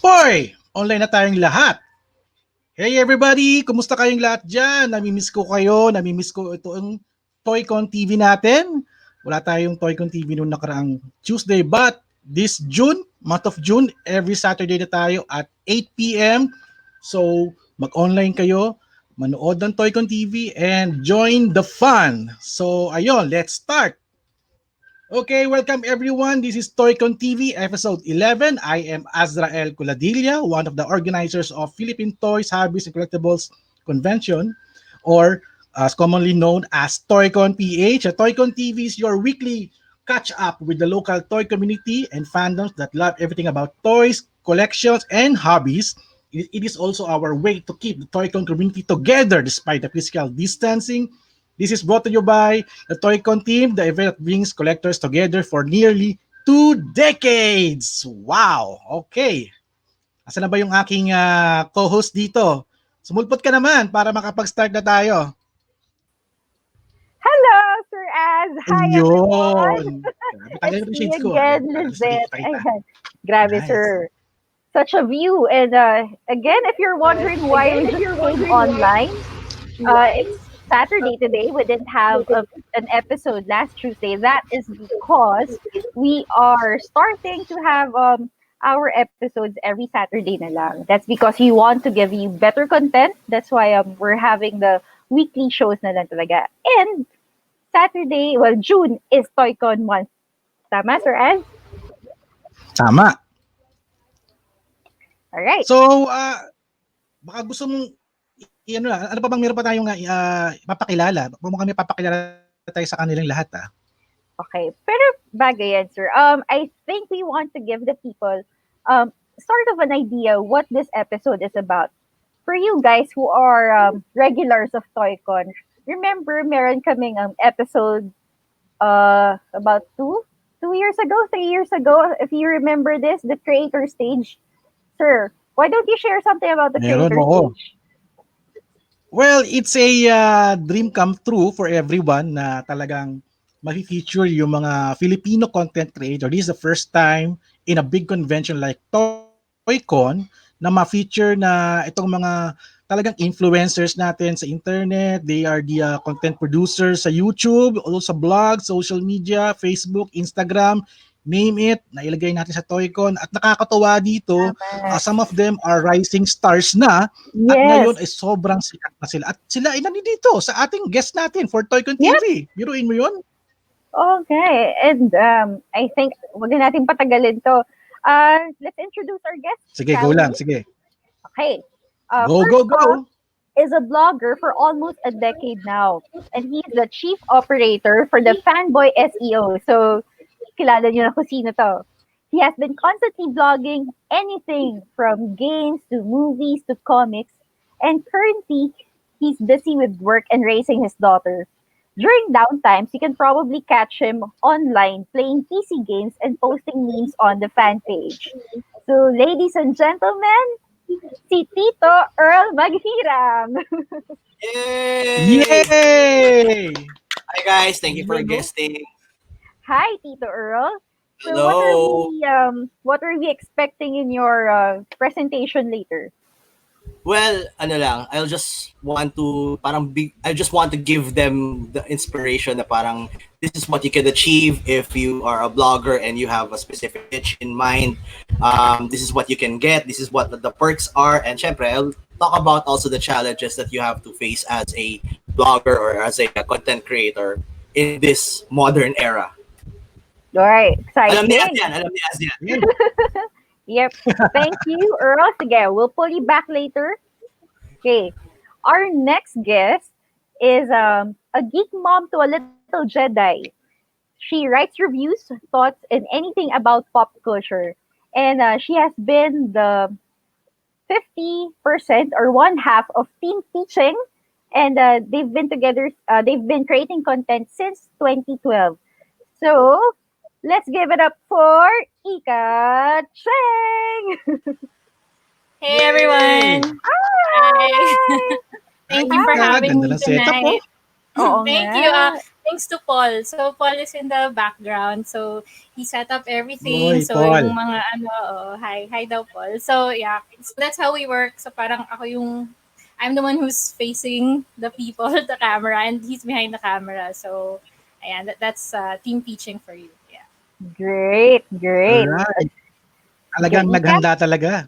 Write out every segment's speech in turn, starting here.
Hoy! Online na tayong lahat. Hey everybody! Kumusta kayong lahat dyan? Namimiss ko kayo. Namimiss ko ito ang TOYCON TV natin. Wala tayong TOYCON TV noong nakaraang Tuesday. But this June, month of June, every Saturday na tayo at 8 p.m. So mag-online kayo, manood ng TOYCON TV and join the fun. So ayun, let's start! Okay, welcome everyone. This is TOYCON TV, episode 11. I am Azrael Culadilla, one of the organizers of Philippine Toys, Hobbies, and Collectibles Convention, or as commonly known as TOYCON PH. TOYCON TV is your weekly catch-up with the local toy community and fandoms that love everything about toys, collections, and hobbies. It is also our way to keep the TOYCON community together despite the physical distancing. This is brought to you by the TOYCON team, the event that brings collectors together for nearly 2 decades. Wow! Okay. Asa na ba yung aking co-host dito? Sumulpot ka naman para makapag-start na tayo. Hello, Sir Az. Hi, everyone. It's me again, Lizette. Grabe, nice. Sir. Such a view. And again, if you're wondering why we just came online, it's Saturday today. We didn't have an episode last Tuesday. That is because we are starting to have our episodes every Saturday na lang. That's because we want to give you better content. That's why we're having the weekly shows na lang talaga. And Saturday, well, June is TOYCON month. Tama, Sir Az? Tama. Alright. So, baka gusto mong ano pa bang meron pa tayong papakilala? Kung kami papakilala tayo sa kanilang lahat, Okay. Pero bagay yan, sir. I think we want to give the people sort of an idea what this episode is about. For you guys who are regulars of TOYCON, remember meron kaming episode about 3 years ago, if you remember this, the creator stage. Sir, why don't you share something about the creator stage? Well, it's a dream come true for everyone na talagang ma-feature yung mga Filipino content creator. This is the first time in a big convention like TOYCON na ma-feature na itong mga talagang influencers natin sa internet. They are the content producers sa YouTube, also sa blog, social media, Facebook, Instagram, name it, nailagay natin sa TOYCON. At nakakatuwa dito, some of them are rising stars na. Yes. At ngayon ay sobrang sikat na sila. At sila ay nandito sa ating guest natin for TOYCON TV. Biruin mo yun? Okay. And I think wag na natin patagalin to. Let's introduce our guest. Sige, go lang. Sige. Okay. Go. Is a blogger for almost a decade now. And he's the chief operator for the Fanboy SEO. So, kilala nyo na kung sino to. He has been constantly blogging anything from games to movies to comics. And currently, he's busy with work and raising his daughter. During downtimes, you can probably catch him online playing PC games and posting memes on the fan page. So, ladies and gentlemen, si Tito Earl Maghiram. Yay! Hi guys, thank you for guesting. Hi, Tito Earl. So hello. What are we expecting in your presentation later? Well, I just want to give them the inspiration na parang this is what you can achieve if you are a blogger and you have a specific niche in mind. This is what you can get. This is what the perks are. And syempre, I'll talk about also the challenges that you have to face as a blogger or as a content creator in this modern era. All right, exciting. Alam ni Az yan. Yep. Thank you, Earl. Sige, we'll pull you back later. Okay. Our next guest is a geek mom to a little Jedi. She writes reviews, thoughts, and anything about pop culture. And she has been the 50% or one half of Team PCheng. And they've been together, they've been creating content since 2012. So, let's give it up for Ika Cheng. Hey everyone! Hi! Thank you for having me tonight. Thank you. thanks to Paul. So Paul is in the background. So he set up everything. Oy, So Paul. yung mga hi daw Paul. So yeah, so that's how we work. So parang I'm the one who's facing the people, the camera, and he's behind the camera. So ayan, that's Team PCheng for you. Yeah. Great. Alright. Talagang Okay, naghanda talaga.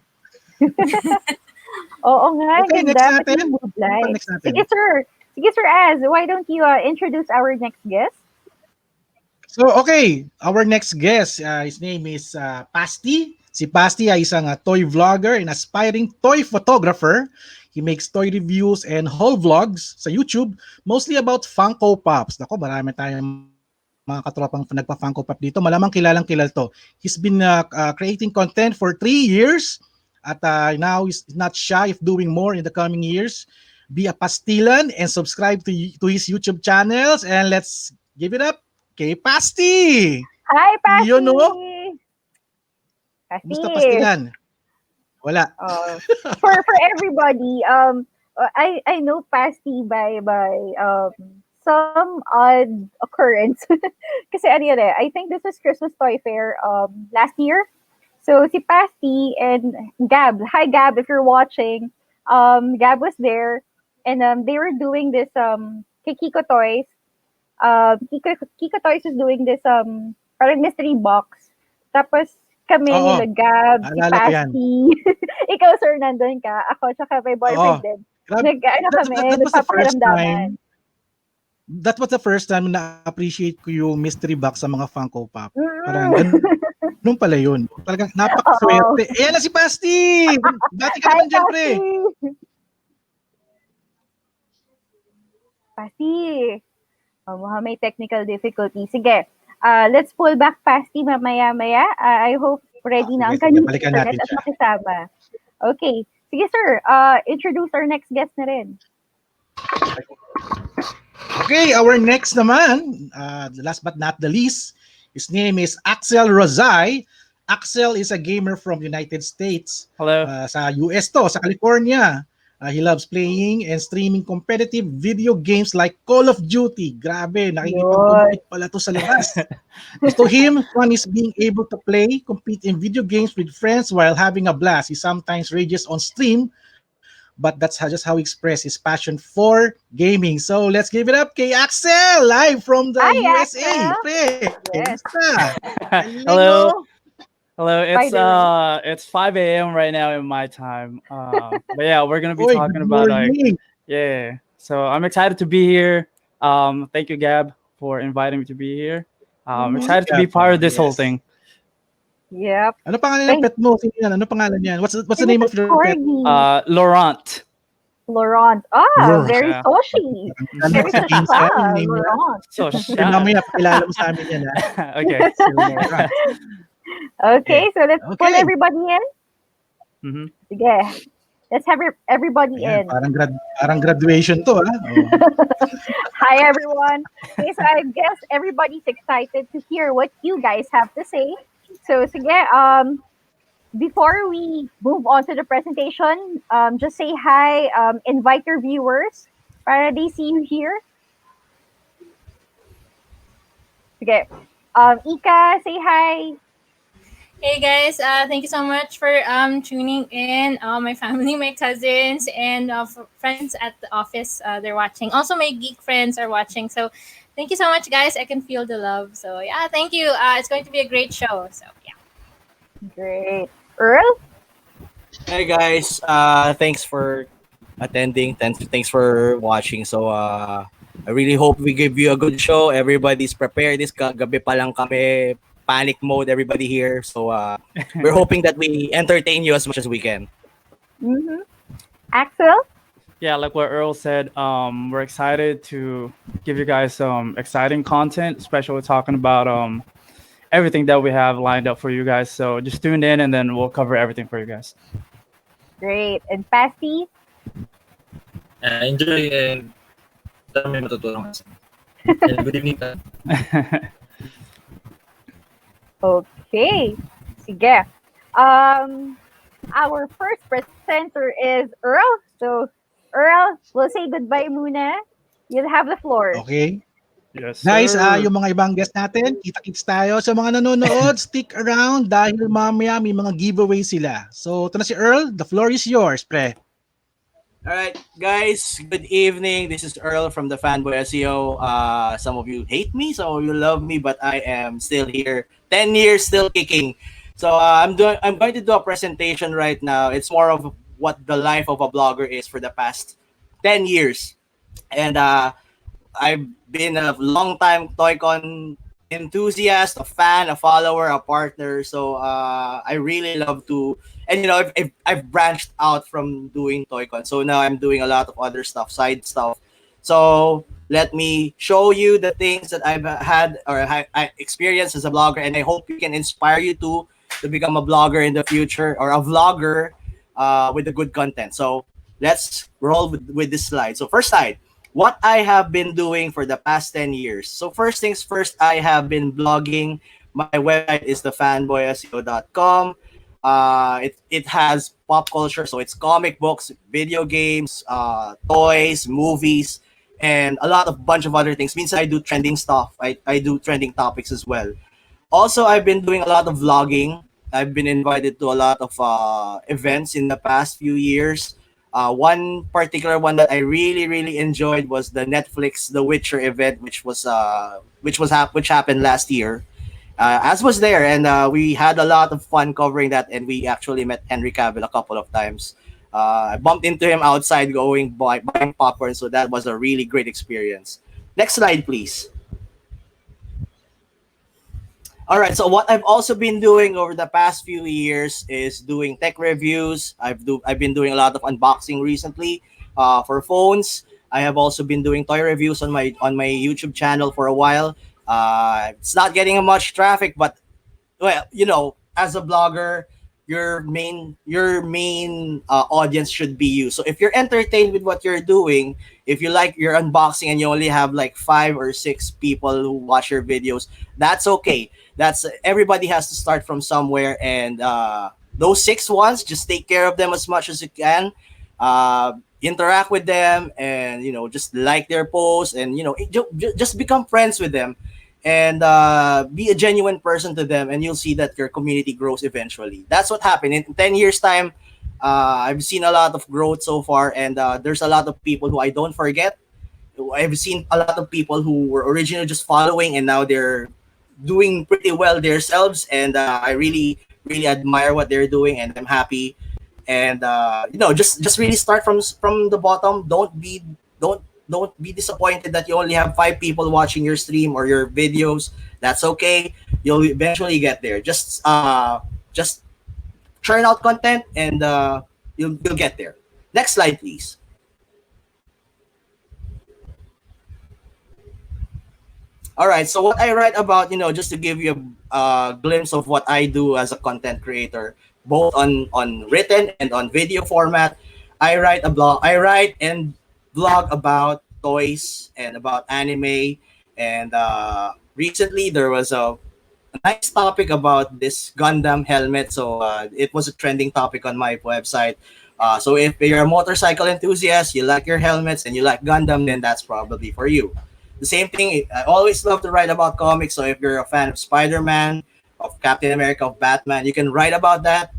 Oo nga, Okay, ganda. next Pati natin. yung mood Ano pa light. next natin? Sige, Sir Az, why don't you introduce our next guest? So, okay. Our next guest, his name is Pasty. Si Pasty ay isang toy vlogger and aspiring toy photographer. He makes toy reviews and haul vlogs sa YouTube, mostly about Funko Pops. Nako, marami tayong mga katropang nagpa-Funko Pop dito. Malamang kilalang kilal to. He's been creating content for 3 years at now he's not shy of doing more in the coming years. Be a Pastilan and subscribe to his YouTube channels, and let's give it up kay Pasty! Hi, Pasty! Yun, no? Pasty! Kumusta Pastilan? Wala. For everybody, I know Pasty by some odd occurrence. Kasi I think this was Christmas Toy Fair last year. So si Pasty and Gab, hi Gab if you're watching. Gab was there and they were doing this kay Kiko Toys. Kiko Toys is doing this parang mystery box. Tapos kami nila Gab, si Naalala ko yan. Pasty. Ikaw sir nandun ka. Ako tsaka may boyfriend din. Nagpapakiramdaman. That was the first time na appreciate ko yung mystery box sa mga Funko Pop. Parang ganun pala yun. Talagang napakaswerte. Ayan na si Pasty! Dati ka naman dyan, pre. Pasty. Mukhang may technical difficulty. Sige. Let's pull back Pasty mamaya-maya. I hope ready na ang kanyang internet at makisama. Okay. Sige, sir. Introduce our next guest na rin. Okay, our next naman, last but not the least, his name is Axel Rozay. Axel is a gamer from United States. Hello. Sa US to, sa California. He loves playing and streaming competitive video games like Call of Duty. Grabe, nakikipag-compete pala to sa labas. To him, fun is being able to play, compete in video games with friends while having a blast. He sometimes rages on stream, but that's just how he expresses his passion for gaming. So let's give it up kay Axel, live from the USA. Pre, yes. Hello. It's 5 a.m. right now in my time. But yeah, we're gonna be talking about So I'm excited to be here. Thank you, Gab, for inviting me to be here. I'm excited to be part of this whole thing. Yep. Ano pangalan ng pet mo? Ano pangalan niyan? What's the name of your pet? Laurent. Laurent. Very socially. Very social. Laurent. Social. Mamaya pakilala mo sa amin yan. Okay. Okay, so let's pull everybody in. Mm-hmm. Sige. Let's have everybody in. Parang graduation to, ha? Hi, everyone. Okay, so I guess everybody's excited to hear what you guys have to say. So, sige, before we move on to the presentation, just say hi, invite your viewers para they see you here. Sige. Ika, say hi. Hey guys, thank you so much for tuning in. My family, my cousins, and friends at the office, they're watching. Also, my geek friends are watching. So, thank you so much, guys. I can feel the love. So, yeah, thank you. It's going to be a great show. So, yeah. Great. Earl? Hey guys, thanks for attending. Thanks for watching. So, I really hope we give you a good show. Everybody's prepared. This gabi pa lang kami. Panic mode, everybody here. So we're hoping that we entertain you as much as we can. Mm-hmm. Axel? Yeah, like what Earl said, we're excited to give you guys some exciting content, especially talking about everything that we have lined up for you guys. So just tune in and then we'll cover everything for you guys. Great. And Pasty? Enjoy and dami matutulong. Good evening. Okay. Sige. Our first presenter is Earl. So, Earl, we'll say goodbye muna. You'll have the floor. Okay. Yes, Guys, sir. yung mga ibang guest natin, kita-kits tayo. Sa mga nanonood, stick around dahil mamaya may mga giveaway sila. So, ito na si Earl. The floor is yours, pre. All right, guys. Good evening. This is Earl from the Fanboy SEO. Some of you hate me, some of you love me, but I am still here. 10 years, still kicking. So I'm going to do a presentation right now. It's more of what the life of a blogger is for the past 10 years, and I've been a long time TOYCON enthusiast, a fan, a follower, a partner. So I really love to, and I've branched out from doing TOYCON. So now I'm doing a lot of other stuff, side stuff. So let me show you the things that I've had or I experienced as a blogger, and I hope you can inspire you to become a blogger in the future or a vlogger with the good content. So let's roll with this slide. So first slide, what I have been doing for the past 10 years. So first things first, I have been blogging. My website is thefanboyseo.com. It has pop culture, so it's comic books, video games, toys, movies, and a lot of bunch of other things. Means I do trending stuff. I do trending topics as well. Also, I've been doing a lot of vlogging. I've been invited to a lot of events in the past few years. One particular one that I really really enjoyed was the Netflix The Witcher event, which happened last year. As was there, and we had a lot of fun covering that, and we actually met Henry Cavill a couple of times. I bumped into him outside buying popcorn, so that was a really great experience. Next slide, please. All right. So what I've also been doing over the past few years is doing tech reviews. I've been doing a lot of unboxing recently for phones. I have also been doing toy reviews on my YouTube channel for a while. It's not getting much traffic, but well, as a blogger, your main audience should be you. So if you're entertained with what you're doing, if you like your unboxing and you only have like 5 or 6 people who watch your videos, that's okay. That's Everybody has to start from somewhere, and those 6 ones, just take care of them as much as you can. Interact with them, and just like their posts, and just become friends with them, and be a genuine person to them, and you'll see that your community grows eventually. That's what happened in 10 years time. I've seen a lot of growth so far, and there's a lot of people who I don't forget. I've seen a lot of people who were originally just following, and now they're doing pretty well themselves, and I really really admire what they're doing, and I'm happy. And just really start from the bottom. Don't be disappointed that you only have 5 people watching your stream or your videos. That's okay. You'll eventually get there. Just churn out content, and you'll get there. Next slide, please. All right. So what I write about, just to give you a glimpse of what I do as a content creator, both on written and on video format. I write a blog. I write and blog about toys and about anime. And recently there was a nice topic about this Gundam helmet. So it was a trending topic on my website. So if you're a motorcycle enthusiast, you like your helmets, and you like Gundam, then that's probably for you. The same thing, I always love to write about comics. So if you're a fan of Spider-Man, of Captain America, of Batman, you can write about that.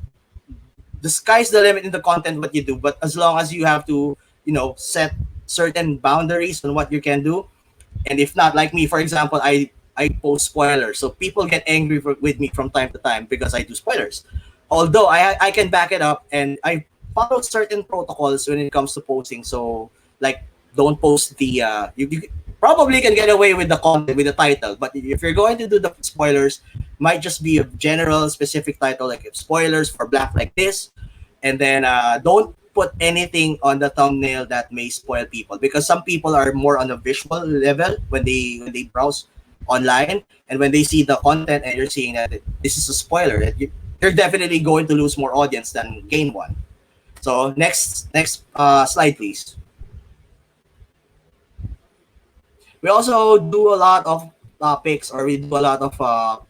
The sky's the limit in the content what you do, but as long as you have to, set certain boundaries on what you can do. And if not, like me, for example, I post spoilers, so people get angry with me from time to time because I do spoilers. Although I can back it up, and I follow certain protocols when it comes to posting. So like, don't post the you probably can get away with the content, with the title, but if you're going to do the spoilers, might just be a general specific title, like spoilers for black like this, and then don't put anything on the thumbnail that may spoil people, because some people are more on a visual level when they browse online, and when they see the content and you're seeing that this is a spoiler, you're definitely going to lose more audience than gain one. So next slide, please. We also do a lot of topics, or we do a lot of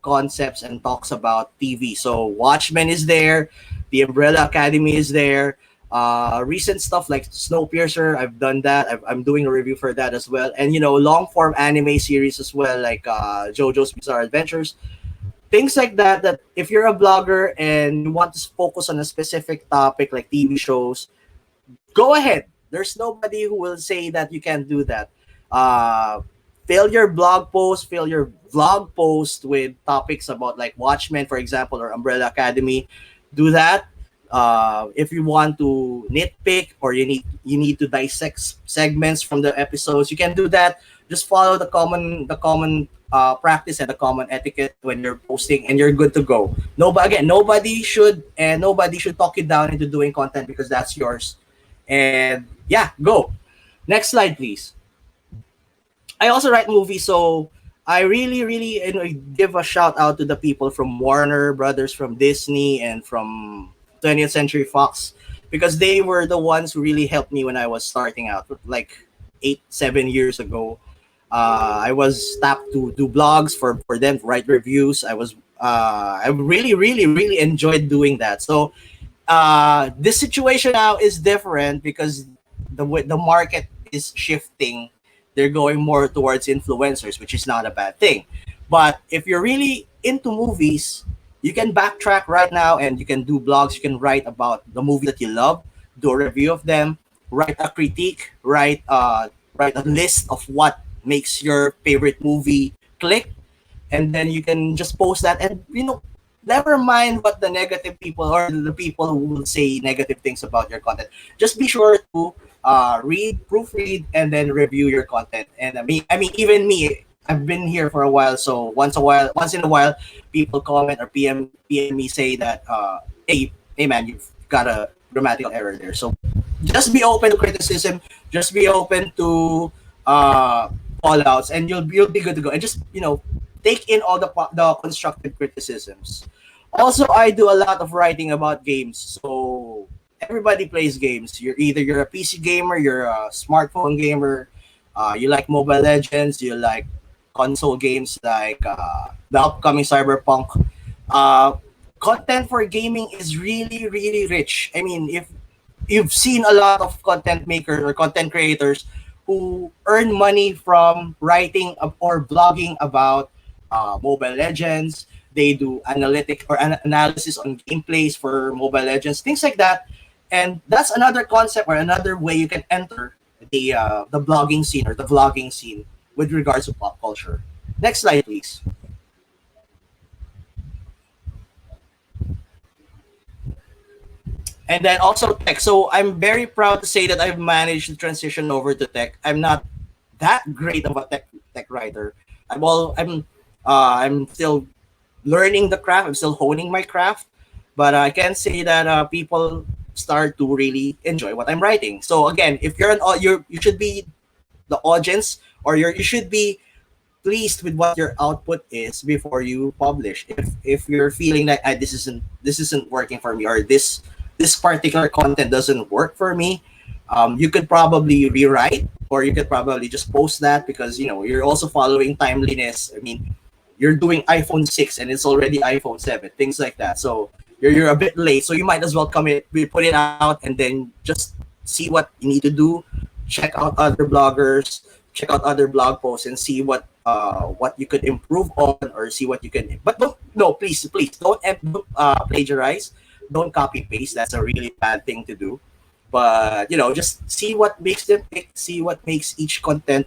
concepts and talks about TV. So Watchmen is there, The Umbrella Academy is there, Recent stuff like Snowpiercer, I've done that. I'm doing a review for that as well. And long form anime series as well, like JoJo's Bizarre Adventures, things like that. That if you're a blogger and you want to focus on a specific topic like TV shows, go ahead. There's nobody who will say that you can't do that. Uh, Fill your blog post, fill your vlog post with topics about like Watchmen, for example, or Umbrella Academy. Do that. If you want to nitpick or you need to dissect segments from the episodes, you can do that. Just follow the common practice and the common etiquette when you're posting, and you're good to go. Nobody should talk you down into doing content because that's yours. And yeah, go. Next slide, please. I also write movies, so I really, really give a shout out to the people from Warner Brothers, from Disney, and from 20th Century Fox, because they were the ones who really helped me when I was starting out, like 7 years ago. I was tapped to do blogs for them to write reviews. I really, really, really enjoyed doing that. So this situation now is different because the market is shifting. They're going more towards influencers, which is not a bad thing. But if you're really into movies, you can backtrack right now and you can do blogs. You can write about the movie that you love, do a review of them, write a critique, write a list of what makes your favorite movie click, and then you can just post that. And never mind what the negative people or the people who will say negative things about your content. Just be sure to proofread, and then review your content. And I mean, even me, I've been here for a while, so once in a while, people comment or PM me say that, hey man, you've got a grammatical error there. So just be open to criticism, just be open to call outs, and you'll be good to go. And just take in all the constructive criticisms. Also, I do a lot of writing about games, so everybody plays games. You're a PC gamer, you're a smartphone gamer, you like Mobile Legends, you like console games like the upcoming Cyberpunk. Content for gaming is really, really rich. I mean, if you've seen a lot of content makers or content creators who earn money from writing or blogging about Mobile Legends, they do analytic or analysis on gameplays for Mobile Legends, things like that. And that's another concept or another way you can enter the blogging scene or the vlogging scene with regards to pop culture. Next slide, please. And then also tech. So I'm very proud to say that I've managed to transition over to tech. I'm not that great of a tech writer. I'm still learning the craft. I'm still honing my craft, but I can say that people start to really enjoy what I'm writing. So again, if you should be the audience, or you should be pleased with what your output is before you publish. If you're feeling that this isn't working for me, or this particular content doesn't work for me, you could probably rewrite, or you could probably just post that, because you're also following timeliness. I mean, you're doing iPhone 6 and it's already iPhone 7, things like that. So you're a bit late, so you might as well put it out, and then just see what you need to do. Check out other bloggers, check out other blog posts, and see what you could improve on, or see what you can. But please don't plagiarize. Don't copy paste. That's a really bad thing to do. But just see what makes them tick, see what makes each content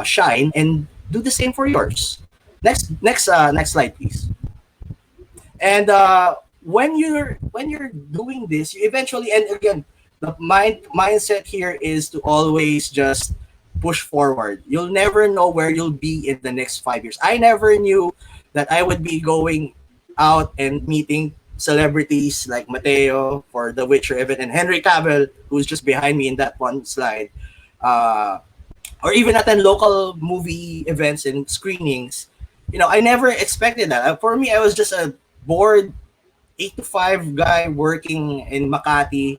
shine, and do the same for yours. Next slide, please. And when you're doing this, you eventually, and again, the mindset here is to always just push forward. You'll never know where you'll be in the next 5 years. I never knew that I would be going out and meeting celebrities like Mateo for the Witcher event, and Henry Cavill, who's just behind me in that one slide, or even attend local movie events and screenings. I never expected that. For me, I was just a bored 8 to 5 guy working in Makati,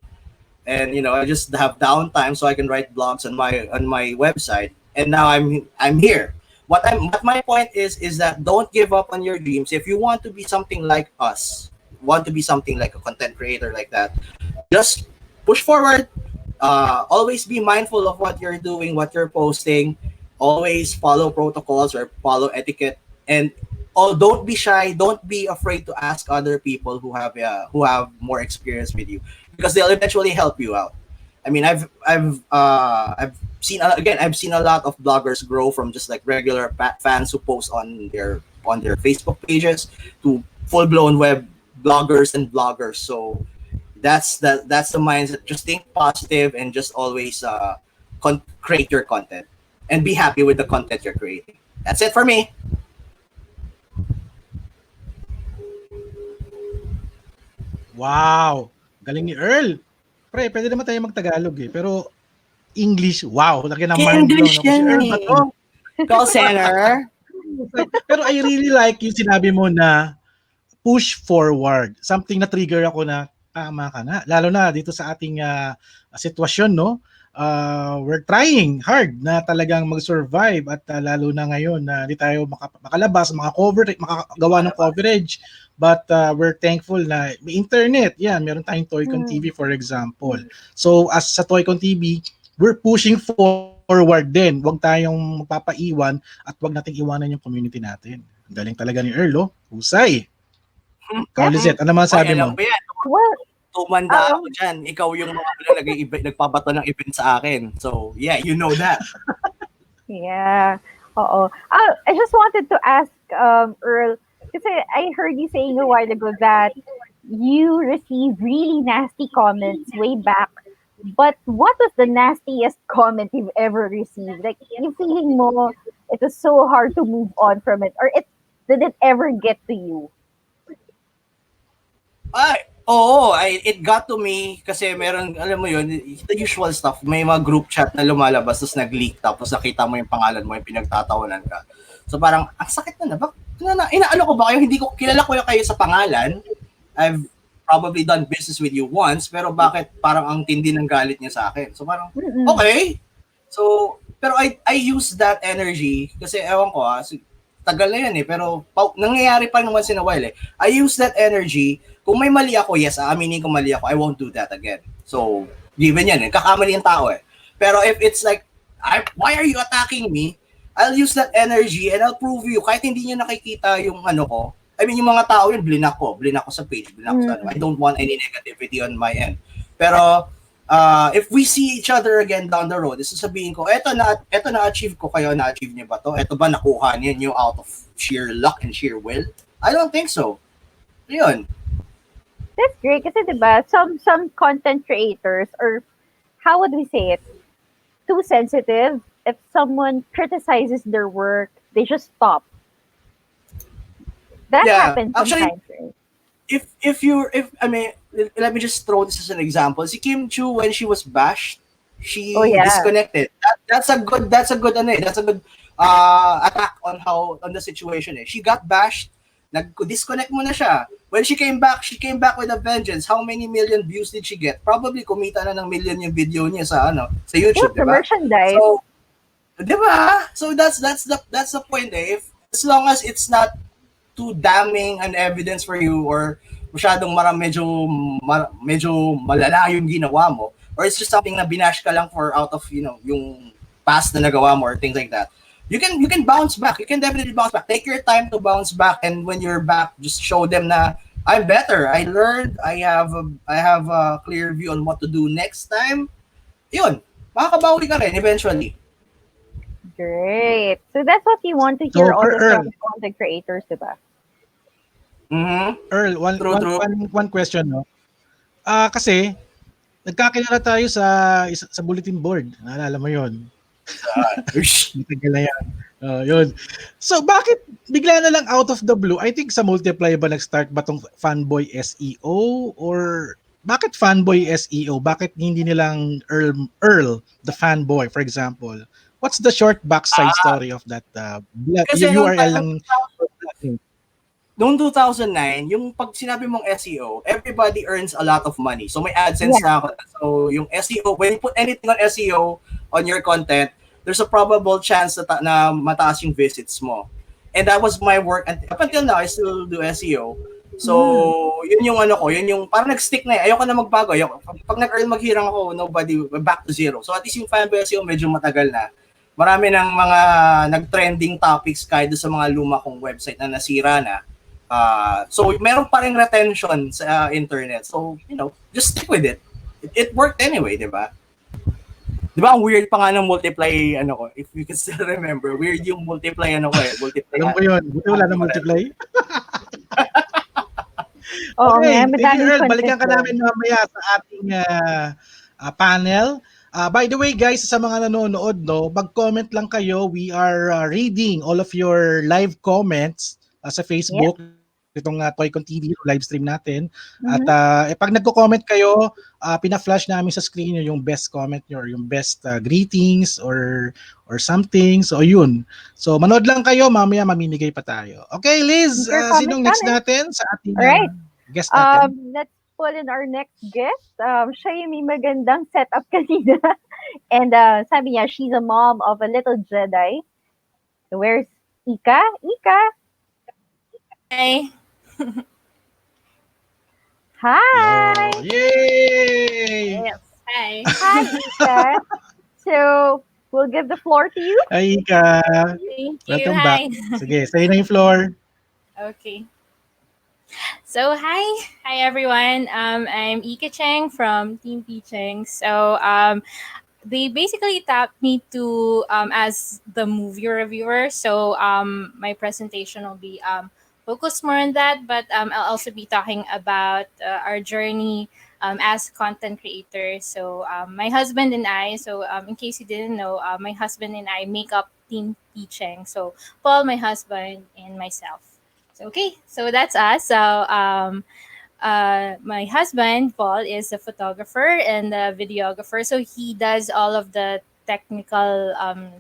and I just have downtime so I can write blogs on my website. And now I'm here. What my point is that don't give up on your dreams. If you want to be something like us, want to be something like a content creator like that, just push forward. Always be mindful of what you're doing, what you're posting. Always follow protocols or follow etiquette, and don't be shy. Don't be afraid to ask other people who have more experience with you, because they'll eventually help you out. I mean, I've seen I've seen a lot of bloggers grow from just like regular fans who post on their Facebook pages to full blown web bloggers and vloggers. So that's the mindset. Just think positive and just always create your content and be happy with the content you're creating. That's it for me. Wow, galing ni Earl. Pre, pwede naman tayo magtagalog eh, pero English, wow, laki ng mind blown ako. Si Earl ba to? Call center. Pero I really like yung sinabi mo na push forward. Something na trigger ako na tama ka na. Lalo na dito sa ating sitwasyon, no? We're trying hard na talagang mag-survive at lalo na ngayon na hindi tayo makalabas, makagawa ng coverage. But we're thankful na may internet. Yan, meron tayong TOYCON TV for example. So as sa TOYCON TV, we're pushing forward din. Huwag tayong magpapaiwan at huwag nating iwanan yung community natin. Galing talaga ni Earl, oh. Husay. Ikaw, Lizette, ano masabi mo? Well, tumanda ako dyan. Ikaw yung nagpabato ng event sa akin. So, yeah, you know that. Yeah. Oo. I just wanted to ask Earl, kasi I heard you saying a while ago that you received really nasty comments way back. But what was the nastiest comment you've ever received? Like, yung feeling mo, it was so hard to move on from it? Or did it ever get to you? It got to me kasi meron, alam mo yun, the usual stuff. May mga group chat na lumalabas, tapos nag-leak, tapos nakita mo yung pangalan mo, yung pinagtatawanan ka. So parang, ang sakit na. Inaano ko ba kayo? Hindi ko, kilala ko kayo sa pangalan. I've probably done business with you once, pero bakit parang ang tindi ng galit niya sa akin? So parang, okay. So, pero I use that energy, kasi ewan ko tagal na yan eh, pero nangyayari pa once in a while eh. I use that energy. Kung may mali ako, yes, aaminin ko mali ako, I won't do that again. So, given yan eh, kakamali yung tao eh. Pero if it's like, why are you attacking me? I'll use that energy and I'll prove you, kahit hindi niya nakikita yung ano ko. I mean, yung mga tao yun, blinak ko sa page, blinak ko sa ano. I don't want any negativity on my end. Pero, if we see each other again down the road, sasabihin ko, eto na-achieve ko, kayo na-achieve niyo ba to? Eto ba nakuha niyo out of sheer luck and sheer will? I don't think so. Yun. That's great kasi diba, some content creators, or how would we say it, too sensitive. If someone criticizes their work, they just stop. That happens sometimes. Actually, I mean, let me just throw this as an example. Si Kim Chu, when she was bashed, she disconnected. That's a good attack on the situation. She got bashed, nag-disconnect muna siya. When she came back with a vengeance. How many million views did she get? Probably kumita na ng million yung video niya sa YouTube, diba? Merchandise. So, diba? So that's the point eh. As long as it's not too damning an evidence for you, or masyadong medyo malala yung ginawa mo, or it's just something na binash ka lang for out of yung past na nagawa mo or things like that, you can bounce back. You can definitely bounce back. Take your time to bounce back, and when you're back, just show them na I'm better. I learned. I have a clear view on what to do next time. Yun, makakabawi ka rin eventually. Great. So that's what you want to hear also from content creators, diba? Earl, one question, no? Kasi nagkakilala tayo sa bulletin board. Naalala mo 'yon? Matagal na yan. Yun. So bakit bigla na lang out of the blue? I think sa Multiply ba nag-start ba tong Fanboy SEO, or bakit Fanboy SEO? Bakit hindi nilang Earl the Fanboy, for example? What's the short backside story of that URL lang? Noong 2009, yung pag sinabi mong SEO, everybody earns a lot of money. So may AdSense na ako. So yung SEO, when you put anything on SEO on your content, there's a probable chance na mataas yung visits mo. And that was my work. And up until now, I still do SEO. So, yun yung ano ko, yun yung parang nag-stick na eh. Ayoko na magbago. Pag nag-earn maghirang ako, nobody, back to zero. So, at least yung Fanboy SEO medyo matagal na. Marami ng mga nag-trending topics kahit sa mga luma kong website na nasira na. So, meron pa rin retention sa internet. So, just stick with it. It worked anyway, di ba? Di ba, ang weird pa nga ng multiply, ko, if you can still remember, weird yung multiply, multiply. Alam ko yun, buti wala na multiply. Okay, thank you, Earl. Balikan ka namin mamaya sa ating panel. By the way, guys, sa mga nanonood, mag-comment lang kayo. We are reading all of your live comments sa Facebook. Yep. Itong TOYCON TV live stream natin. At pag nagko-comment kayo, pina-flash namin sa screen nyo yung best comment nyo or yung best greetings or something. So, yun. So, manood lang kayo. Mamaya mamimigay pa tayo. Okay, Liz, sinong next natin sa ating guest natin? Let's pull in our next guest. Siya yung may magandang setup kanina. And sabi niya, she's a mom of a little Jedi. So, where's Ika? Ika? Hi. Hi! Hello. Yay! Yes. Hi. Hi, Ika. So, we'll give the floor to you. Hi, Ika. Thank you. Welcome Hi. back. Sige, sa'yo na yung floor. Okay. So, hi everyone. I'm Cheng from Team PCheng. So, they basically tapped me to as the movie reviewer. So, my presentation will be focus more on that, but I'll also be talking about our journey as content creators. So my husband and I, in case you didn't know, my husband and I make up Team PCheng. So Paul, my husband, and myself. So so that's us. So my husband, Paul, is a photographer and a videographer. So he does all of the technical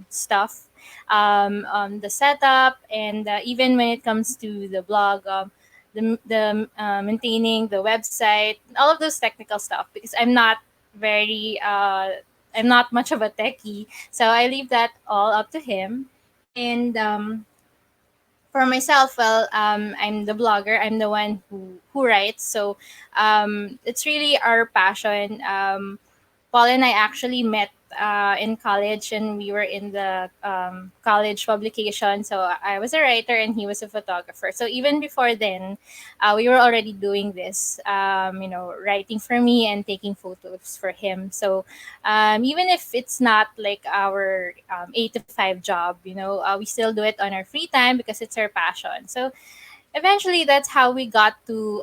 stuff, the setup, and even when it comes to the blog, the maintaining the website, all of those technical stuff. Because I'm not much of a techie, so I leave that all up to him. And for myself, well, I'm the blogger. I'm the one who writes. So it's really our passion. Paul and I actually met in college, and we were in the college publication. So I was a writer and he was a photographer. So even before then, we were already doing this, writing for me and taking photos for him. So even if it's not like our 8 to 5 job, we still do it on our free time because it's our passion. So eventually, that's how we got to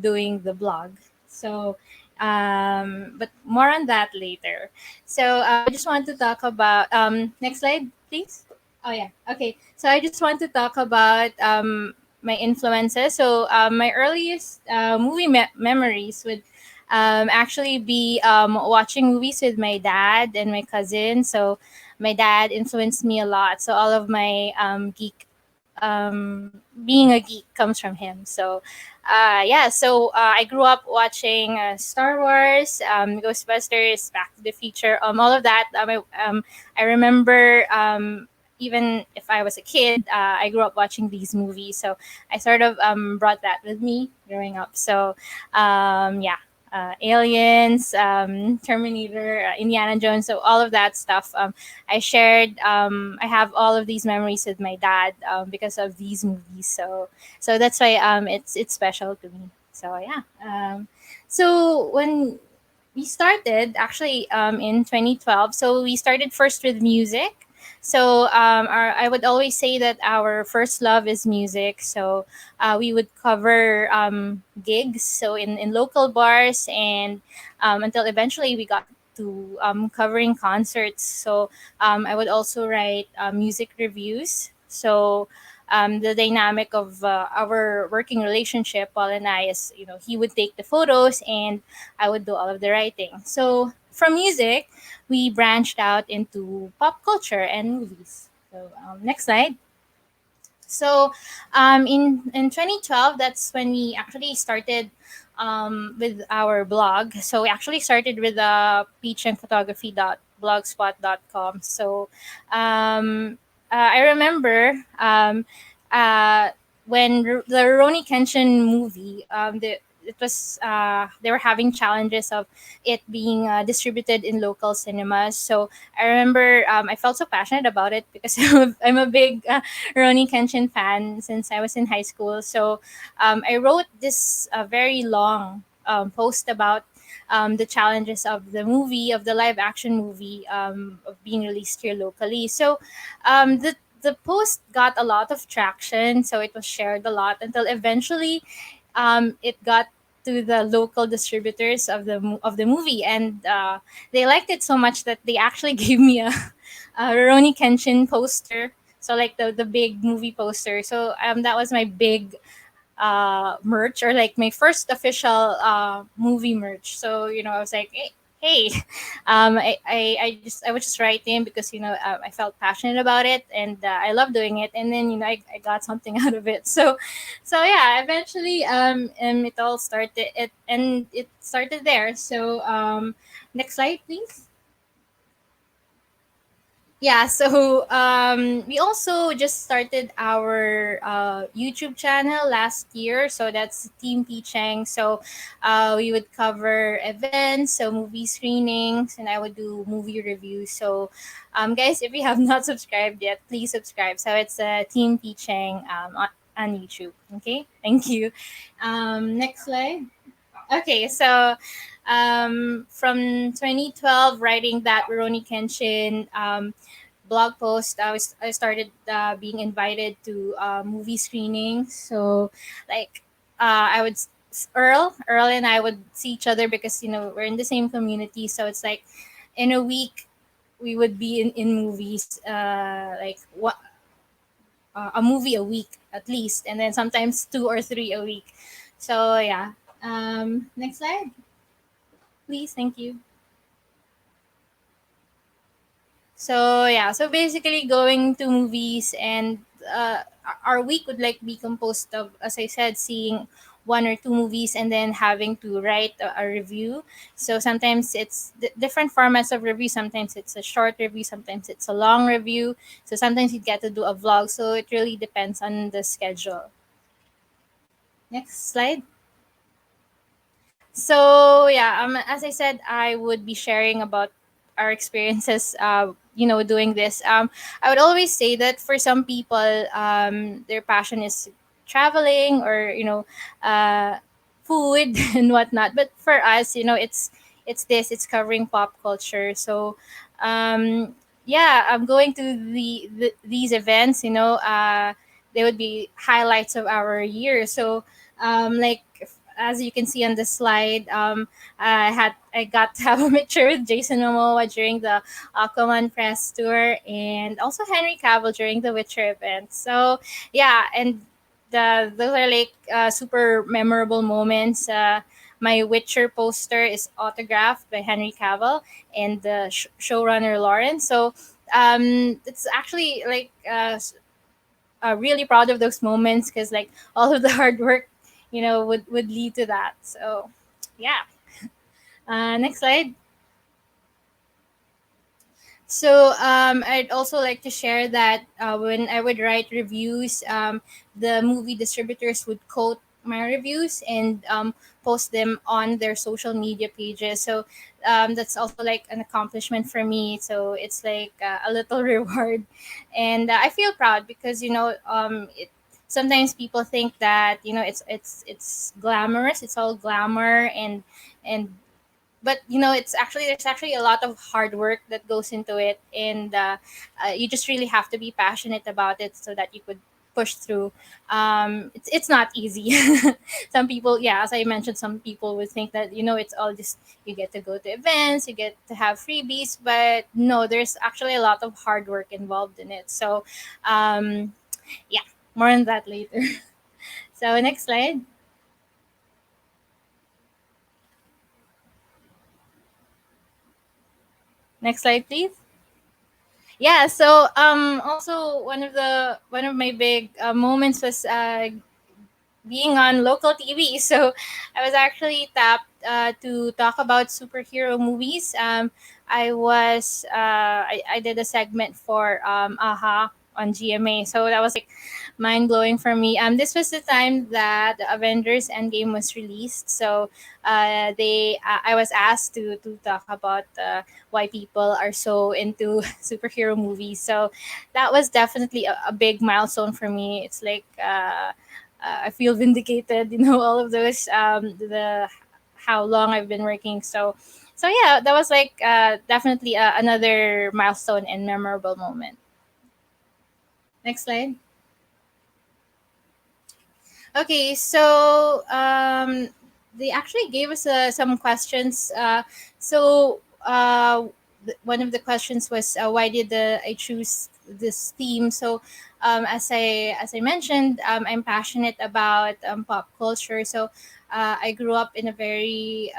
doing the blog. So but more on that later. So I just want to talk about next slide, please. Oh yeah, okay. So I just want to talk about my influences. So my earliest movie memories would actually be watching movies with my dad and my cousin. So my dad influenced me a lot. So all of my geek being a geek comes from him. So I grew up watching Star Wars, Ghostbusters, Back to the Future, all of that. I remember even if I was a kid, I grew up watching these movies. So I sort of brought that with me growing up. So Aliens, Terminator, Indiana Jones, so all of that stuff. I shared. I have all of these memories with my dad because of these movies. So that's why it's special to me. So so when we started actually in 2012, so we started first with music. So I would always say that our first love is music. So we would cover gigs, so in local bars, and until eventually we got to covering concerts. So I would also write music reviews. So the dynamic of our working relationship, Paul and I, is he would take the photos and I would do all of the writing. So from music, we branched out into pop culture and movies. So next slide. So in 2012, that's when we actually started with our blog. So we actually started with PChengphotography.blogspot.com. So I remember the Rurouni Kenshin movie, they were having challenges of it being distributed in local cinemas. So I remember I felt so passionate about it because I'm a big Rurouni Kenshin fan since I was in high school. So I wrote this very long post about the challenges of the movie, of the live action movie, of being released here locally. So the post got a lot of traction, so it was shared a lot until eventually it got to the local distributors of the movie, and they liked it so much that they actually gave me a Rurouni Kenshin poster. So like the big movie poster. So that was my big merch, or like my first official movie merch. So I was like, hey, I was just writing because I felt passionate about it, and I love doing it, and then I got something out of it. So yeah, eventually it all started it started there. So next slide, please. Yeah, so we also just started our YouTube channel last year. So that's Team PCheng. So we would cover events, so movie screenings, and I would do movie reviews. So guys, if you have not subscribed yet, please subscribe. So it's Team PCheng on YouTube. Okay, thank you. Next slide. Okay, so from 2012, writing that Rurouni Kenshin blog post, I started being invited to movie screenings. So like I would Earl and I would see each other because we're in the same community. So it's like in a week we would be in movies, like what a movie a week at least, and then sometimes two or three a week. So yeah. Next slide, please. Thank you. So yeah, so basically going to movies, and our week would like be composed of, as I said, seeing one or two movies and then having to write a review. So sometimes it's different formats of review. Sometimes it's a short review. Sometimes it's a long review. So sometimes you get to do a vlog. So it really depends on the schedule. Next slide. So yeah, as I said, I would be sharing about our experiences, doing this. I would always say that for some people, their passion is traveling, or food and whatnot. But for us, it's covering pop culture. So yeah, I'm going to these events. They would be highlights of our year. So like as you can see on the slide, I got to have a picture with Jason Momoa during the Aquaman press tour, and also Henry Cavill during the Witcher event. So yeah, and those are like super memorable moments. My Witcher poster is autographed by Henry Cavill and the showrunner Lauren. So it's actually like really proud of those moments, because like all of the hard work would lead to that. So yeah. Next slide. So I'd also like to share that when I would write reviews, the movie distributors would quote my reviews and post them on their social media pages. So that's also like an accomplishment for me. So it's like a little reward, and I feel proud because sometimes people think that it's glamorous. It's all glamour, and but there's actually a lot of hard work that goes into it, and you just really have to be passionate about it so that you could push through. It's not easy. Some people, yeah, as I mentioned, some people would think that it's all just you get to go to events, you get to have freebies, but no, there's actually a lot of hard work involved in it. So yeah, more on that later. So next slide. Next slide, please. Yeah, so also one of my big moments was being on local TV. So I was actually tapped to talk about superhero movies. I did a segment for AHA on GMA. So that was like mind blowing for me. This was the time that the Avengers Endgame was released. So I was asked to talk about why people are so into superhero movies. So that was definitely a big milestone for me. It's like I feel vindicated, all of those the how long I've been working. So yeah, that was like definitely another milestone and memorable moment. Next slide. Okay, so they actually gave us some questions. One of the questions was why did I choose this theme? So as I mentioned, I'm passionate about pop culture. So I grew up in a very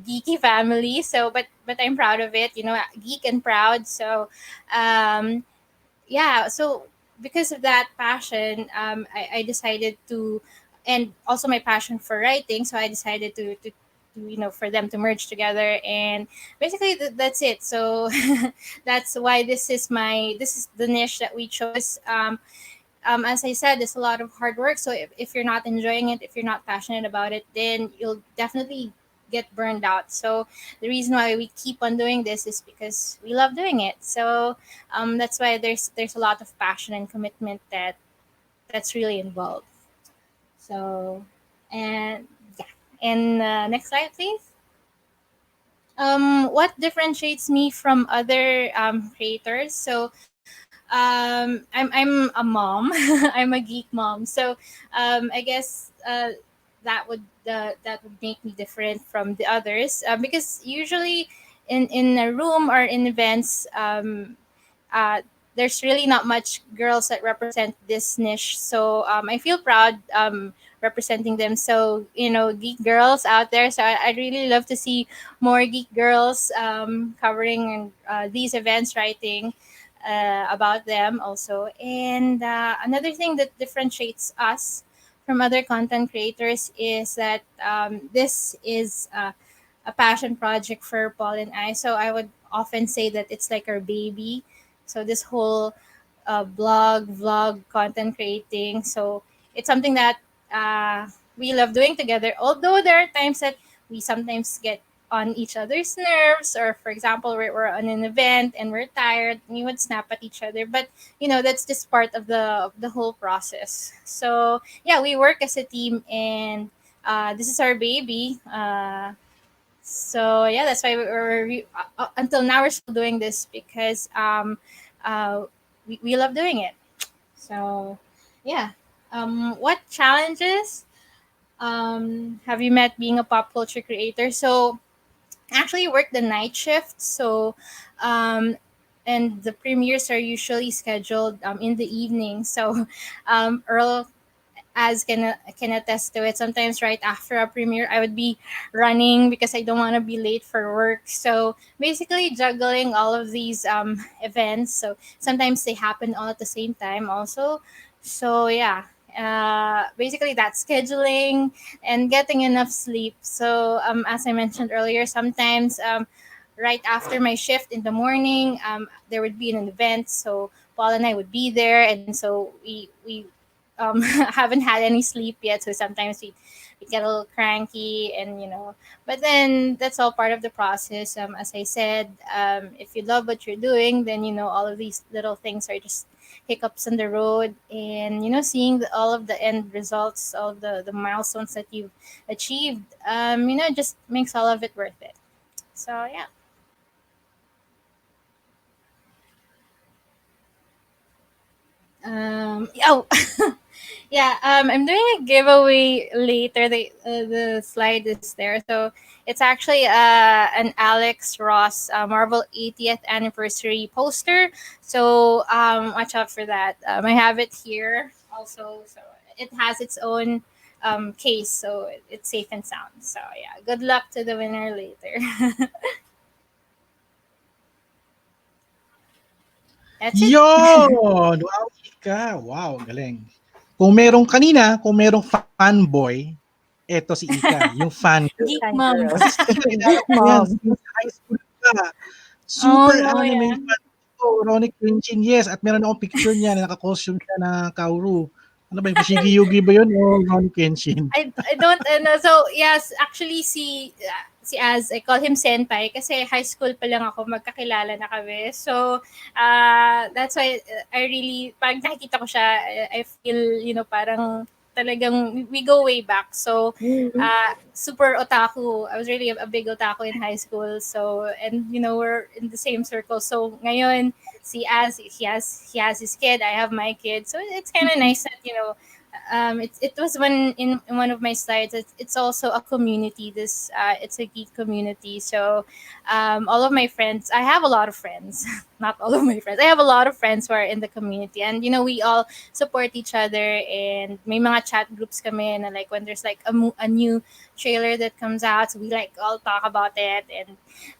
geeky family. So but I'm proud of it. Geek and proud. So um, yeah, so because of that passion, I decided to, and also my passion for writing, so I decided to for them to merge together, and basically that's it. So that's why this is the niche that we chose. As I said, it's a lot of hard work. So if you're not enjoying it, if you're not passionate about it, then you'll definitely get burned out. So the reason why we keep on doing this is because we love doing it. So that's why there's a lot of passion and commitment that's really involved. So and yeah, and next slide, please. What differentiates me from other creators? So I'm a mom. I'm a geek mom. So I guess that would make me different from the others because usually in a room or in events, uh, there's really not much girls that represent this niche. So I feel proud representing them. So geek girls out there. So I'd really love to see more geek girls covering these events, writing about them also. And another thing that differentiates us from other content creators is that this is a passion project for Paul and I. So I would often say that it's like our baby. So this whole vlog, content creating. So it's something that we love doing together. Although there are times that we sometimes get on each other's nerves, or for example, we're on an event and we're tired, and we would snap at each other. But that's just part of the whole process. So yeah, we work as a team, and this is our baby. So yeah, that's why until now we're still doing this because we love doing it. So yeah, what challenges have you met being a pop culture creator? So actually work the night shift. So and the premieres are usually scheduled in the evening. So Earl as can attest to it. Sometimes right after a premiere, I would be running because I don't want to be late for work. So basically juggling all of these events. So sometimes they happen all at the same time also. So yeah, basically that scheduling and getting enough sleep. So as I mentioned earlier, sometimes right after my shift in the morning, there would be an event. So Paul and I would be there, and so we haven't had any sleep yet, so sometimes we get a little cranky, and but then that's all part of the process. As I said, if you love what you're doing, then all of these little things are just hiccups on the road, and seeing all of the end results, all of the milestones that you've achieved, just makes all of it worth it. So yeah. Oh, yeah. I'm doing a giveaway later. The slide is there, so it's actually an Alex Ross Marvel 80th anniversary poster. So watch out for that. I have it here also. So it has its own case, so it's safe and sound. So yeah, good luck to the winner later. That's it. Yon! Wow, Ika. Wow, galing. Kung merong fanboy, eto si Ika, yung fan girl. Geek mom. Fangirl. Kasi kilala Geek ko yan mom. since high school pa. Oh Super no, anime yeah. fan ko. Ronnie Kenshin, yes. At meron akong picture niya na naka-costume siya na Kaoru. Ano ba yun? Fushigi Yugi ba yun o Ronnie Kenshin? I don't know. So, yes, actually si Az, I call him senpai kasi high school pa lang ako, magkakilala na kami. So, that's why I really, pag nakikita ko siya, I feel, parang talagang we go way back. So, super otaku. I was really a big otaku in high school. So, and we're in the same circle. So, ngayon, si Az, he has his kid, I have my kid. So, it's kind of nice that, it was in one of my slides. It's also a community. It's a geek community. So all of my friends, I have a lot of friends. Not all of my friends. I have a lot of friends who are in the community, and we all support each other. And may mga chat groups kami na like when there's like a new trailer that comes out, so we like all talk about it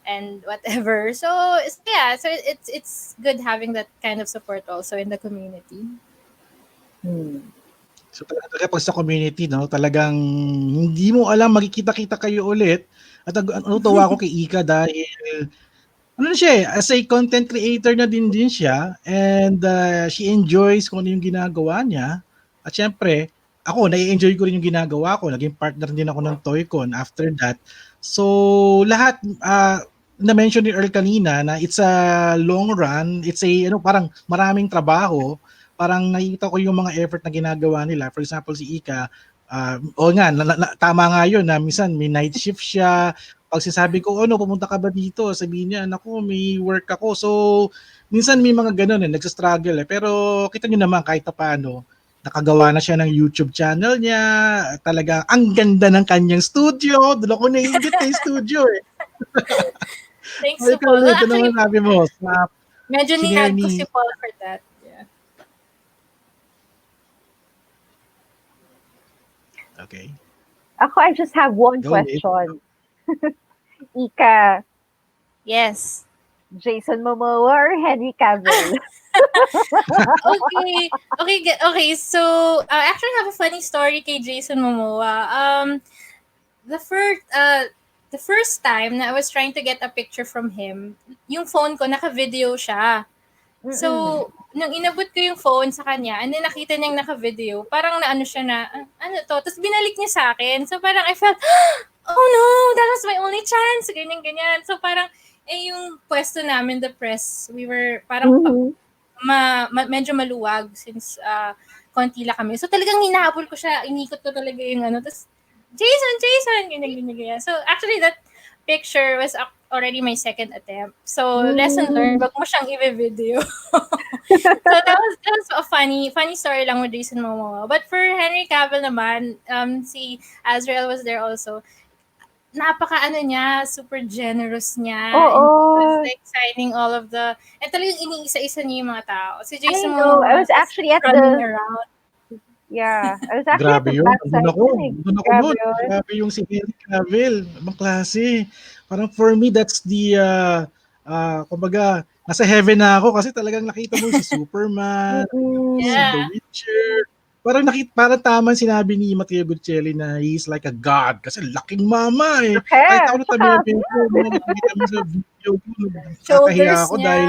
and whatever. So yeah, so it's good having that kind of support also in the community. So talaga pag sa community, no, talagang hindi mo alam magkikita-kita kayo ulit. At natutuwa ako kay Ika dahil ano na siya eh, as a content creator na din siya, and she enjoys kung ano yung ginagawa niya. At syempre, ako nai-enjoy ko rin yung ginagawa ko. Naging partner din ako ng TOYCON after that. So lahat na-mention ni Earl kanina na it's a long run, it's a parang maraming trabaho. Parang nakita ko yung mga effort na ginagawa nila. For example, si Ika, tama nga yun na minsan may night shift siya. Pag sinasabi ko, pumunta ka ba dito? Sabihin niya, naku, may work ako. So, minsan may mga ganun nagsastruggle eh. Pero kita niyo naman kahit paano, nakagawa na siya ng YouTube channel niya. Talaga, ang ganda ng kanyang studio. Doon ako naiingit na yung studio eh. Thanks to Paul. Well, ito naman sabi mo. Medyo niyag ko si Paul for that. Okay. Ako, I just have one question. Ika. Yes. Jason Momoa or Henry Cavill? Okay. So, I actually have a funny story kay Jason Momoa. The first time na I was trying to get a picture from him, yung phone ko naka-video siya. So, nung inabot ko yung phone sa kanya, and then nakita niyang naka-video, parang naano siya na, ano to? Tapos binalik niya sa akin. So, parang I felt, oh no, that was my only chance. Ganyan. So, parang, yung pwesto namin, the press, we were parang medyo maluwag since konti lang kami. So, talagang hinahabol ko siya. Inikot ko talaga yung Tapos, Jason, ganyan. So, actually, that picture was already my second attempt. So, lesson learned, wag mo siyang i-video. So, that was a funny story lang with Jason Momoa. But for Henry Cavill naman, si Azrael was there also. Niya, super generous niya. Oo. And like signing all of the, and talagang iniisa-isa niya yung mga tao. Si Jason Momoa, I was actually at around. Yeah, I was actually Grabe at the yun. backside. Doon ako nun. Grabe yung si Henry Cavill. Ibang klase. Parang for me, that's the, kumbaga, nasa heaven na ako kasi talagang nakita mo si Superman, si The Witcher. Parang tama sinabi ni Matteo Guccelli na he's like a god kasi laking mama eh. Kahit ako natabi ko, nakikita mo sa video ko, nakakahiya ako dahil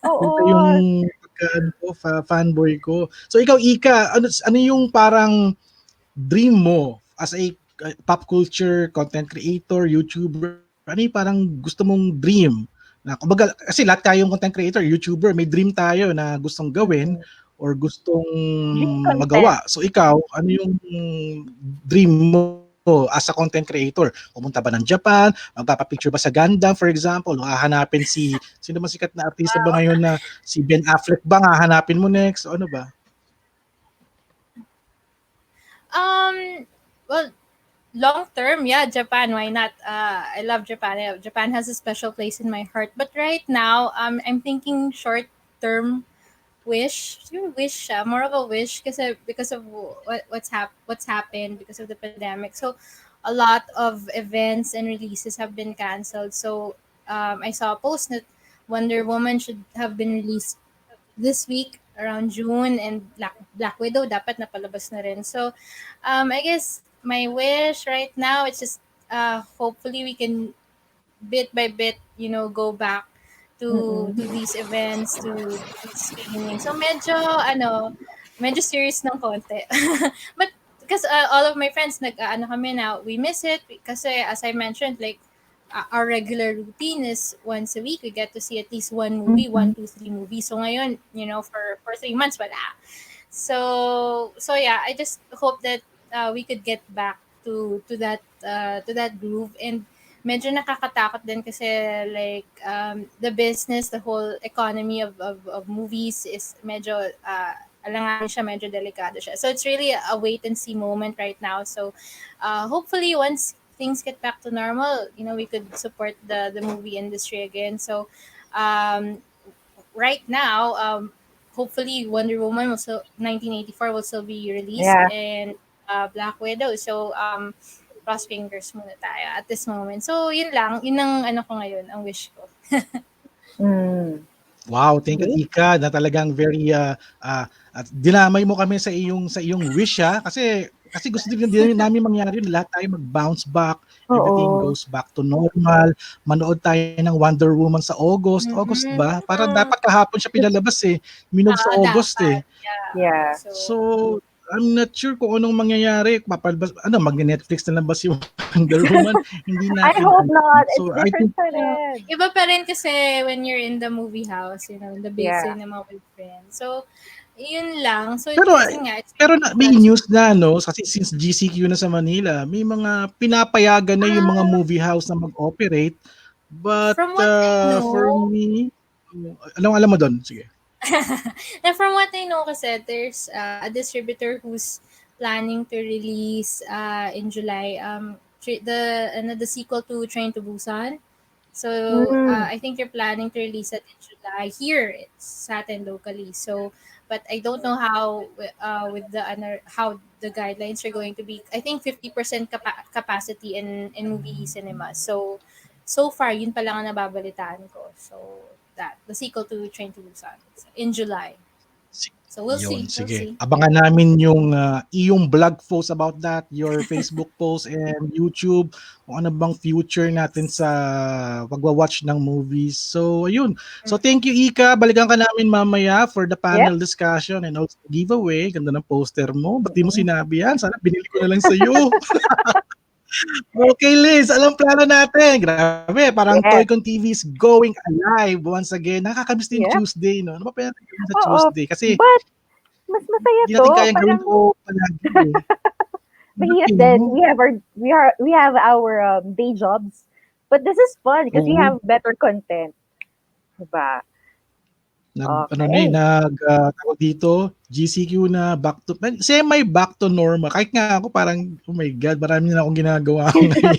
ito yung fanboy ko. So ikaw, Ika, ano yung parang dream mo as a pop culture content creator, YouTuber? Ano yung parang gusto mong dream? Na, kumbaga, kasi lahat tayong content creator, YouTuber, may dream tayo na gustong gawin or gustong magawa. So ikaw, ano yung dream mo as a content creator? Pumunta ba ng Japan? Magpapapicture ba sa Gundam, for example? Hahanapin sino ba sikat na artista ba ngayon na si Ben Affleck ba? Hahanapin mo next? O ano ba? Well, long term, yeah, Japan, why not? I love Japan. Japan has a special place in my heart. But right now, I'm thinking short term wish. More of a wish because of what's happened because of the pandemic. So a lot of events and releases have been canceled. So I saw a post that Wonder Woman should have been released this week around June, and Black Widow dapat napalabas na rin. So I guess my wish right now is just hopefully we can bit by bit, go back to these events, to these screenings. So medyo serious ng konti. But because all of my friends kami na, we miss it because as I mentioned, like our regular routine is once a week we get to see at least one movie, 1, 2, 3 movies. So ngayon, for 3 months wala. So yeah, I just hope that we could get back to that groove. And medyo nakakatakot din kasi like the business, the whole economy of movies is medyo alanganin siya, medyo delikado siya. So it's really a wait and see moment right now. So hopefully once things get back to normal, we could support the movie industry again. So right now, hopefully Wonder Woman 1984 will still be released, and Black Widow. So cross fingers muna tayo at this moment. So yun lang, yun ang ko ngayon, ang wish ko. Wow, thank you Ika, na talagang very at dinamay mo kami sa iyong wish kasi gusto din namin mangyari yun, lahat tayo mag-bounce back, everything goes back to normal. Manood tayo ng Wonder Woman sa August ba? Para dapat kahapon siya pinalabas minog sa August dapat. Yeah. So I'm not sure kung anong mangyayari. Mag-Netflix na lang ba si Wonder Woman? Hindi natin. I hope not. It's So, different pa rin. Iba pa rin kasi when you're in the movie house, in the big cinema with friends. So, yun lang. So, pero may news na, no? Kasi since GCQ na sa Manila, may mga pinapayagan na yung mga movie house na mag-operate. But from what I know, for me, anong alam mo doon? Sige. And from what I know kasi, there's a distributor who's planning to release in July the sequel to Train to Busan. So I think they're planning to release it in July. Here it's sa atin locally. So but I don't know how with how the guidelines are going to be. I think 50% capacity in movie cinema. So far yun pa lang ang nababalitaan ko. So that the sequel to Train to Busan in July. So we'll see. Sige. Abangan namin yung iyong blog post about that, your Facebook post and YouTube, kung ano bang future natin sa pagwa-watch ng movies. So ayun. So thank you Ika. Balikan ka namin mamaya for the panel discussion and also giveaway. Ganda ng poster mo. Ba't di mo sinabi yan? Sana binili ko na lang sa iyo. Okay, Liz, anong plano natin? Grabe, parang TOYCON TV is going alive once again. Nakakamiss din Tuesday, no? Ano ba pwede sa Tuesday? Kasi, but, mas masaya hindi natin kaya gawin ko palagi. Mahirap din. We have our day jobs. But this is fun because we have better content. Diba? Tawag dito, GCQ na back to normal. Kahit nga ako parang, oh my God, marami na akong ginagawa ngayon.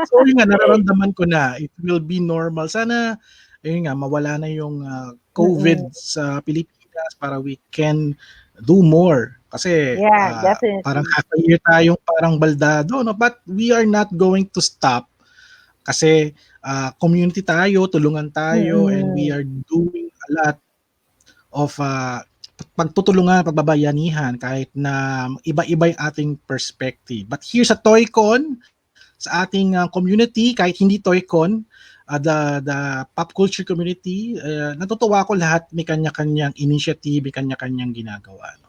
So yun nga, nararamdaman ko na, it will be normal. Sana, ayun nga, mawala na yung COVID sa Pilipinas para we can do more. Kasi parang half a year tayong parang baldado, no? But we are not going to stop. Kasi community tayo, tulungan tayo, and we are doing a lot of pagtutulungan, pagbabayanihan kahit na iba-iba yung ating perspective. But here sa TOYCON, sa ating community, kahit hindi TOYCON, the pop culture community, natutuwa ko lahat may kanya-kanyang initiative, may kanya-kanyang ginagawa. No?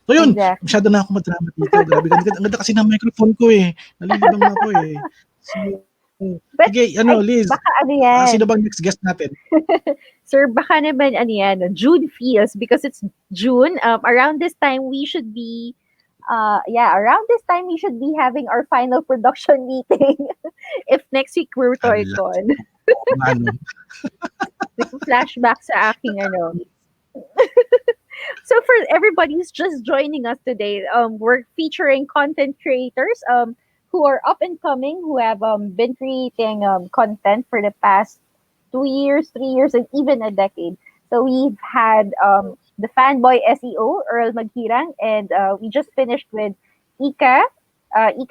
So yun, masyado na ako madrama dito. Grabe, ang ganda kasi ng microphone ko nalilibang ako So, sige, Liz, baka yan? Sino bang next guest natin? Sir, baka naman June feels because it's June. Around this time we should be having our final production meeting. If next week we're TOYCON. Flashback sa aking So for everybody who's just joining us today, we're featuring content creators who are up and coming, who have been creating content for the past 2 years, 3 years, and even a decade. So we've had the Fanboy SEO, Earl Maghirang, and we just finished with Ika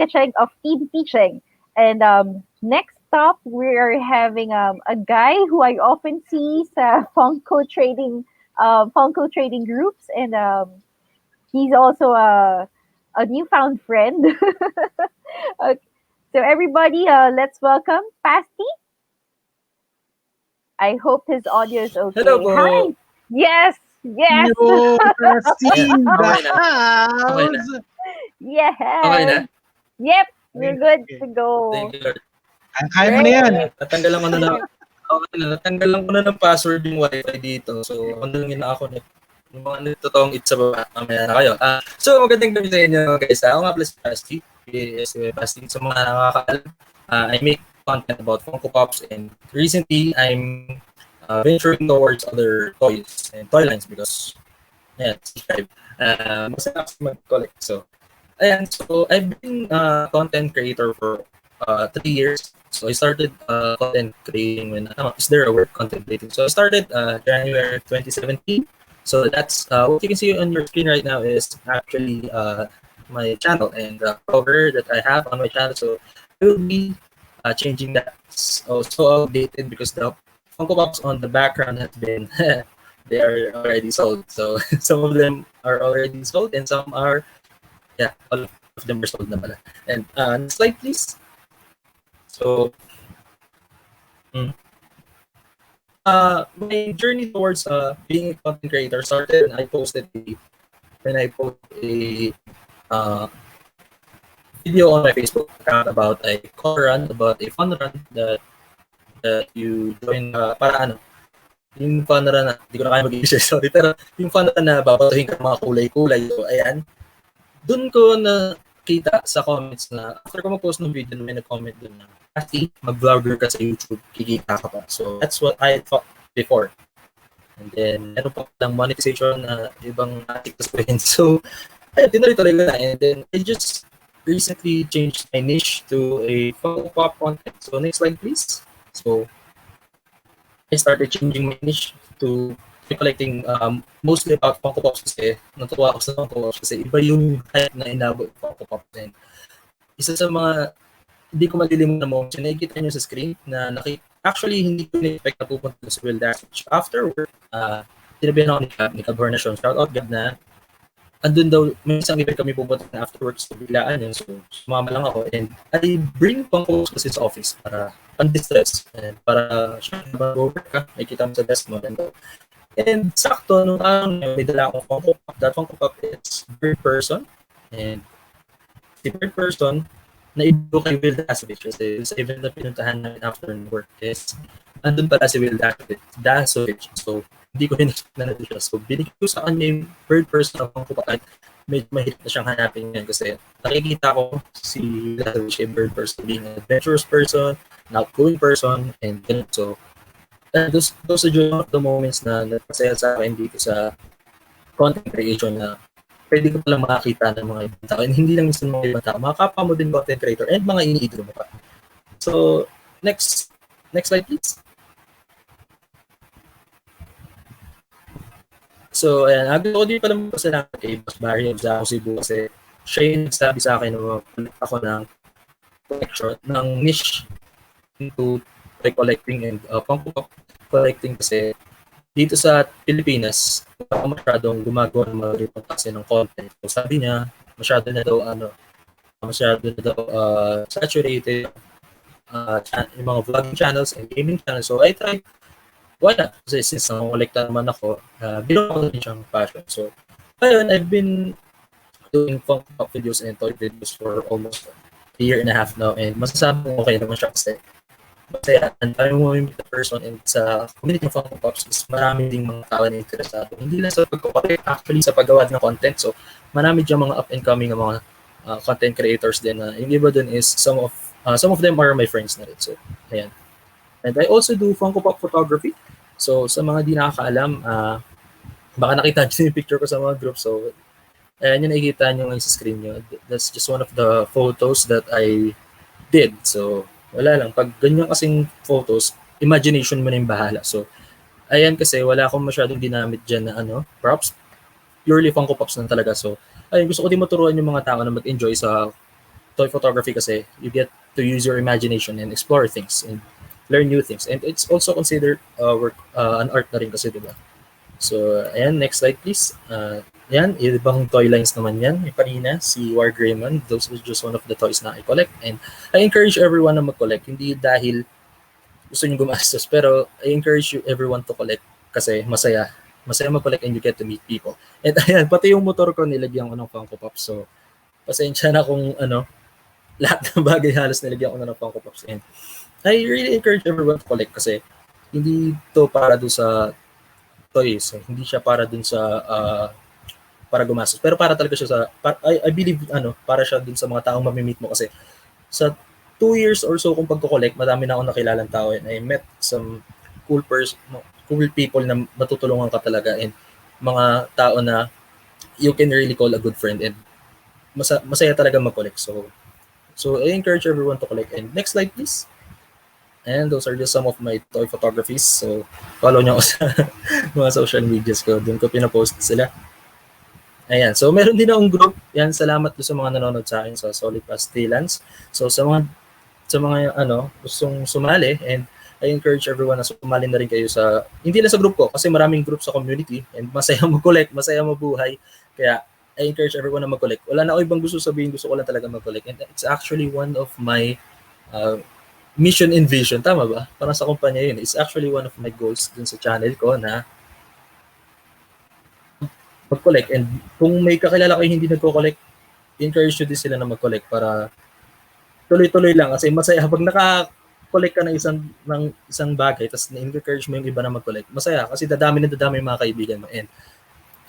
Cheng of Team PCheng. And next up, we're having a guy who I often see sa Funko trading groups, and he's also a newfound friend. Okay. So everybody, let's welcome Pasty. I hope his audio is okay. Hello po. Hi. Yes. Yes. You're in the Okay na. Okay na. house. Yes. Okay na. Yep. We're good Okay. to go. Thank you, Lord. Kaya mo na yan. Natanggalan ko na natanggalan ko na ng password yung wifi dito. So, ano lang ina-connect. Yung mga totoong it's sa baba. Mamaya na kayo. So, magandang gabi sa inyo, guys. Ako nga pala si Pasty. Yes, Pasty. Sa mga nakakaalam, I make content about Funko Pops, and recently, I'm venturing towards other toys and toy lines because, yeah, subscribe. Masaya ako mag-collect. So, ayan. So, I've been a content creator for 3 years. So I started content creating when is there a word content creating? So I started January 2017. So that's what you can see on your screen right now is actually my channel and the cover that I have on my channel. So I will be changing that. So updated because the Funko Pops on the background has been they are already sold. So some of them are already sold and some are all of them are sold na pala. And next slide please. So, my journey towards being a content creator started when I posted a video on my Facebook account about a car run, about a fun run that you join para ano, yung fun run na, hindi ko na kaya mag-i-share, sorry, pero yung fun run na babatuhin ka mga kulay-kulay. So, ayan, dun ko na kita sa comments na after ko mag-post ng video, may nag-comment dun na Pasty, mag-vlogger ka sa YouTube, kikita ka pa. So that's what I thought before. And then meron pa lang monetization na ibang TikTok pa rin. So ayun, tinuloy-tuloy ko na. And then I just recently changed my niche to a Funko Pop content. So next slide please. So I started changing my niche to collecting mostly about Funko Pops kasi natuwa ako sa Funko Pops kasi iba yung hype na inabot Funko Pops. And isa sa mga hindi ko malilimutan mo, nakikita nyo sa screen na actually hindi ko na-expect na pupunta sa Will Dash. After work, tinabihan ako ni Gab Hornation. Shout out Gab na andun daw, may isang event kami pupunta na after work so biglaan yun. So sumama lang ako and I bring Funko Pops kasi sa office para pan-distress and para syempre mag-work ka, nakikita mo sa desk mo. And sakto, nung may dala akong Funko Pop. That Funko Pop is third person and si third person na ibo kay Will Dasovich kasi sa event na pinuntahan namin after work is andun pala si Will Dasovich. So, hindi ko in-expect na natin siya. So, binigay ko sa kanya yung third person na Funko Pop at medyo mahirap na siyang hanapin yan kasi nakikita ko si Dasovich yung third person being an adventurous person, an outgoing person, and ganun. So, those are the moments na napasaya sa akin dito sa content creation na pwede ko palang makakita ng mga ibang tao. And hindi lang minsan mga ibang tao, mga kapwa mo din content creator and mga iniidolo mo pa. So, next slide please. So, ayan, ako din pala magpasalamat kay Boss Barry sa Cebu kasi siya yung nagsabi sa akin na mag-collect ako ng collection, ng niche into toy collecting and Funko Pop collecting kasi dito sa Pilipinas, masyadong gumagawa ng mga ganitong klase ng content. So sabi niya, masyado na daw saturated yung mga vlogging channels and gaming channels. So I tried, why not? Kasi since nangungulikta naman ako, bilang ako din siyang passion. So ayun, I've been doing Funko Pop videos and toy videos for almost a year and a half now and masasabi ko okay naman siya kasi masaya, ang dami mo yung person and sa community ng Funko Pops is marami ding mga tao na interesado. Hindi lang sa pagkakapit, actually sa paggawa ng content. So, marami dyan mga up-and-coming mga content creators din na yung iba dun is some of them are my friends na rin. So, ayan. And I also do Funko Pop photography. So, sa mga di nakakaalam, baka nakita nyo yung picture ko sa mga group. So, ayan yung nakikita nyo ngayon sa screen nyo. That's just one of the photos that I did. So, wala lang. Pag ganyan kasing photos, imagination mo na yung bahala. So, ayan kasi wala akong masyadong ginamit dyan na props. Purely Funko Pops lang talaga. So, ayun, gusto ko din maturuan yung mga tao na mag-enjoy sa toy photography kasi you get to use your imagination and explore things and learn new things. And it's also considered an art na rin kasi, diba? So, ayan, next slide please. Yan, ibang toy lines naman yan. Yung kanina, si War Greyman, those was just one of the toys na I collect. And I encourage everyone na mag-collect. Hindi dahil gusto nyo gumastos. Pero I encourage you everyone to collect kasi masaya. Masaya mag-collect and you get to meet people. And ayan, pati yung motor ko nilagyan ko ng Funko Pop. So, pasensya na kung lahat ng bagay halos nilagyan ko na ng Funko Pops. And I really encourage everyone to collect kasi hindi to para dun sa toys. Hindi siya para dun sa para gumastos. Pero para talaga siya sa I believe para siya dun sa mga taong mamimit mo kasi sa 2 years or so kung pagko-collect, madami na akong nakilalang tao and I met some cool people na matutulungan ka talaga and mga tao na you can really call a good friend and masaya talaga mag-collect. So I encourage everyone to collect. And next slide please. And those are just some of my toy photographies. So follow nyo ako sa mga social medias ko. Doon ko pinapost sila. Ayan. So meron din akong group. Yan, salamat sa mga nanonood sa akin sa Solid Pastilans. So sa mga gustong sumali and I encourage everyone na sumali na rin kayo sa, hindi lang sa group ko kasi maraming group sa community and masaya mag-collect, masaya mabuhay. Kaya I encourage everyone na mag-collect. Wala na ako ibang gusto sabihin, gusto ko lang talaga mag-collect. And it's actually one of my mission and vision. Tama ba? Parang sa kumpanya yun. It's actually one of my goals dun sa channel ko na mag-collect. And kung may kakilala kayo hindi nagko-collect, encourage nyo din sila na mag-collect para tuloy-tuloy lang. Kasi masaya pag naka-collect ka ng isang bagay tapos na-encourage mo yung iba na mag-collect. Masaya kasi dadami yung mga kaibigan mo. And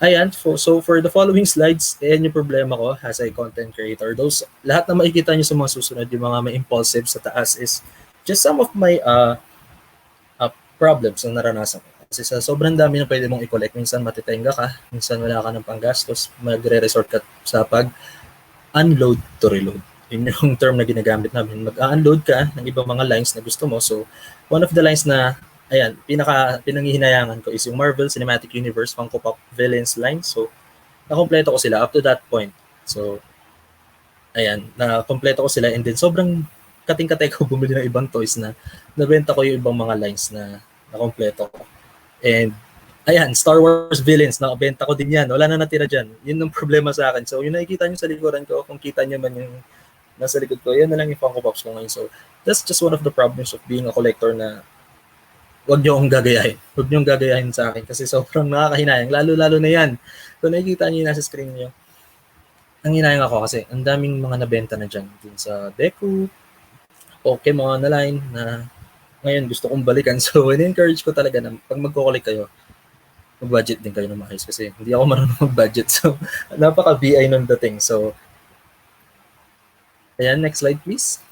ayan, so for the following slides, ayan yung problema ko as a content creator. Lahat na makikita nyo sa mga susunod, yung mga may impulsive sa taas is just some of my problems na naranasan ko. Kasi sa sobrang dami na pwede mong i-collect, minsan matitenga ka, minsan wala ka ng panggastos, magre-resort ka sa pag-unload to reload. Yun yung term na ginagamit namin. Mag-unload ka ng ibang mga lines na gusto mo. So, one of the lines na ayan, pinanghihinayangan ko is yung Marvel Cinematic Universe Funko Pop Villains line. So, nakompleto ko sila up to that point. So, ayan, nakompleto ko sila and then sobrang kating-katay ko bumili ng ibang toys na nabenta ko yung ibang mga lines na nakompleto ko. And, ayan, Star Wars Villains, nakabenta ko din yan. Wala na natira dyan. Yun ang problema sa akin. So, yung nakikita nyo sa likuran ko, kung kita nyo man yung nasa likod ko, yan na lang yung Funko Pops ko ngayon. So, that's just one of the problems of being a collector na huwag niyo akong gagayahin. Huwag niyo gagayahin sa akin kasi sobrang nakakahinayang. Lalo na yan. Kung nakikita niyo nasa screen niyo, ang hinayang ako kasi ang daming mga nabenta na dyan. Din sa Deku, Pokemon na line na ngayon gusto kong balikan. So, in-encourage ko talaga na pag magko-collect kayo, mag-budget din kayo ng maayos kasi hindi ako marunong mag-budget. So, napaka-VI nung dating. So, ayan, next slide please.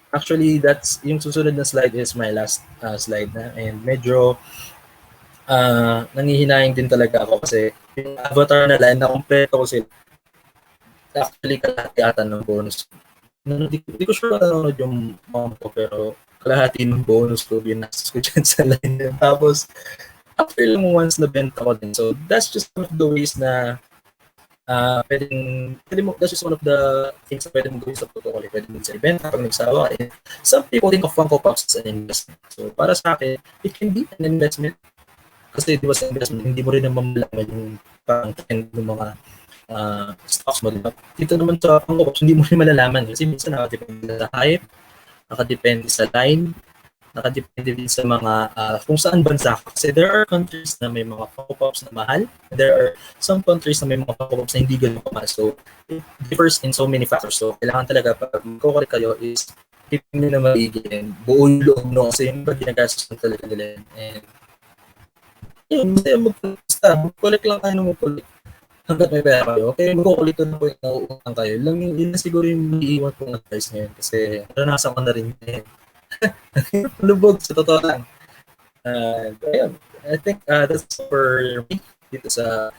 Actually, that's yung susunod na slide is my last slide na and medyo nangihinayang din talaga ako kasi yung avatar na line na kompleto ko sila. Actually, kalahati ata ng bonus. Hindi ko sure nanonood yung mom ko pero kalahati ng bonus ko binastos ko dyan sa line. Tapos, after lang once na benta ko din. So, that's just one of the ways na that's just one of the things na pwede mo gawin sa protocol. Pwede mo sa ibenta pag nagsawa. Some people think of Funko Pops as an investment. So, para sa akin, it can be an investment. Kasi di ba sa investment, hindi mo rin naman malaman yung parang trend ng mga stocks mo. Diba? Dito naman sa Funko Pops, hindi mo rin malalaman. Kasi minsan nakadepende sa hype, nakadepende sa line, nakadepende din sa mga kung saan bansa. Kasi there are countries na may mga Funko Pops na mahal. There are some countries na may mga Funko Pops na hindi ganun kamahal. So, it differs in so many factors. So, kailangan talaga pag magkukulit kayo is tipin nyo na maigin. Buo yung loob, no? Kasi yung pag ginagastos na talaga nila. And, yun, mag-collect lang kayo ng mag-collect. Hanggat may pera kayo. Okay, magkukulit na po yung nauutang kayo. Yun na siguro yung iiwan kong advice ngayon. Kasi, naranasan ko na rin yun. Lubog sa totoo lang. Ayun, I think that's for me dito sa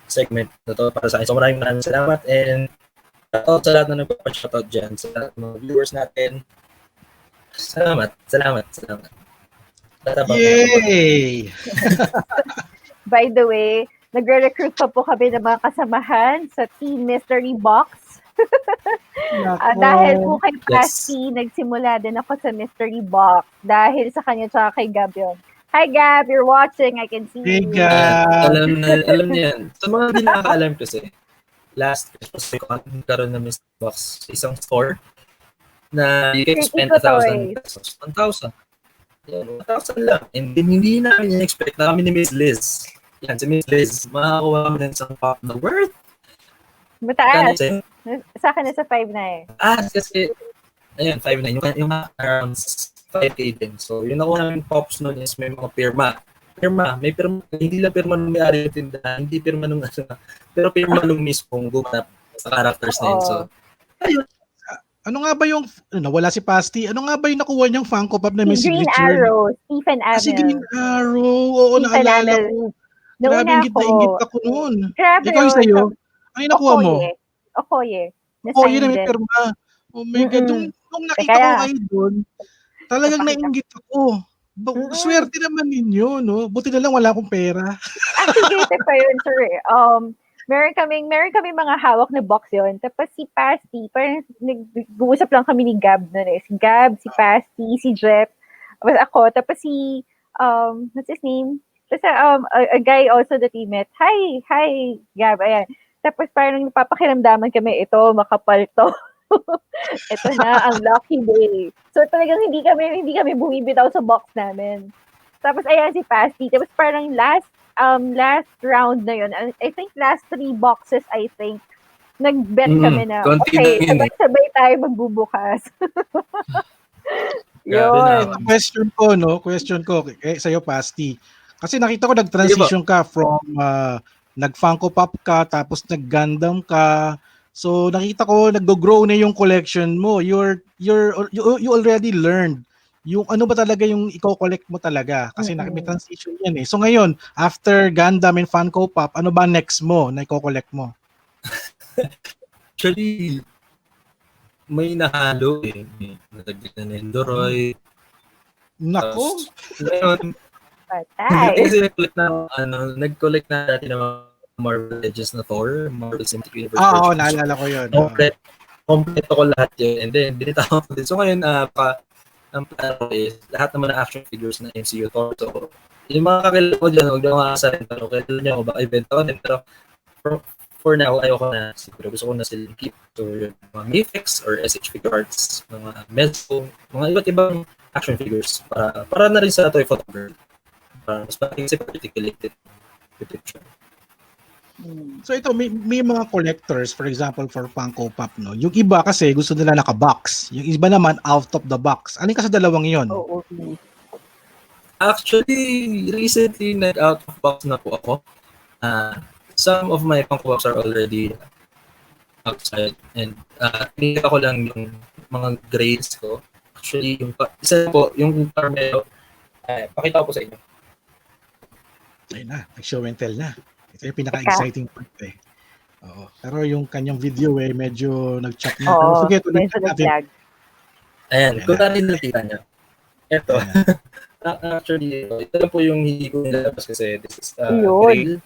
segment na to para sa akin. So maraming salamat and sa lahat na nagpa-shoutout dyan, sa lahat ng mga viewers natin. Salamat. Yay! By the way, nagre-recruit pa po kami ng mga kasamahan sa Team Mystery Box. Dahil po kay Pasty, nagsimula din ako sa Mystery Box dahil sa kanya tsaka kay Gab yun. Hi Gab, you're watching, I can see Hey you. Gab! Alam niya yan. Sa mga hindi nakakaalam kasi, last Christmas ko nagkaroon ng Mystery Box sa isang store. na you can spend Tito 1,000 toys. pesos. 1,000. Yan, 1,000 lang. And then, hindi namin in-expect na kami ni Miss Liz. Yan, si Miss Liz, makakuha kami ng isang pop na worth. Mataas. Sa'yo? Sa akin nasa 5 na eh. Kasi, ayun, 5 na. Yung around 5K din. So, yung nakuha namin pops nun is may mga pirma. May pirma. Hindi lang pirma nung may-ari yung tindahan. Hindi pirma nung pero pirma nung mismong gumanap sa characters na yun. So, ayun. Ano nga ba yung, nawala si Pasty, ano nga ba yung nakuha niyang Funko Pop na may Green signature? Arrow, Stephen Amell. Si Green Arrow, oo, Stephen naalala Amell. ko. Nauna Grabe, ingit na ako. ingit ako noon. Grabe Ikaw yung yun. sa'yo, ano yung nakuha mo? Okoye. Oh, yun na may Na-sign din. pirma. Oh my God, nung nakita Kaya- ko kayo doon, talagang Napakita. nainggit ako. Swerte naman ninyo, no? Buti na lang wala akong pera. Activated pa yun, sir. Meron kaming mga hawak na box yun. Tapos si Pasty, parang nag-uusap lang kami ni Gab nun eh. Si Gab, si Pasty, si Jeff, tapos ako, tapos si, what's his name? Tapos a guy also that we met. Hi, Gab, ayan. Tapos parang napapakiramdaman kami, ito, makapal to. Ito na, ang lucky day. So talagang hindi kami bumibitaw sa box namin. Tapos ayan si Pasty. Tapos parang last round na yun, I think last 3 boxes, I think, nag-bet kami na, okay, sabay tayo magbubukas. Yun. Question ko, sa'yo, Pasty. Kasi nakita ko nag-transition ka from nag-Funko Pop ka, tapos nag-Gundam ka. So nakita ko nag-grow na yung collection mo. You already learned yung ano ba talaga yung i-collect mo talaga kasi may transition yan eh. So ngayon, after Gundam and Funko Pop, ano ba next mo na i-collect mo? Actually, may nahalo eh. May natagdik na Nendoroy. Nako! Ngayon, kasi nag-collect na natin ng Marvel Legends na Thor, Marvel Cinematic Universe. Oo, naalala ko yun. Kompleto ko lahat yun. And then, binitawan ko din. So ngayon, ang plano is, lahat naman ng action figures na MCU Thor. So, yung mga kakilala ko dyan, huwag na mga asarin. Pero kailan niya ako baka ibenta ko din. Pero for now, ayoko na. Siguro gusto ko na sila keep. So, yung mga Mayfix or SH Figure Arts, mga Mezco, mga iba't ibang action figures. Para na rin sa toy photographer. Para mas pating si articulated picture. So ito, may mga collectors, for example, for Funko Pop, no? Yung iba kasi gusto nila naka-box. Yung iba naman out of the box. Alin ka sa dalawang yon? Oo, okay. Actually, recently, nag-out of box na po ako. Some of my Funko Pops are already outside. And pinita ko lang yung mga grades ko. Actually, isa po, yung Carmelo, pakita ko po sa inyo. Ayun na, nag-show and tell na. Ito yung pinaka-exciting part eh. Oo. Pero yung kanyang video eh, medyo nag-chat na. Oo, Sige, tuloy medyo natin. nag-lag. Ayan, kung natin nakita niya. Ito. Actually, ito lang po yung hindi ko nilabas kasi this is grill.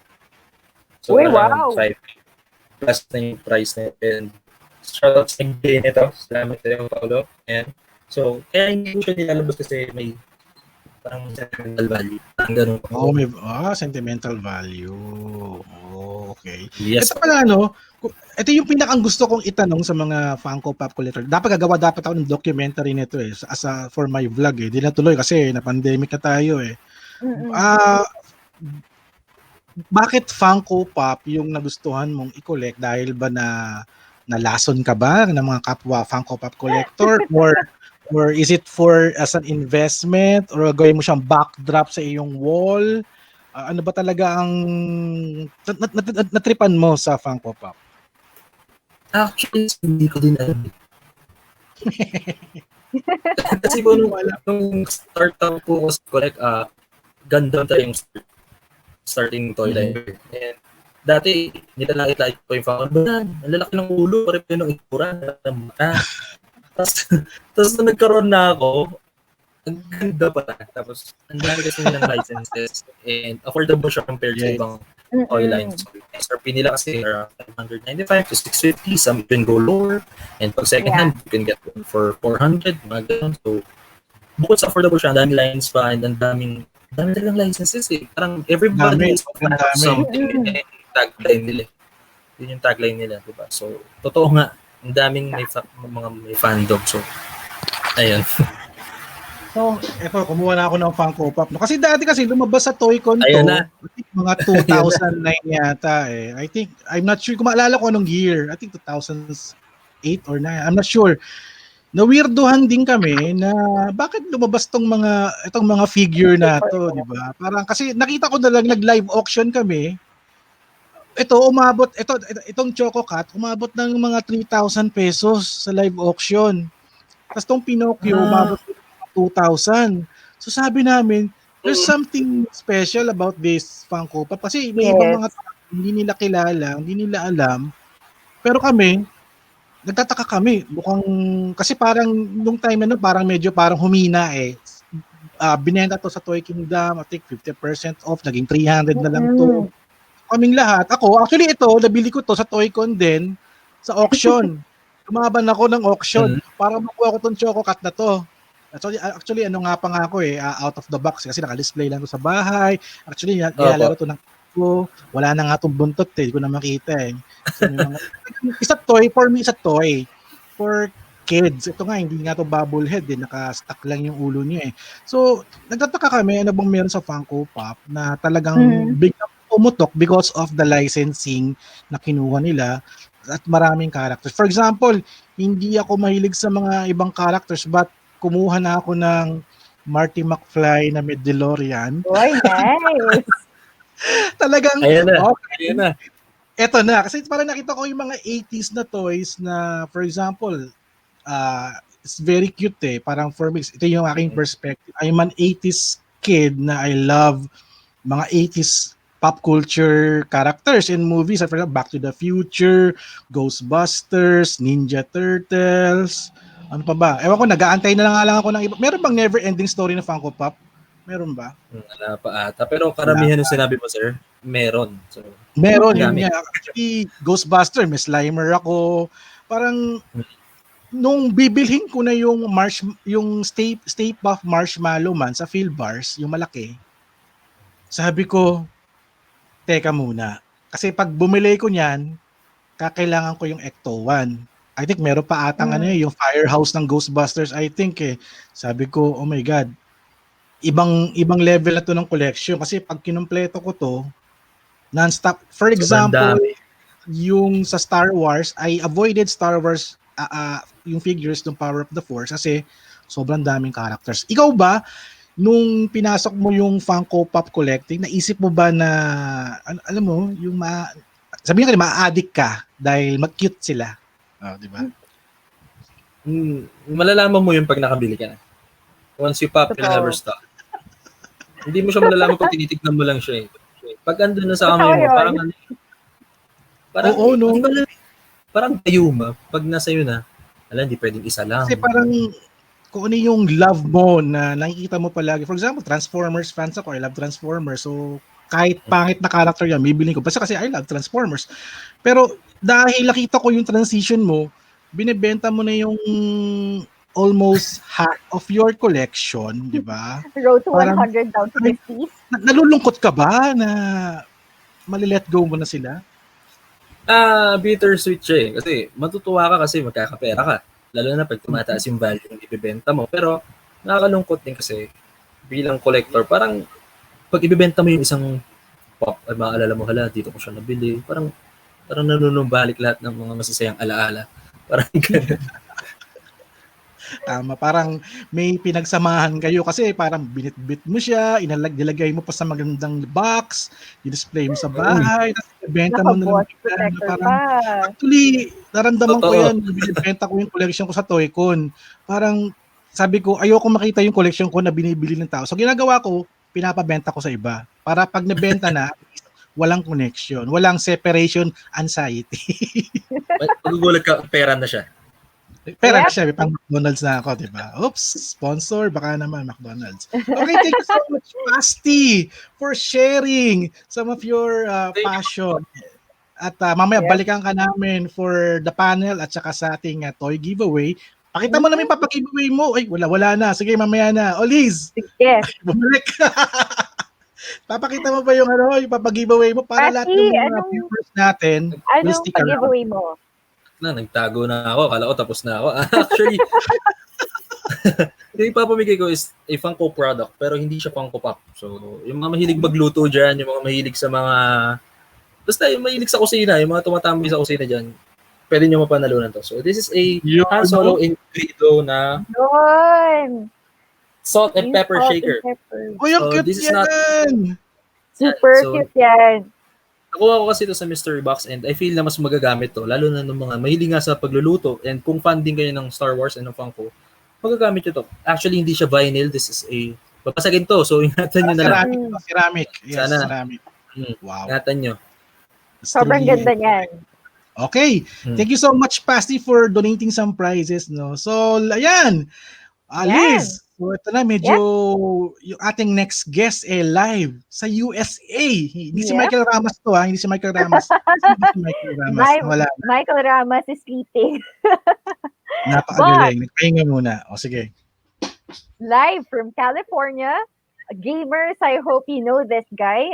So, uy, wow! 5 plus na yung price na yun. Shoutout sa game ito. Salamat sa iyo, Paolo. And so, kaya hindi ko siya nilalabas kasi may parang sentimental value. Ang ganun po. Oh, may sentimental value. Oh, okay. Yes. Ito pala, no? Ito yung pinakang gusto kong itanong sa mga Funko Pop collector. Dapat ako ng documentary nito eh. For my vlog eh. Di natuloy kasi na-pandemic na tayo eh. Bakit Funko Pop yung nagustuhan mong i-collect? Dahil ba nalason ka ba ng mga kapwa Funko Pop collector? Or is it for as an investment? Or gawin mo siyang backdrop sa iyong wall? Ano ba talaga ang natripan mo sa Funko Pop? Actually, hindi ko din alam. Kasi po nung start up po ko sa collect, Gundam tayo yung starting toy line. And dati, nilalait-lait ko yung Funko. Ang lalaki ng ulo, parang yung itsura ng mata. Tapos nung nagkaroon na ako, ang ganda pa. Tapos, ang dami kasi nilang licenses and affordable siya compared sa ibang toy lines. So, SRP nila kasi around 595 to 650. Some even go lower. And pag second hand, you can get one for 400. Mga ganun. So, bukod sa affordable siya, ang dami lines pa and ang dami nilang licenses eh. Parang everybody is something and tagline nila. Yun yung tagline nila, diba? So, totoo nga, ang daming may fandom. So, Ayun. So, eto, kumuha na ako ng Funko Pop. No? Kasi dati kasi lumabas sa TOYCON to, Ayun na. I think mga 2009 yata eh. I think, I'm not sure, kung maalala ko anong year. I think 2008 or 9. I'm not sure. Nawirduhan din kami na bakit lumabas itong mga figure na to, di ba? Parang kasi nakita ko na lang nag-live auction kami. Itong Choco Cat, umabot ng mga 3,000 pesos sa live auction. Tapos tong Pinocchio, umabot ng 2,000. So sabi namin, there's something special about this Funko Pop. Kasi may ibang mga tao, hindi nila kilala, hindi nila alam. Pero kami, nagtataka kami. Kasi parang nung time na parang medyo parang humina eh. Binenta to sa Toy Kingdom, I think 50% off, naging 300 na lang to. Kaming lahat. Actually ito, nabili ko to sa TOYCON din, sa auction. Lumaban ako ng auction para makuha ko tong Choco Cat na to. Actually ano nga pa nga ako out of the box kasi naka-display lang to sa bahay. Actually, nilalaro to ng ko. Wala na nga tong buntot hindi ko na makita eh. So, isa toy, for me, isa toy. For kids. Ito nga, hindi nga to bobblehead naka-stuck lang yung ulo niya eh. So, nagtataka kami, ano bang meron sa Funko Pop na talagang biglang pumutok because of the licensing na kinuha nila at maraming characters. For example, hindi ako mahilig sa mga ibang characters but kumuha na ako ng Marty McFly na DeLorean. Oy, nice! Talagang, Ayan na. Eto na, kasi parang nakita ko yung mga 80s na toys na, for example, it's very cute eh. Parang for me, ito yung aking perspective. I'm an 80s kid na I love mga 80s pop culture characters in movies. For example, Back to the Future, Ghostbusters, Ninja Turtles, ano pa ba? Ewan ko, nag-aantay na lang ako ng iba. Meron bang never-ending story na Funko Pop? Meron ba? Wala pa ata. Pero karamihan ng sinabi mo, sir, meron. So, meron yun nga. Actually, Ghostbuster, may Slimer ako. Parang, nung bibilhin ko na yung Stay Puft Marshmallow Man sa Philbars, yung malaki, sabi ko, teka muna. Kasi pag bumili ko niyan, kakailangan ko yung Ecto 1. I think meron pa atang yung Firehouse ng Ghostbusters, I think eh. Sabi ko, oh my God, ibang level na to ng collection. Kasi pag kinumpleto ko to, non-stop. For example, yung sa Star Wars, I avoided Star Wars, yung figures ng Power of the Force kasi sobrang daming characters. Ikaw ba, nung pinasok mo yung Funko Pop collecting, naisip mo ba na, alam mo, yung sabihin ka ma-addict ka dahil mag-cute sila? Di ba? Malalaman mo yung pag nakabili ka na. Once you pop, you'll never stop. Hindi mo siya malalaman pag tinitignan mo lang siya eh. Pag andun na sa kamay mo, parang tayuma. Pag nasa iyo na, hindi pwedeng isa lang. Kasi parang, kung ano yung love mo na nakikita mo palagi. For example, Transformers fans ako. I love Transformers. So, kahit pangit na character yan, bibilin ko. Basta kasi I love Transformers. Pero, dahil nakita ko yung transition mo, binebenta mo na yung almost half of your collection, di ba? Road to 100 down to 50s. Nalulungkot ka ba na mali-let go mo na sila? Bittersweet siya eh. Kasi matutuwa ka kasi magkakapera ka. Lalo na pag tumataas yung value ng ibibenta mo. Pero nakakalungkot din kasi bilang collector, parang pag ibibenta mo yung isang pop, ay maalala mo, dito ko siya nabili. Parang nanunumbalik lahat ng mga masasayang alaala. Parang ganun. Tama, parang may pinagsamahan kayo kasi parang binitbit mo siya, nilagay mo pa sa magandang box, i-display mo sa bahay, tapos ibenta mo na lang. Parang, actually, naramdaman ko yan, binibenta ko yung collection ko sa TOYCON. Parang, sabi ko, ayoko makita yung collection ko na binibili ng tao. So, ginagawa ko, pinapabenta ko sa iba. Para pag nabenta na, walang connection, walang separation anxiety. Magugulat ka, pera na siya. Pera siya, pang McDonald's na ako, di ba? Oops, sponsor, baka naman McDonald's. Okay, thank you so much, Pasty, for sharing some of your passion. At mamaya balikan ka namin for the panel at saka sa ating toy giveaway. Pakita mo namin papag-giveaway mo. Ay, wala na. Sige, mamaya na. Liz, bumalik. Papakita mo ba yung yung papag-giveaway mo para lahat ng mga viewers natin will stick around. Pag-giveaway mo? Nagtago na ako. Kala ko tapos na ako. Actually, yung ipapamigay ko is a Funko product, pero hindi siya Funko Pop. So, yung mga mahilig magluto dyan, yung mga mahilig sa mga, basta yung mahilig sa kusina, yung mga tumatambay sa kusina dyan, pwede nyo mapanalunan to. So, this is a Han Solo Ingrido na Yun! salt and Yung pepper salt and shaker. pepper. Uy, ang So, cute this is not- yan! Super So, cute yan. Nakuha ko kasi ito sa mystery box and I feel na mas magagamit to, lalo na ng mga mahilig nga sa pagluluto and kung fan din kayo ng Star Wars and ng Funko, magagamit nyo to. Actually, hindi siya vinyl. This is a, babasagin to, so ingatan nyo na lang. Ceramic. Yes, Sana. ceramic. Wow. Ingatan nyo. Sobrang ganda niyan. Okay. Thank you so much, Pasty, for donating some prizes. No? So, ayan. Liz, so ito na, medyo yung ating next guest live sa USA. Hindi si Michael Ramos to, ha? Hindi si Michael Ramos. Si Michael Ramos. Wala. Michael Ramos is sleeping. Napakagaling. Nagpahinga muna. O, sige. Live from California, gamers, I hope you know this guy.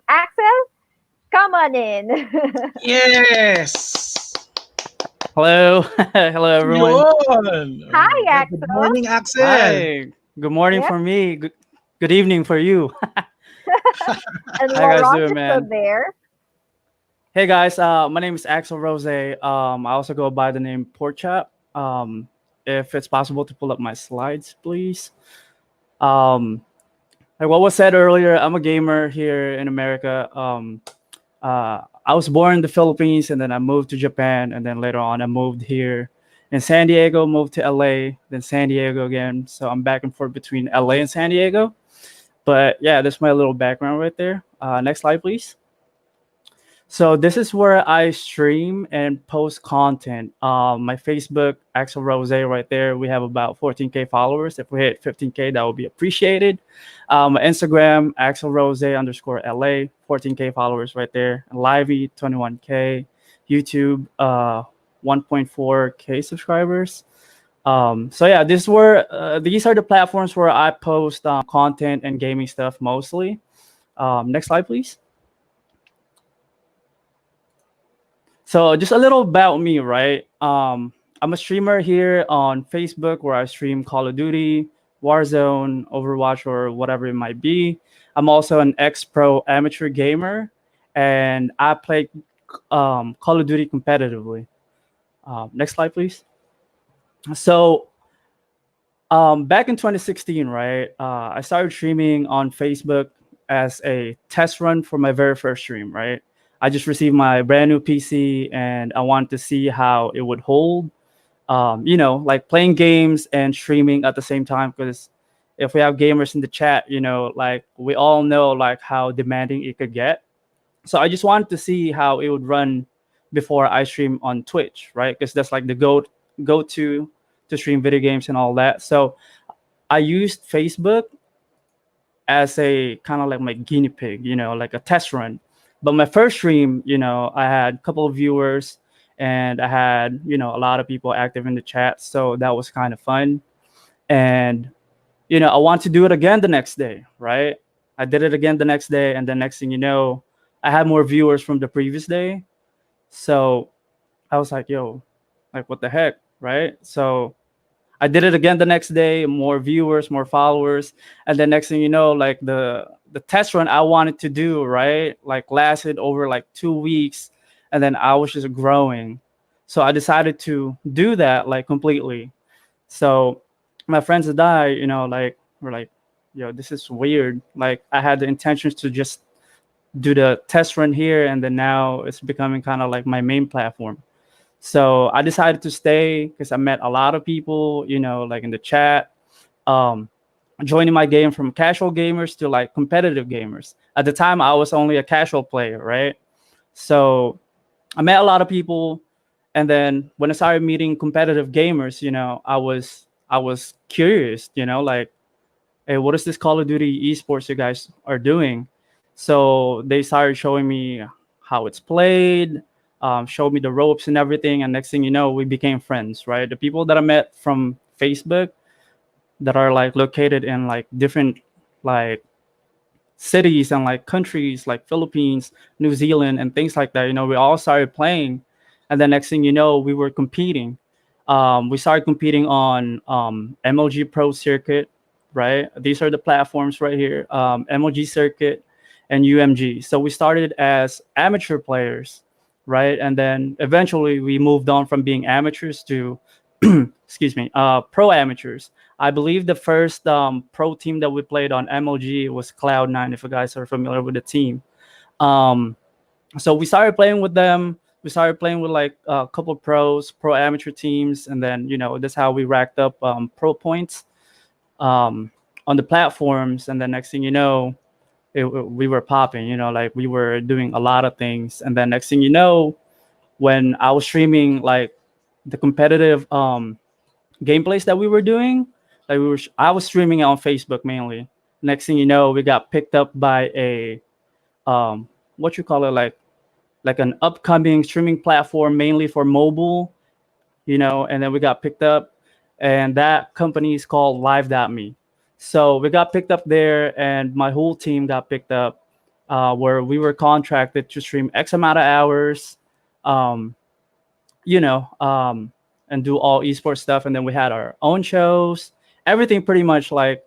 Axel, come on in. Yes! Hello. Hello, everyone. Yun! Hi, Axel. Good morning, Axel. Hi. Good morning for me. Good evening for you. And How you guys Laurent doing, is man? still there. Hey guys, my name is Axel Rose. I also go by the name Porkchop. If it's possible to pull up my slides, please. Like what was said earlier, I'm a gamer here in America. I was born in the Philippines and then I moved to Japan, and then later on I moved here in San Diego, moved to LA, then San Diego again. So I'm back and forth between LA and San Diego. But yeah, that's my little background right there. Next slide, please. So this is where I stream and post content. My Facebook, Axel Rose, right there. We have about 14K followers. If we hit 15K, that would be appreciated. My Instagram, Axel Rose _ LA, 14K followers right there. And Livey, 21K. YouTube, 1.4K subscribers. So yeah, these are the platforms where I post content and gaming stuff mostly. Next slide, please. So just a little about me, right? I'm a streamer here on Facebook where I stream Call of Duty, Warzone, Overwatch, or whatever it might be. I'm also an ex-pro amateur gamer, and I play Call of Duty competitively. Next slide, please. So back in 2016, right, I started streaming on Facebook as a test run for my very first stream, right? I just received my brand new PC and I wanted to see how it would hold, like playing games and streaming at the same time. Because if we have gamers in the chat, like we all know like how demanding it could get. So I just wanted to see how it would run before I stream on Twitch, right? Because that's like the go-to to stream video games and all that. So I used Facebook as a kind of like my guinea pig, like a test run. But my first stream, I had a couple of viewers and I had, a lot of people active in the chat. So that was kind of fun. And, I want to do it again the next day, right? I did it again the next day. And the next thing you know, I had more viewers from the previous day. So I was like, yo, like what the heck, right? So I did it again the next day, more viewers, more followers. And the next thing you know, like the test run I wanted to do, right, like lasted over like 2 weeks. And then I was just growing. So I decided to do that like completely. So my friends and I, like were like, yo, this is weird. Like I had the intentions to just do the test run here. And then now it's becoming kind of like my main platform. So I decided to stay because I met a lot of people, like in the chat, joining my game from casual gamers to like competitive gamers. At the time, I was only a casual player, right? So I met a lot of people. And then when I started meeting competitive gamers, I was curious, like, hey, what is this Call of Duty esports you guys are doing? So they started showing me how it's played, showed me the ropes and everything. And next thing you know, we became friends, right? The people that I met from Facebook that are like located in like different like cities and like countries like Philippines, New Zealand, and things like that. We all started playing. And the next thing you know, we were competing. We started competing on MLG Pro Circuit, right? These are the platforms right here, MLG Circuit and UMG. So we started as amateur players, right? And then eventually we moved on from being amateurs to, excuse me, pro amateurs. I believe the first pro team that we played on MLG was Cloud9, if you guys are familiar with the team. So we started playing with them. We started playing with like a couple pro amateur teams, and then that's how we racked up pro points on the platforms. And then next thing you know, we were popping. Like we were doing a lot of things. And then next thing you know, when I was streaming like the competitive gameplays that we were doing, like I was streaming it on Facebook mainly. Next thing you know, we got picked up by a what you call it, like an upcoming streaming platform mainly for mobile, and then we got picked up, and that company is called Live.me. So we got picked up there, and my whole team got picked up, where we were contracted to stream X amount of hours, um, and do all esports stuff. And then we had our own shows, everything pretty much like,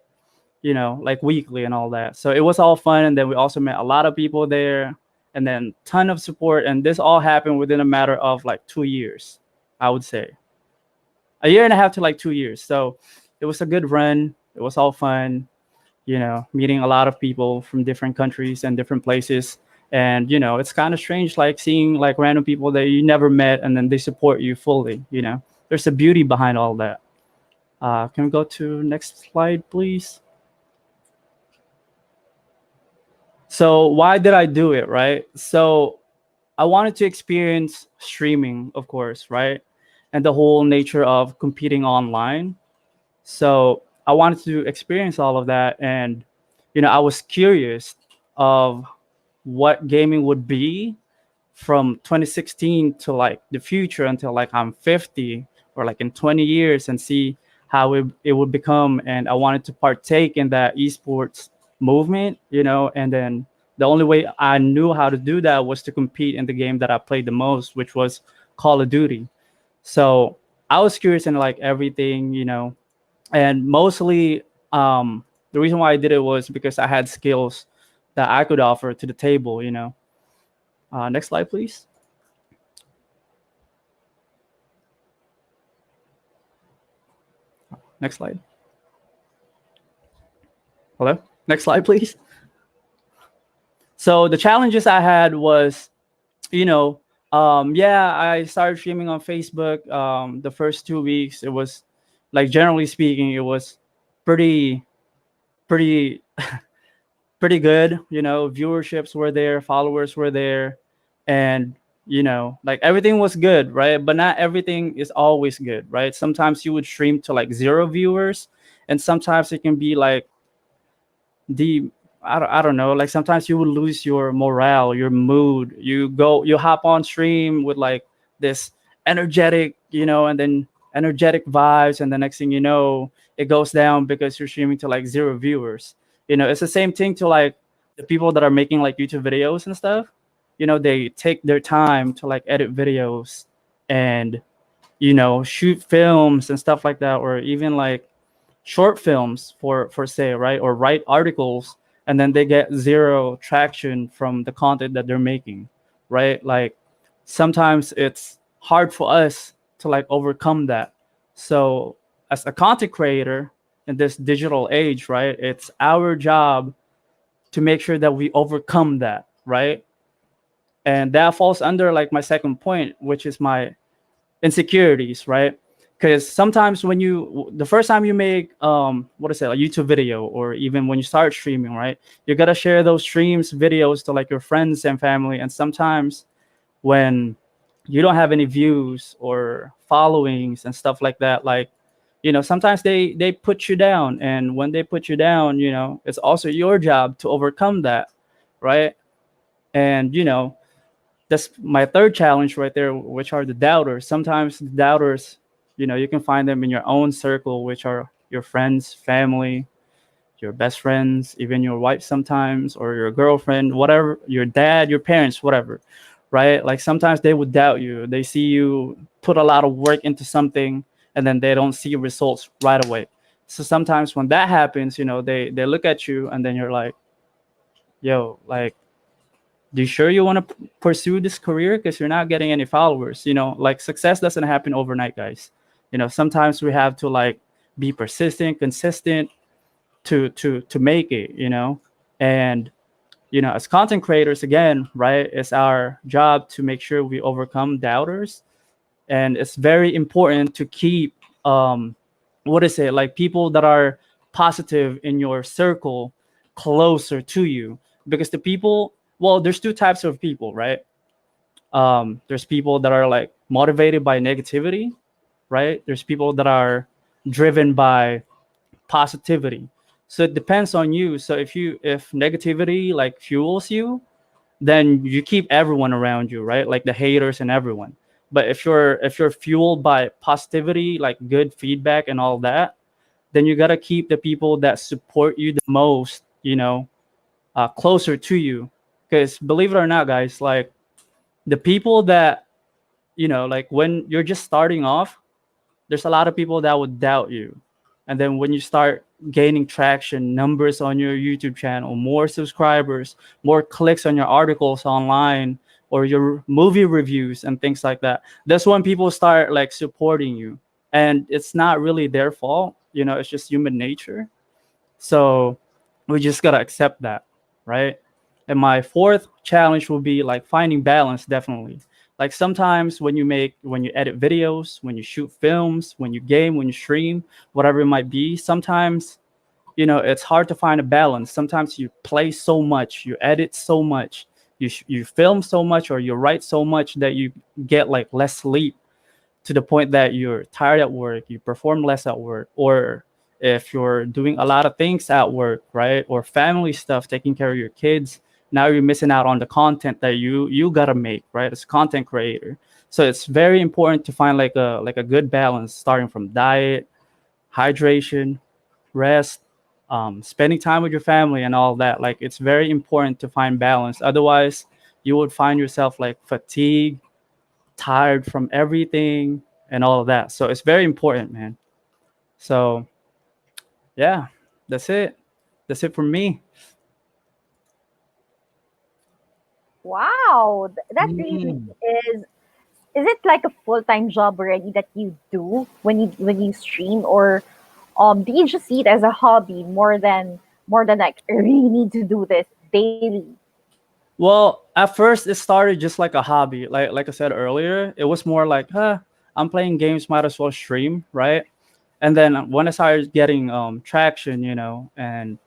like weekly and all that. So it was all fun. And then we also met a lot of people there, and then ton of support. And this all happened within a matter of like 2 years, I would say. A year and a half to like 2 years. So it was a good run. It was all fun, meeting a lot of people from different countries and different places. And, it's kind of strange, like seeing like random people that you never met and then they support you fully, There's a beauty behind all that. Can we go to next slide, please? So why did I do it, right? So I wanted to experience streaming, of course, right? And the whole nature of competing online. So I wanted to experience all of that. And, I was curious of what gaming would be from 2016 to like the future until like I'm 50 or like in 20 years, and see how it would become. And I wanted to partake in that esports movement, and then the only way I knew how to do that was to compete in the game that I played the most, which was Call of Duty. So I was curious in like everything, and mostly the reason why I did it was because I had skills that I could offer to the table, Next slide, please. Next slide. Hello? Next slide, please. So the challenges I had was, I started streaming on Facebook. The first 2 weeks, it was like, generally speaking, it was pretty pretty good. Viewerships were there, followers were there, and like everything was good, right? But not everything is always good, right? Sometimes you would stream to like 0 viewers, and sometimes it can be like I don't know, like sometimes you would lose your morale, your mood. You hop on stream with like this energetic, and then energetic vibes, and the next thing you know, it goes down because you're streaming to like 0 viewers. It's the same thing to like the people that are making like YouTube videos and stuff. They take their time to like edit videos and shoot films and stuff like that, or even like short films for say, right, or write articles, and then they get 0 traction from the content that they're making, right? Like sometimes it's hard for us to like overcome that. So as a content creator in this digital age, right, it's our job to make sure that we overcome that, right? And that falls under like my second point, which is my insecurities, right? Because sometimes when the first time you make what is it, a YouTube video, or even when you start streaming, right, you gotta share those streams videos to like your friends and family. And sometimes when you don't have any views or followings and stuff like that, like sometimes they put you down. And when they put you down, it's also your job to overcome that, right? And that's my third challenge right there, which are the doubters. Sometimes the doubters, you can find them in your own circle, which are your friends, family, your best friends, even your wife sometimes, or your girlfriend, whatever, your dad, your parents, whatever, right? Like sometimes they would doubt you. They see you put a lot of work into something and then they don't see results right away. So sometimes when that happens, they look at you and then you're like, yo, like, do you sure you want to pursue this career? Because you're not getting any followers. Like success doesn't happen overnight, guys. Sometimes we have to like be persistent, consistent to make it, and as content creators, again, right, it's our job to make sure we overcome doubters. And it's very important to keep what is it, like people that are positive in your circle closer to you, because the people, well, there's two types of people, right? There's people that are like motivated by negativity, right? There's people that are driven by positivity. So it depends on you. So if negativity like fuels you, then you keep everyone around you, right? Like the haters and everyone. But if you're fueled by positivity, like good feedback and all that, then you got to keep the people that support you the most, closer to you. Because believe it or not, guys, like the people that, like when you're just starting off, there's a lot of people that would doubt you. And then when you start gaining traction, numbers on your YouTube channel, more subscribers, more clicks on your articles online or your movie reviews and things like that, that's when people start like supporting you. And it's not really their fault, it's just human nature. So we just gotta accept that, right? And my fourth challenge will be like finding balance, definitely. Like sometimes when you edit videos, when you shoot films, when you game, when you stream, whatever it might be, sometimes it's hard to find a balance. Sometimes you play so much, you edit so much, you film so much, or you write so much that you get like less sleep, to the point that you're tired at work, you perform less at work, or if you're doing a lot of things at work, right, or family stuff, taking care of your kids, now you're missing out on the content that you gotta make, right, as a content creator. So it's very important to find like a good balance, starting from diet, hydration, rest, spending time with your family and all that. Like it's very important to find balance. Otherwise, you would find yourself like fatigued, tired from everything and all of that. So it's very important, man. So yeah, that's it. That's it for me. Wow, that really Mm. is it like a full-time job already that you do when you stream, or do you just see it as a hobby more than like I really need to do this daily? Well, at first it started just like a hobby. Like I said earlier, it was more like, I'm playing games, might as well stream, right? And then when I started getting traction, and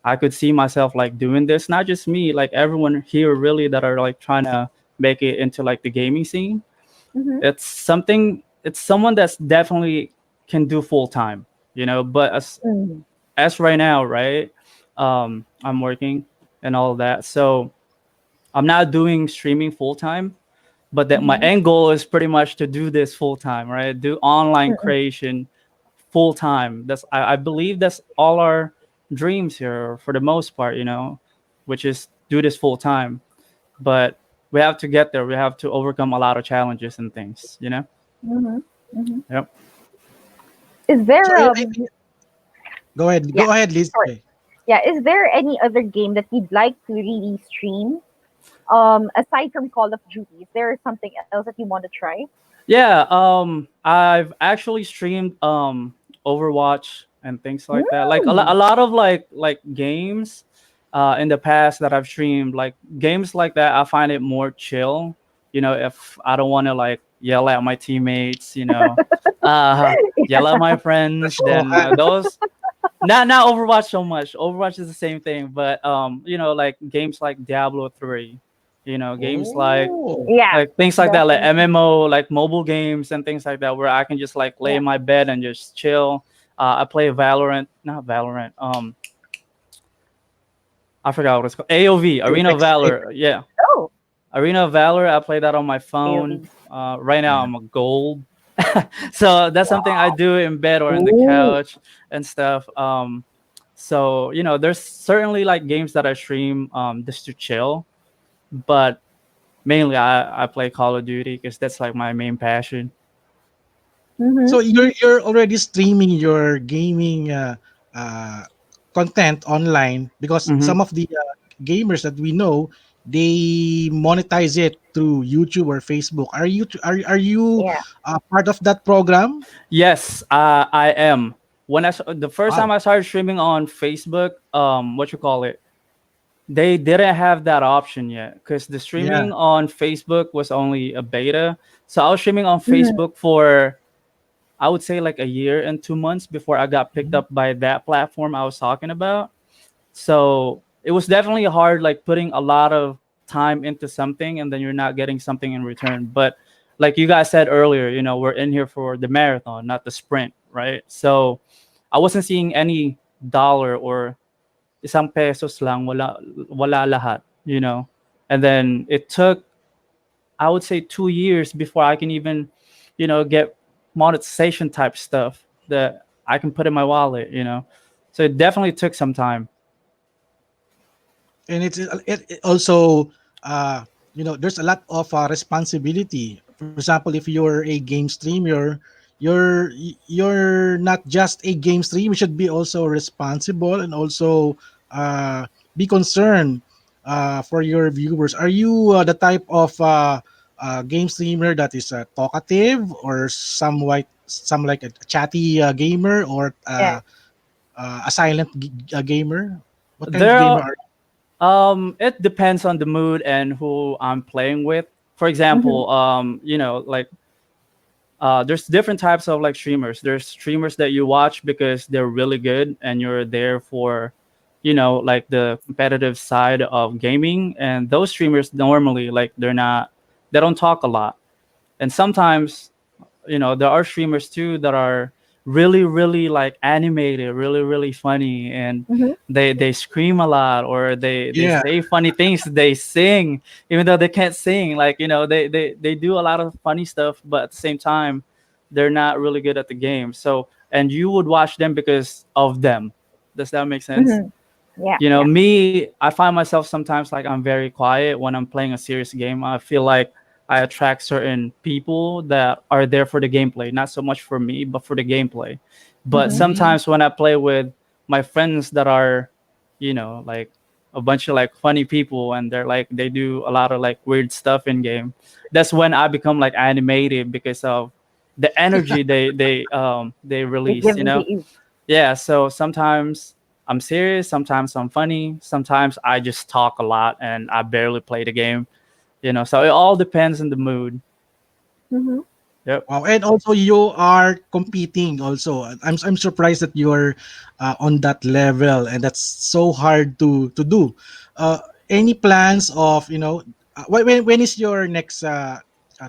I could see myself like doing this, not just me, like everyone here really that are like trying to make it into like the gaming scene. Mm-hmm. It's someone that's definitely can do full time, but Mm-hmm. as right now, right? I'm working and all that. So I'm not doing streaming full time, but that my Mm-hmm. end goal is pretty much to do this full time, right? Do online Mm-hmm. creation full time. I believe that's all our dreams here for the most part, which is do this full time. But we have to get there. We have to overcome a lot of challenges and things. Mm-hmm. Mm-hmm. Yep. Is So there go ahead. yeah, Go ahead, Liz. sorry. Okay. Yeah, is there any other game that you'd like to really stream? Aside from Call of Duty, is there something else that you want to try? Yeah, I've actually streamed Overwatch and things like that. Like a Mm. lot of like games in the past that I've streamed, like games like that, I find it more chill. If I don't want to like yell at my teammates, uh yell at my friends, Show then hand. those not Overwatch so much. Overwatch is the same thing, but like games like Diablo 3, games Oh. Yeah, like things like that, like definitely. MMO, like mobile games and things like that, where I can just like lay Yeah. in my bed and just chill. I play Valorant, not Valorant. I forgot what it's called. AOV, Arena of Apex. Valor. Yeah, Oh, Arena of Valor. I play that on my phone. AOV. Right now, Yeah. I'm a gold, so that's something I do in bed or in the Ooh. couch and stuff. So there's certainly like games that I stream just to chill, but mainly I play Call of Duty because that's like my main passion. Mm-hmm. So you're already streaming your gaming uh, content online because Hmm. some of the gamers that we know, they monetize it through YouTube or Facebook. Are you Yeah. part of that program? Yes, I am. The first Wow. time I started streaming on Facebook, what you call it? They didn't have that option yet because the Yeah. streaming on Facebook was only a beta. So I was streaming on Mm-hmm. Facebook for, I would say, like a year and 2 months before I got picked Mhm. up by that platform I was talking about. So it was definitely hard, like putting a lot of time into something and then you're not getting something in return. But like you guys said earlier, we're in here for the marathon, not the sprint, right? So I wasn't seeing any dollar or isang pesos lang, wala lahat. And then it took, I would say, 2 years before I can even, get monetization type stuff that I can put in my wallet. So it definitely took some time. And it also there's a lot of responsibility. For example, if you're a game streamer, you're not just a game stream, you should be also responsible and also be concerned for your viewers. Are you the type of game streamer that is talkative, or some like a chatty gamer, or Yeah. a silent gamer? What kind of There gamer are, are it depends on the mood and who I'm playing with. For Mm-hmm. example, like there's different types of like streamers. There's streamers that you watch because they're really good and you're there for, like the competitive side of gaming. And those streamers normally, like, they don't talk a lot. And sometimes, there are streamers too that are really, really like animated, really, really funny, and Mm-hmm. they scream a lot, or they yeah? say funny things, they sing even though they can't sing, like, they do a lot of funny stuff, but at the same time they're not really good at the game. So, and you would watch them because of them. Does that make sense? Mm-hmm. Yeah. Yeah. Me, I find myself sometimes like I'm very quiet when I'm playing a serious game. I feel like I attract certain people that are there for the gameplay, not so much for me, but for the gameplay. But Mm-hmm. Mm. sometimes when I play with my friends that are, like a bunch of like funny people, and they do a lot of like weird stuff in game, that's when I become like animated because of the energy they They release, give into you. yeah. So sometimes I'm serious, sometimes I'm funny, sometimes I just talk a lot and I barely play the game. So it all depends on the mood. Mm-hmm. Yep. Wow, and also you are competing also. I'm surprised that you're on that level, and that's so hard to do. Any plans of when is your next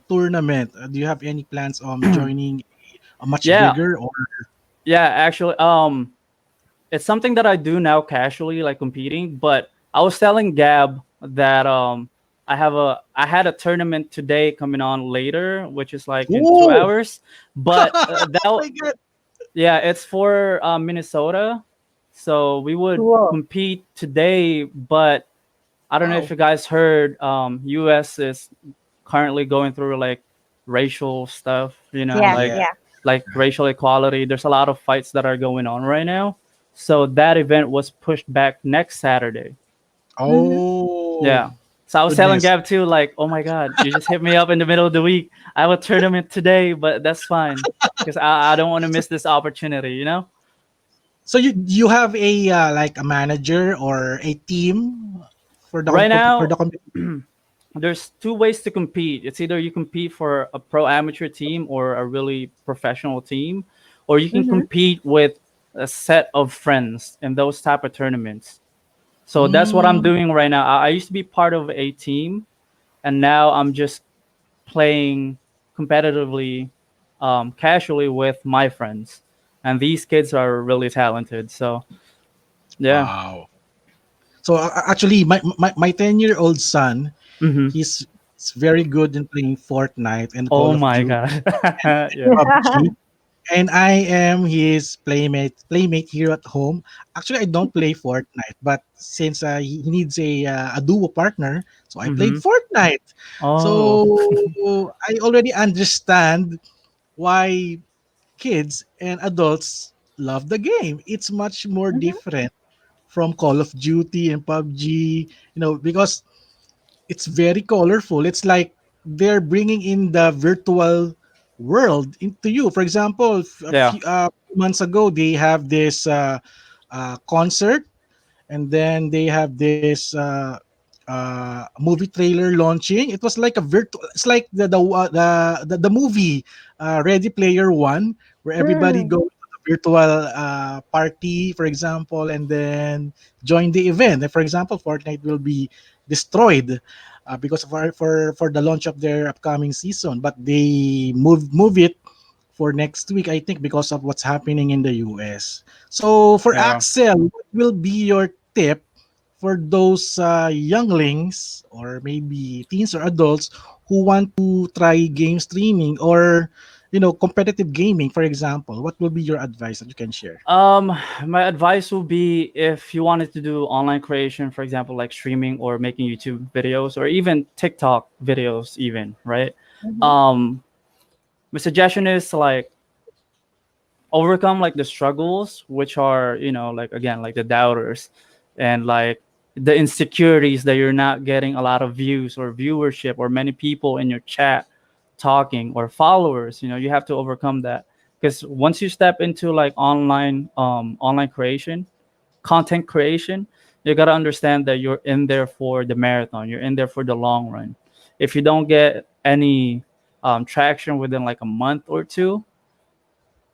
tournament? Do you have any plans on joining a much Yeah. bigger or? Yeah, actually, it's something that I do now casually, like competing. But I was telling Gab that I had a tournament today coming on later, which is like in two Ooh! hours. But Oh my god! yeah, it's for Minnesota. So we would Cool. compete today, but I don't know if Wow. you guys heard, US is currently going through like racial stuff, Yeah. like Yeah. Yeah. racial equality. There's a lot of fights that are going on right now. So that event was pushed back next Saturday. Mm-hmm. Oh Yeah. So I was telling goodness. Gab too, like, oh my God, you just hit me up in the middle of the week. I have a tournament today, but that's fine because I don't want to miss this opportunity. So you have a like a manager or a team for the Right for now, the company? there's two ways to compete. It's either you compete for a pro amateur team or a really professional team, or you can Mm-hmm. compete with a set of friends in those type of tournaments. So that's what I'm Mm. doing right now. I used to be part of a team, and now I'm just playing competitively, casually with my friends. And these kids are really talented. So yeah. Wow. So actually, my 10-year-old son, Hmm. he's very good in playing Fortnite and Oh Call of my Duty God. and Yeah. PUBG. and I am his playmate here at home. Actually, I don't play Fortnite, but since he needs a duo partner, so I played Mm-hmm. Fortnite. Oh. So I already understand why kids and adults love the game. It's much more Mhm. different from Call of Duty and PUBG, because it's very colorful. It's like they're bringing in the virtual world into you. For example, a Yeah. few months ago, they have this concert, and then they have this movie trailer launching. It was like a virtual. It's like the movie Ready Player One, where everybody Mm. goes to the virtual party, for example, and then join the event. And for example, Fortnite will be destroyed because of for the launch of their upcoming season, but they move it for next week, I think, because of what's happening in the US. So for Yeah. Axel, what will be your tip for those younglings or maybe teens or adults who want to try game streaming or competitive gaming, for example? What will be your advice that you can share? My advice will be if you wanted to do online creation, for example, like streaming or making YouTube videos or even TikTok videos, even, right? Mhm. Um, my suggestion is to like overcome like the struggles, which are, like again, like the doubters and like the insecurities that you're not getting a lot of views or viewership or many people in your chat talking or followers. You have to overcome that because once you step into like online creation, content creation, you got to understand that you're in there for the marathon, you're in there for the long run. If you don't get any traction within like a month or two,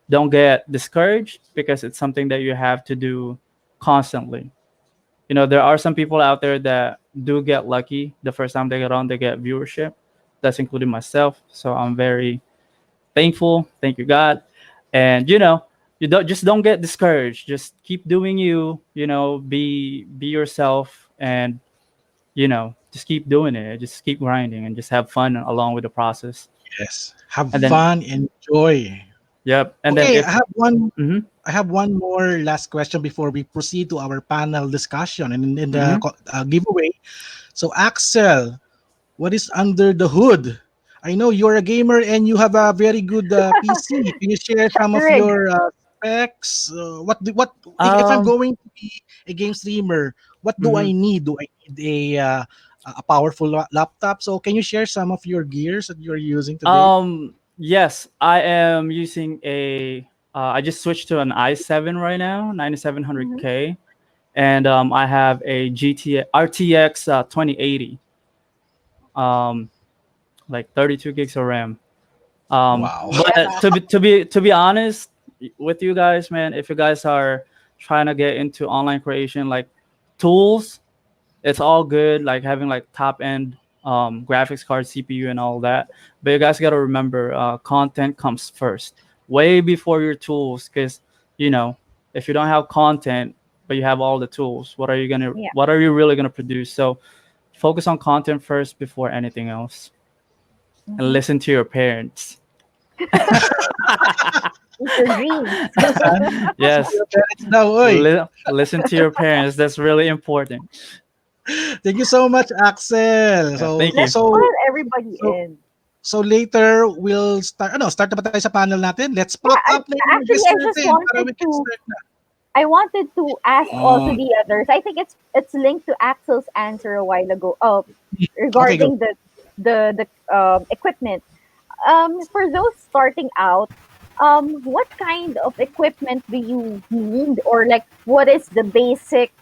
don't get discouraged because it's something that you have to do constantly. There are some people out there that do get lucky the first time they get on, they get viewership. That's including myself. So I'm very thankful. Thank you, God. And you don't get discouraged. Just keep doing you. Be yourself, and just keep doing it. Just keep grinding and just have fun along with the process. Yes, have And then, fun, enjoy. yep. And then Okay, if I have one. mm-hmm, I have one more last question before we proceed to our panel discussion and in the mm-hmm. giveaway. So, Axel, what is under the hood? I know you're a gamer and you have a very good PC. Can you share Check some the of rig. your specs? What if I'm um going to be a game streamer? What do I mhm. need? Do I need a powerful laptop? So, can you share some of your gears that you're using today? Yes, I am using a. I just switched to an i7 right now, Mhm. 9700K, and I have a GT RTX 2080, um, like 32 gigs of RAM. Wow. But to be honest with you guys, man, if you guys are trying to get into online creation, like tools, it's all good, like having like top end graphics card, CPU, and all that. But you guys got to remember, content comes first, way before your tools. Because you know, if you don't have content but you have all the tools, Yeah. what are you really gonna produce? So focus on content first before anything else, and Mhm. listen to your parents. Eat your dreams. Listen to Yes, your parents now, oy. listen to your parents. That's really important. Thank you so much, Axel. Yeah, thank Let's you. pull everybody So in. so later we'll start start na ba tayo sa panel natin? Let's Yeah, pop up na yung mga actually, guests natin para we can start na. I wanted to ask also Um, the others. I think it's linked to Axel's answer a while ago. Okay, go. Regarding the equipment. For those starting out, what kind of equipment do you need, or like what is the basic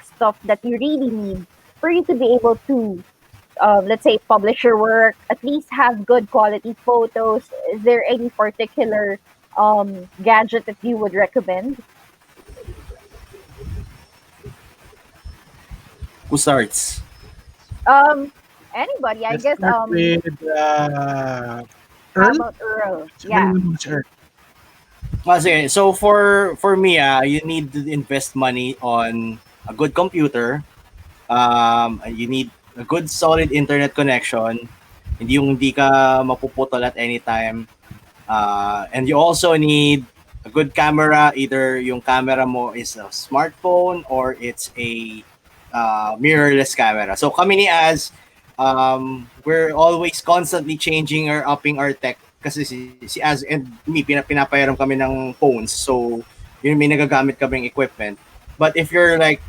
stuff that you really need for you to be able to, let's say, publish your work, at least have good quality photos? Is there any particular gadget that you would recommend? who starts? Um, Anybody, I Let's guess. start with How Earl. about Earl? Sabihin Yeah. mo muna si Earl. Sige. So for me, you need to invest money on a good computer. You need a good solid internet connection. Hindi yung hindi ka mapuputol at any time. And you also need a good camera. Either yung camera mo is a smartphone or it's a mirrorless camera. So kami ni Az, we're always constantly changing or upping our tech kasi si Az and me, pinapayaram kami ng phones. So yun, may nagagamit kaming equipment. But if you're like,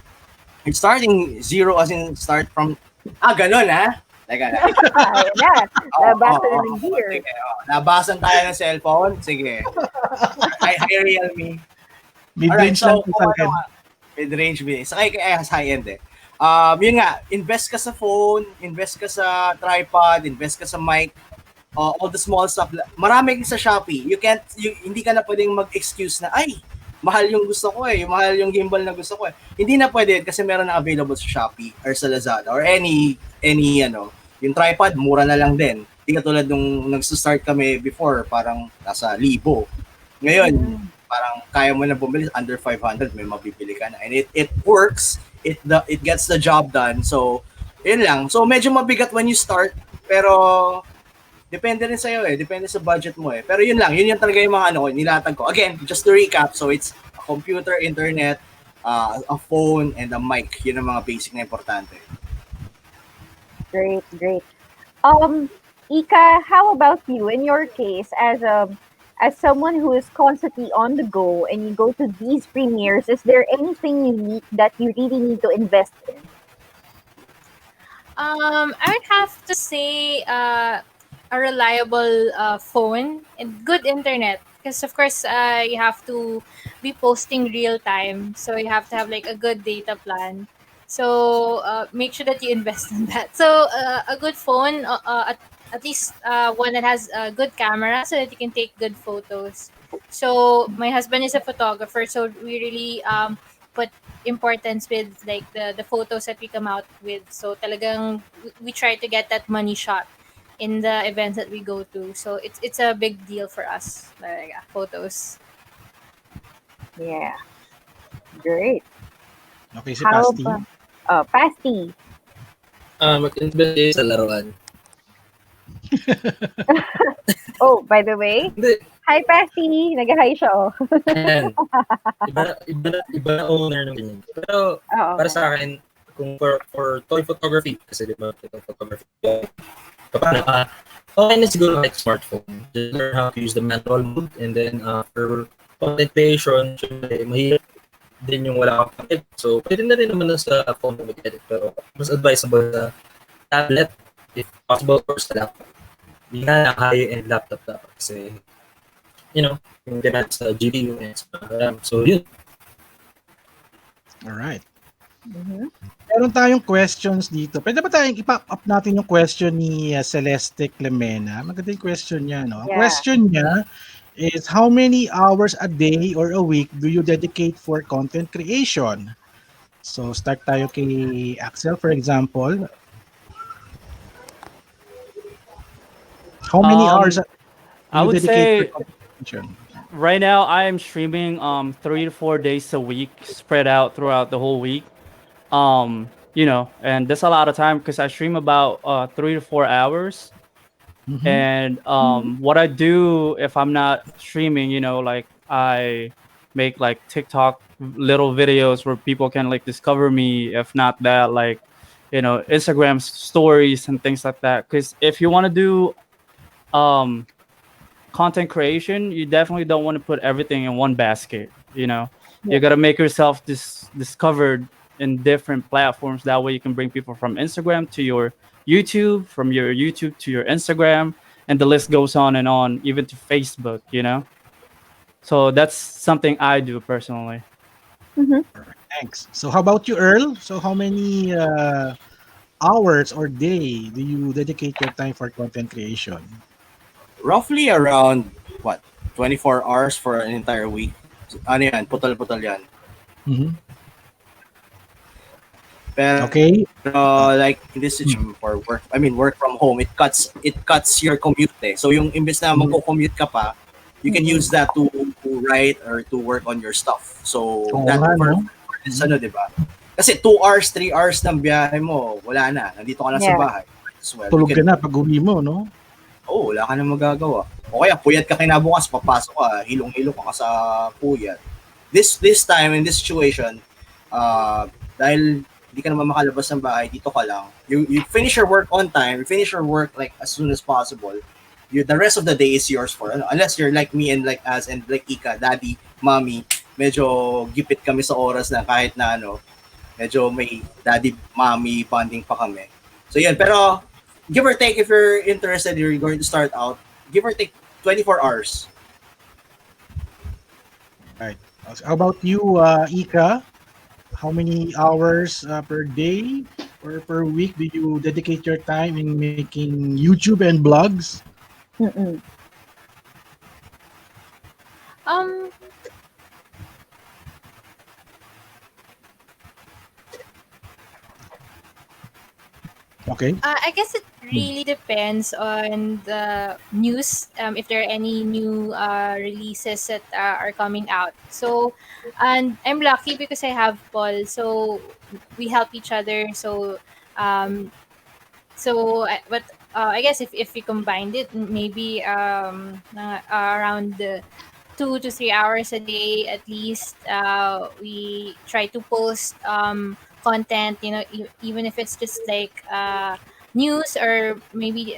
you're starting zero as in start from, ganun ha? Teka na. Labasan ng gear. Sige, labasan tayo ng cellphone. Sige. Hi, Realme. Mid-range lang po sa akin. Mid-range. Sakay kaya high-end eh. Yun nga, invest ka sa phone, invest ka sa tripod, invest ka sa mic, all the small stuff. Marami sa Shopee. Hindi ka na pwedeng mag-excuse na, ay, mahal yung gusto ko eh, mahal yung gimbal na gusto ko eh. Hindi na pwede kasi meron na available sa Shopee or sa Lazada or any yung tripod mura na lang din. Hindi katulad nung nag-start kami before, parang nasa 1,000. Ngayon, parang kaya mo na bumili under 500, may mabibili ka na. And it works, it gets the job done. So, yun lang. So, medyo mabigat when you start, pero depende rin sa'yo eh. Depende sa budget mo eh. Pero yun lang. Yun yung talaga yung mga nilatag ko. Again, just to recap. So, it's a computer, internet, a phone, and a mic. Yun ang mga basic na importante. Great. Ika, how about you? In your case, as someone who is constantly on the go and you go to these premieres, is there anything unique that you really need to invest in? I would have to say a reliable phone and good internet, because of course you have to be posting real time, so you have to have like a good data plan. So make sure that you invest in that. So a good phone, at least one that has a good camera so that you can take good photos. So my husband is a photographer, so we really put importance with like the photos that we come out with. So talagang we try to get that money shot in the events that we go to. So it's a big deal for us. Like, photos. Yeah. Great. Okay, si How Pasty. Pasty. Mag-invest sa laruan. Oh, by the way, Hindi. hi Pasty. Nag-hi siya, oh. Ayan. Iba na owner ng ganyan. Pero para sa akin, kung for toy photography, kasi di ba toy photography, paano okay na siguro like smartphone. Just learn how to use the manual mode, and then for content creation, syempre, mahirap din yung wala kang edit. So, pwede na rin naman sa phone na mag-edit. Pero mas advisable sa tablet, if possible, or sa laptop. Hindi na lang high-end laptop dapat. Kasi, yung demand sa GPU and sa RAM. So, yun. Alright. Mhm. Meron tayong questions dito. Pwede ba tayong i-pop up natin yung question ni Celeste Clemena? Maganda yung question niya, no? Ang Yeah. question niya is, how many hours a day or a week do you dedicate for content creation? So, start tayo kay Axel, for example. How many hours do I you would dedicate say for content creation? right now I am streaming 3 to 4 days a week, spread out throughout the whole week. And that's a lot of time because I stream about 3 to 4 hours. Mhm. And what I do if I'm not streaming, like I make like TikTok little videos where people can like discover me. If not that, like Instagram stories and things like that. Because if you want to do content creation, you definitely don't want to put everything in one basket. You gotta make yourself discovered in different platforms. That way you can bring people from Instagram to your YouTube, from your YouTube to your Instagram, and the list goes on and on, even to Facebook, So that's something I do personally. Thanks. So, how about you, Earl? So, how many hours or day do you dedicate your time for content creation? Roughly around, 24 hours for an entire week. Ano yan? Putal-putal yan. Mhm. Pero, Okay. like in this situation for work, work from home, it cuts your commute eh. So yung imbes na magko-commute ka pa, you can use that to write or to work on your stuff. So that for this di ba? Kasi 2 hours, 3 hours ng biyahe mo, wala na. Nandito ka na sa bahay. Well, Tulog ka na pag uwi mo, no? wala ka na magagawa. O kaya puyat ka kinabukas, papasok ka, hilong-hilong ka sa puyat. This time, in this situation, dahil hindi ka naman makalabas ng bahay, dito ka lang. You finish your work on time, you finish your work like as soon as possible. The rest of the day is yours for unless you're like me and like us and like Ika, daddy, mommy, medyo gipit kami sa oras na kahit na medyo may daddy, mommy bonding pa kami. So yun, pero give or take, if you're interested, you're going to start out, give or take 24 hours. Right. How about you, Ika? How many hours per day or per week do you dedicate your time in making YouTube and blogs? Mm-mm. Okay. I guess it really depends on the news, if there are any new releases that are coming out. So, and I'm lucky because I have Paul, so we help each other. So, um, but I guess if we combined it, maybe around 2 to 3 hours a day at least. We try to post content, even if it's just like news, or maybe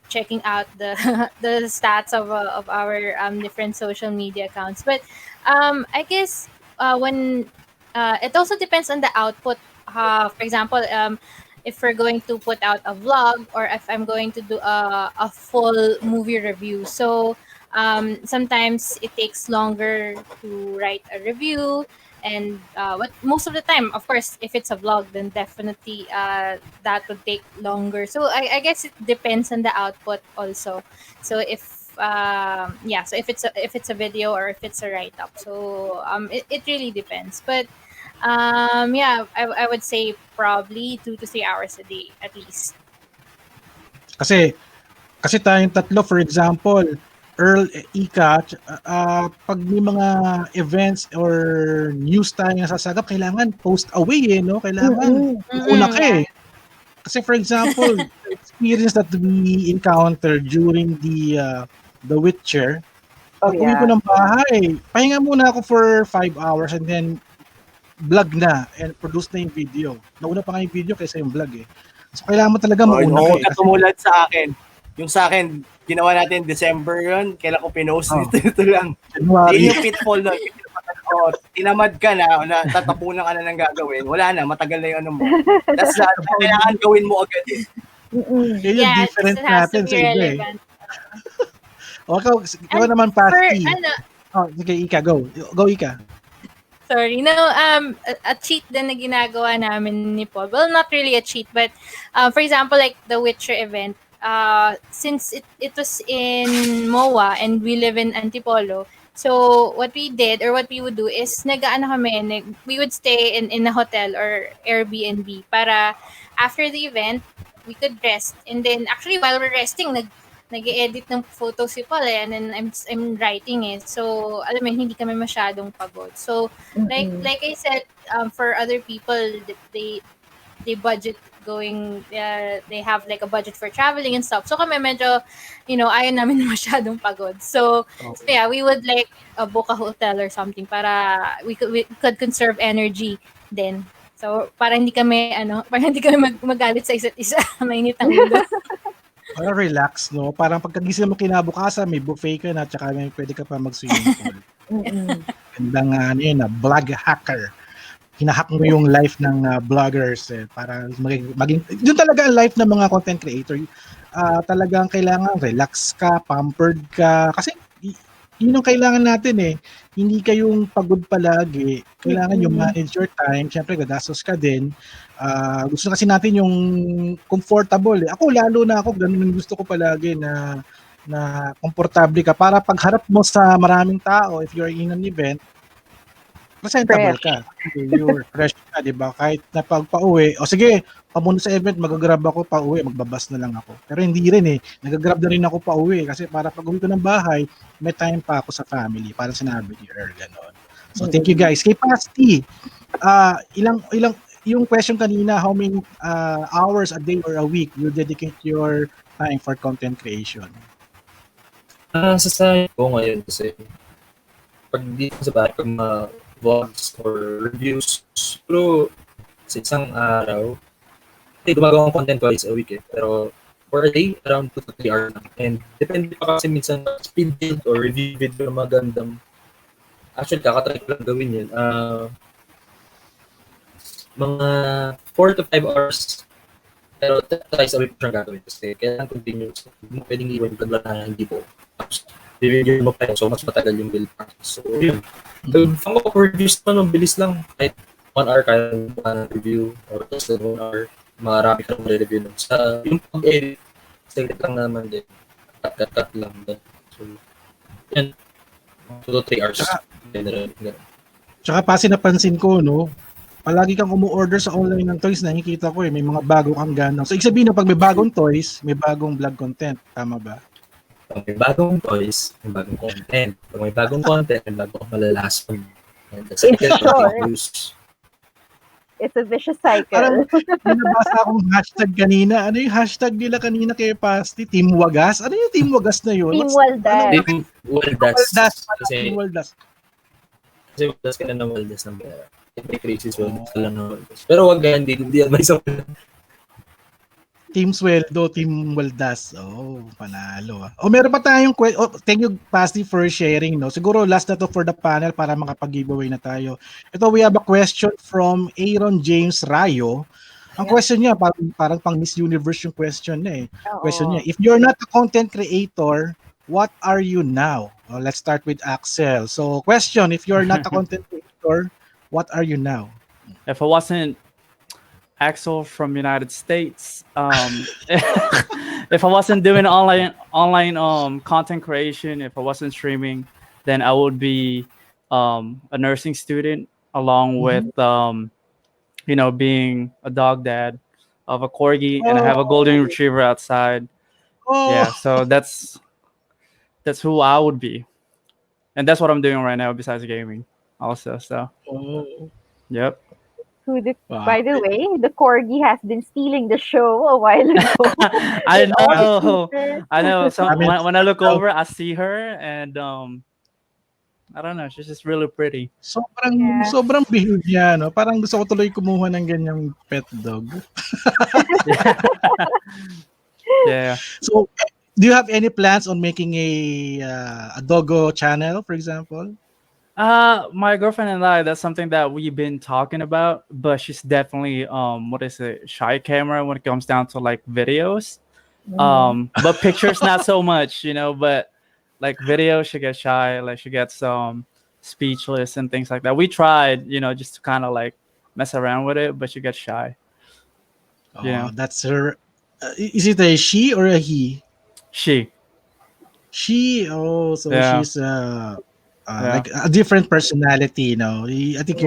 checking out the the stats of our different social media accounts. But I guess when it also depends on the output. For example, if we're going to put out a vlog, or if I'm going to do a full movie review. So sometimes it takes longer to write a review, and but most of the time, of course, if it's a vlog, then definitely that would take longer. So I guess it depends on the output also. So so if it's a video, or if it's a write up, so it really depends. But yeah, I would say probably 2 to 3 hours a day at least. Kasi tayong tatlo, for example, Earl, Ika, pag may mga events or news tayo nasasagap, kailangan post away no? Kailangan una ka eh. Kasi for example, the experience that we encountered during the Witcher, uwi ko ng bahay, pahinga muna ako for 5 hours and then vlog na and produce na yung video. Nauna pa nga yung video kaysa yung vlog eh. So kailangan mo talaga mauna ka eh. Katulad sa akin. Yung sa akin, ginawa natin December yun. Kailan ko pinost ito lang. January. Yun yung pitfall na. Tinamad ka na, tatapunan ka na ng gagawin. Wala na, matagal na yung ano mo. That's kailangan gawin mo agad eh. Yun yung different natin sa iba eh. Ikaw naman, Pasty. Sige, Ika, go. Go, Ika. Sorry. No, a cheat din na ginagawa namin ni Paul. Well, not really a cheat, but for example, like the Witcher event, since it was in MOA and we live in Antipolo, so what we did, or what we would do, is we would stay in a hotel or Airbnb para after the event, we could rest. And then actually while we're resting, nag-edit ng photo si Paul and then I'm writing it. So alam mo, hindi kami masyadong pagod. So like I said, for other people, they budget going, they have like a budget for traveling and stuff. So kami medyo, ayaw namin masyadong pagod. So yeah, we would like book a hotel or something para we could conserve energy then. So para hindi kami magalit sa isa't isa. Mainit ang ulo. Para relax, no? Parang pagkagising mo kinabukasan, may buffet ka na, tsaka may pwede ka pa mag-swimming pool. Gandang vlog hacker. Hinahack mo yung life ng vloggers para maging yun talaga ang life ng mga content creator. Talagang kailangan relax ka, pampered ka, kasi yun ang kailangan natin eh. Hindi kayong pagod palagi. Kailangan yung manage your time. Siyempre, gadastos ka din. Gusto kasi natin yung comfortable. Ako, lalo na ako, ganun yung gusto ko palagi na komportable ka para pagharap mo sa maraming tao, if you're in an event, presentable ka. You're fresh ka, di ba? Kahit na pagpa-uwi, sige, pamunta sa event, mag-grab ako pa-uwi, magbabas na lang ako. Pero hindi rin eh. Nag-grab na rin ako pa-uwi kasi para pag-uwi ko ng bahay, may time pa ako sa family. Para sinabi ni Earl, gano'n. So, thank you guys. Kay Pasty, ilang yung question kanina, how many hours a day or a week you dedicate your time for content creation? Sa side ko ngayon kasi pag dito sa bahay, pag mga vlogs or reviews, pero sa isang araw, gumagawa akong content twice a week pero for a day, around 2 to 3 hours lang. And depende pa kasi minsan speed build or review video na magandang. Actually, kakatry ko lang gawin yun. Mga 4 to 5 hours. Pero twice a week ko siyang gagawin kasi kailangan continuous. Hindi mo pwedeng iwan yung lang na hindi po. Tapos, bibigyan mo pa yun. So, mas matagal yung build process. So, yun. Ang reviews naman, bilis lang. Kahit 1 hour kaya ng review or less than 1 hour. Marami ka nang review nun. Sa yung pag-edit, saglit lang naman din. Cut lang din. So, yan. 2 to 3 hours. Tsaka Pasty, napansin ko, no? Palagi kang umu-order sa online ng toys, nakikita ko may mga bago kang ganang. So, ibig sabihin na pag may bagong toys, may bagong vlog content. Tama ba? Pag may bagong toys, may bagong content. Pag may bagong content, may bagong malalaspag. It's a vicious cycle. Parang nabasa akong hashtag kanina. Ano yung hashtag nila kanina kay Pasty? Team Wagas? Ano yung Team Wagas na yun? Team Waldas. Team Waldas. Team Waldas. Kasi Waldas ka na ng Waldas ng pera. May crisis Waldas ka lang ng Waldas. Pero wag ganyan, hindi advice ako. Team Sweldo, Team Waldas. Oh, panalo. Meron pa tayong thank you Pasty for sharing, no. Siguro last na to for the panel para makapag-giveaway na tayo. Ito, we have a question from Aaron James Rayo. Ang question niya parang pang Miss Universe yung question niya eh. Question niya, if you're not a content creator, what are you now? Let's start with Axel. So, question, if you're not a content creator, what are you now? If I wasn't Axel from United States, if I wasn't doing online content creation, if I wasn't streaming, then I would be a nursing student along with being a dog dad of a corgi, and I have a golden retriever outside. Yeah, so that's who I would be, and that's what I'm doing right now besides gaming also. So yep. By the way, the corgi has been stealing the show a while ago. I know. So when I look over, I see her, and I don't know. She's just really pretty. Sobrang behave niya, no? Parang gusto ko tuloy kumuha ng ganyang pet dog. Yeah. So, do you have any plans on making a doggo channel, for example? My girlfriend and I, that's something that we've been talking about, but she's definitely shy camera when it comes down to like videos. But pictures not so much, but like video she gets shy, like she gets speechless and things like that. We tried, just to kind of like mess around with it, but she gets shy. That's her. Is it a she or a he? She. She's like a different personality, I think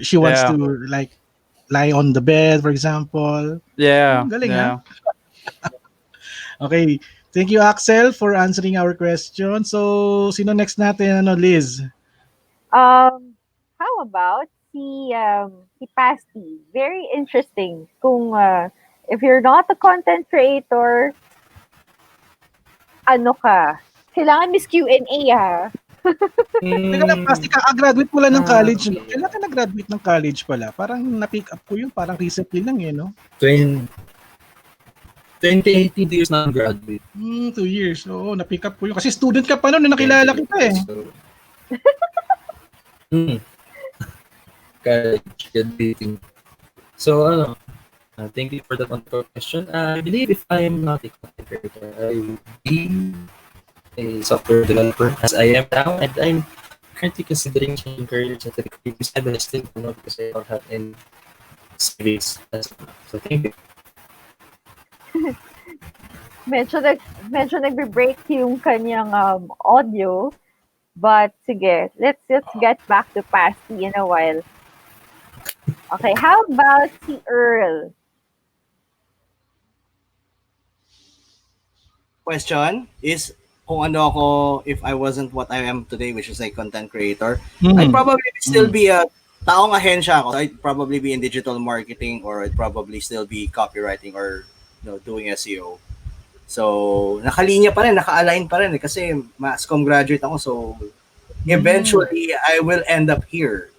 she wants to like lie on the bed, for example. Yeah. Galing, ha? Okay. Thank you, Axel, for answering our question. So, sino next natin, Liz? How about si Pasty? Very interesting. Kung if you're not a content creator, ano ka? Kailangan Miss Q&A, ha? Teka lang, Pasty, kaka-graduate mo lang ng college. Kailan ka nag-graduate ng college pala? Parang na-pick up ko yun. Parang recently lang, 2018 years na graduate. 2 years. Oo, na-pick up ko yun. Kasi student ka pa noon na nakilala kita eh. College graduating. So, thank you for that wonderful question. I believe if I'm not a content creator, I would be a software developer as I am now, and I'm currently considering changing careers into the creative side, but I still don't know because I don't have any savings. So thank you. medyo nagbe-break yung kanyang audio, but sige, let's get back to Pasty in a while. Okay, how about si Earl? Question is, kung ano ako if I wasn't what I am today, which is a content creator, I'd probably still be a taong ahensya ako. I'd probably be in digital marketing, or I'd probably still be copywriting or doing SEO. So, nakalinya pa rin, naka-align pa rin kasi mass comm graduate ako. So, eventually, I will end up here.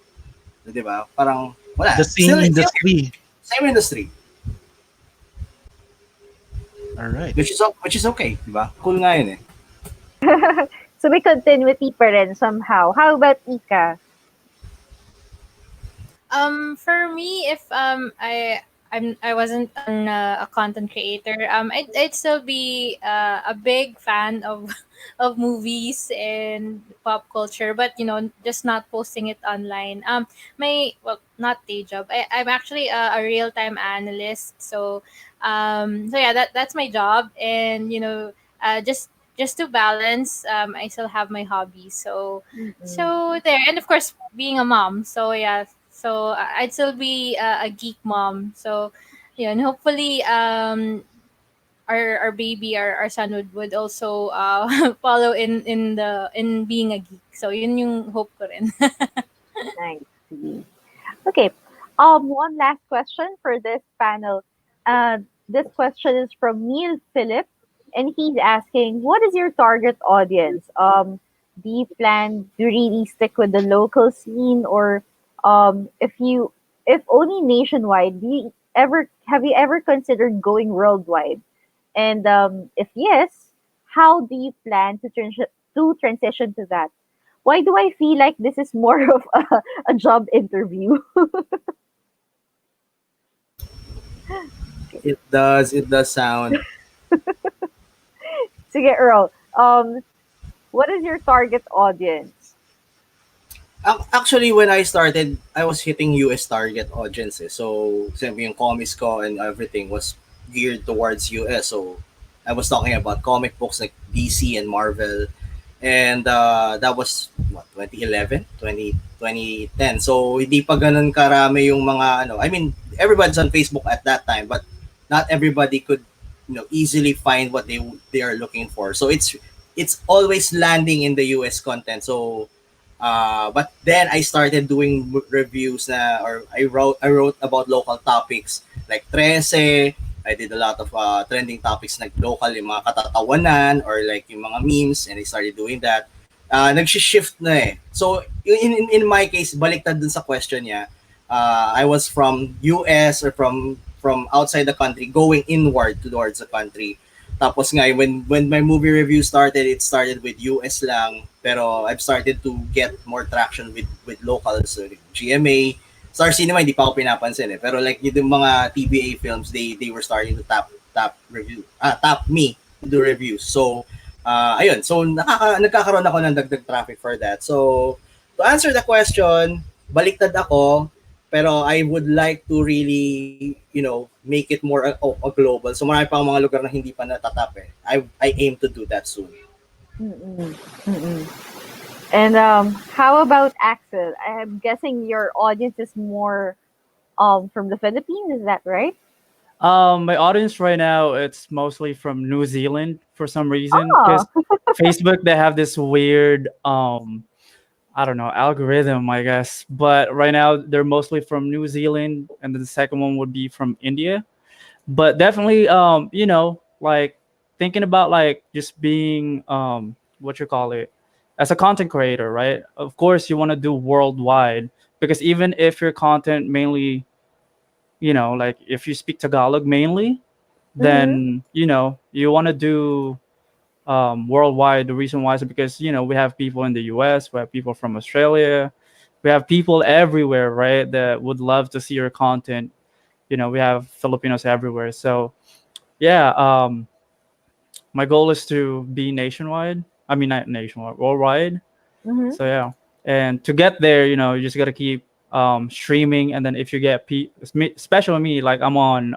Di ba? Parang, wala. The same industry. Same industry. All right. Which is okay, di ba? Cool nga yun eh. So may continuity pa rin somehow. How about Ika? For me, if I wasn't a content creator, I'd still be a big fan of of movies and pop culture, but just not posting it online. My well, not day job. I'm actually a real time analyst, so yeah, that's my job, and just to balance, I still have my hobbies. So there, and of course, being a mom. So yeah, so I'd still be a geek mom. So yeah, and hopefully, our baby, our son would also follow in being a geek. So yun yung hope ko rin. Nice. Okay. One last question for this panel. This question is from Neil Philip, and he's asking, "What is your target audience? Do you plan to really stick with the local scene, or if only nationwide? Have you ever considered going worldwide? And if yes, how do you plan to transition to that? Why do I feel like this is more of a job interview?" It does sound. Sige, Earl. What is your target audience? Actually, when I started, I was hitting US target audiences. So, siyempre yung comics ko and everything was geared towards US. So, I was talking about comic books like DC and Marvel. And that was, what, 2011? 2010. So, hindi pa ganun karami yung mga, I mean, everybody's on Facebook at that time, but not everybody could, easily find what they are looking for. So, it's always landing in the US content. So, but then I started doing reviews or I wrote about local topics like 13. I did a lot of trending topics like local, yung mga katatawanan or like yung mga memes, and I started doing that. Nag-shift na eh. So in my case, baliktad dun sa question niya. I was from US or from outside the country going inward towards the country. Tapos nga, when my movie review started, it started with US lang. Pero I've started to get more traction with locals. So, GMA, Star Cinema, hindi pa ako pinapansin eh. Pero like yung mga TBA films, they were starting to tap me to do reviews. So, ayun. So, nagkakaroon ako ng dagdag traffic for that. So, to answer the question, baliktad ako. Pero I would like to really, make it more a global. So marami pang mga lugar na hindi pa natatap eh. I aim to do that soon. Mm-mm. Mm-mm. And how about Axel? I'm guessing your audience is more from the Philippines. Is that right? My audience right now, it's mostly from New Zealand for some reason. Because Facebook, they have this weird I don't know, algorithm, I guess. But right now, they're mostly from New Zealand, and then the second one would be from India. But definitely, like thinking about like just being, what you call it, as a content creator, right? Of course, you want to do worldwide because even if your content mainly, like if you speak Tagalog mainly, then you want to do worldwide. The reason why is because we have people in the US, we have people from Australia, we have people everywhere, right, that would love to see your content. We have Filipinos everywhere. So yeah, my goal is to be nationwide. I mean, not nationwide, worldwide. Mm-hmm. So yeah, and to get there, you just got to keep streaming. And then if you get especially me, like I'm on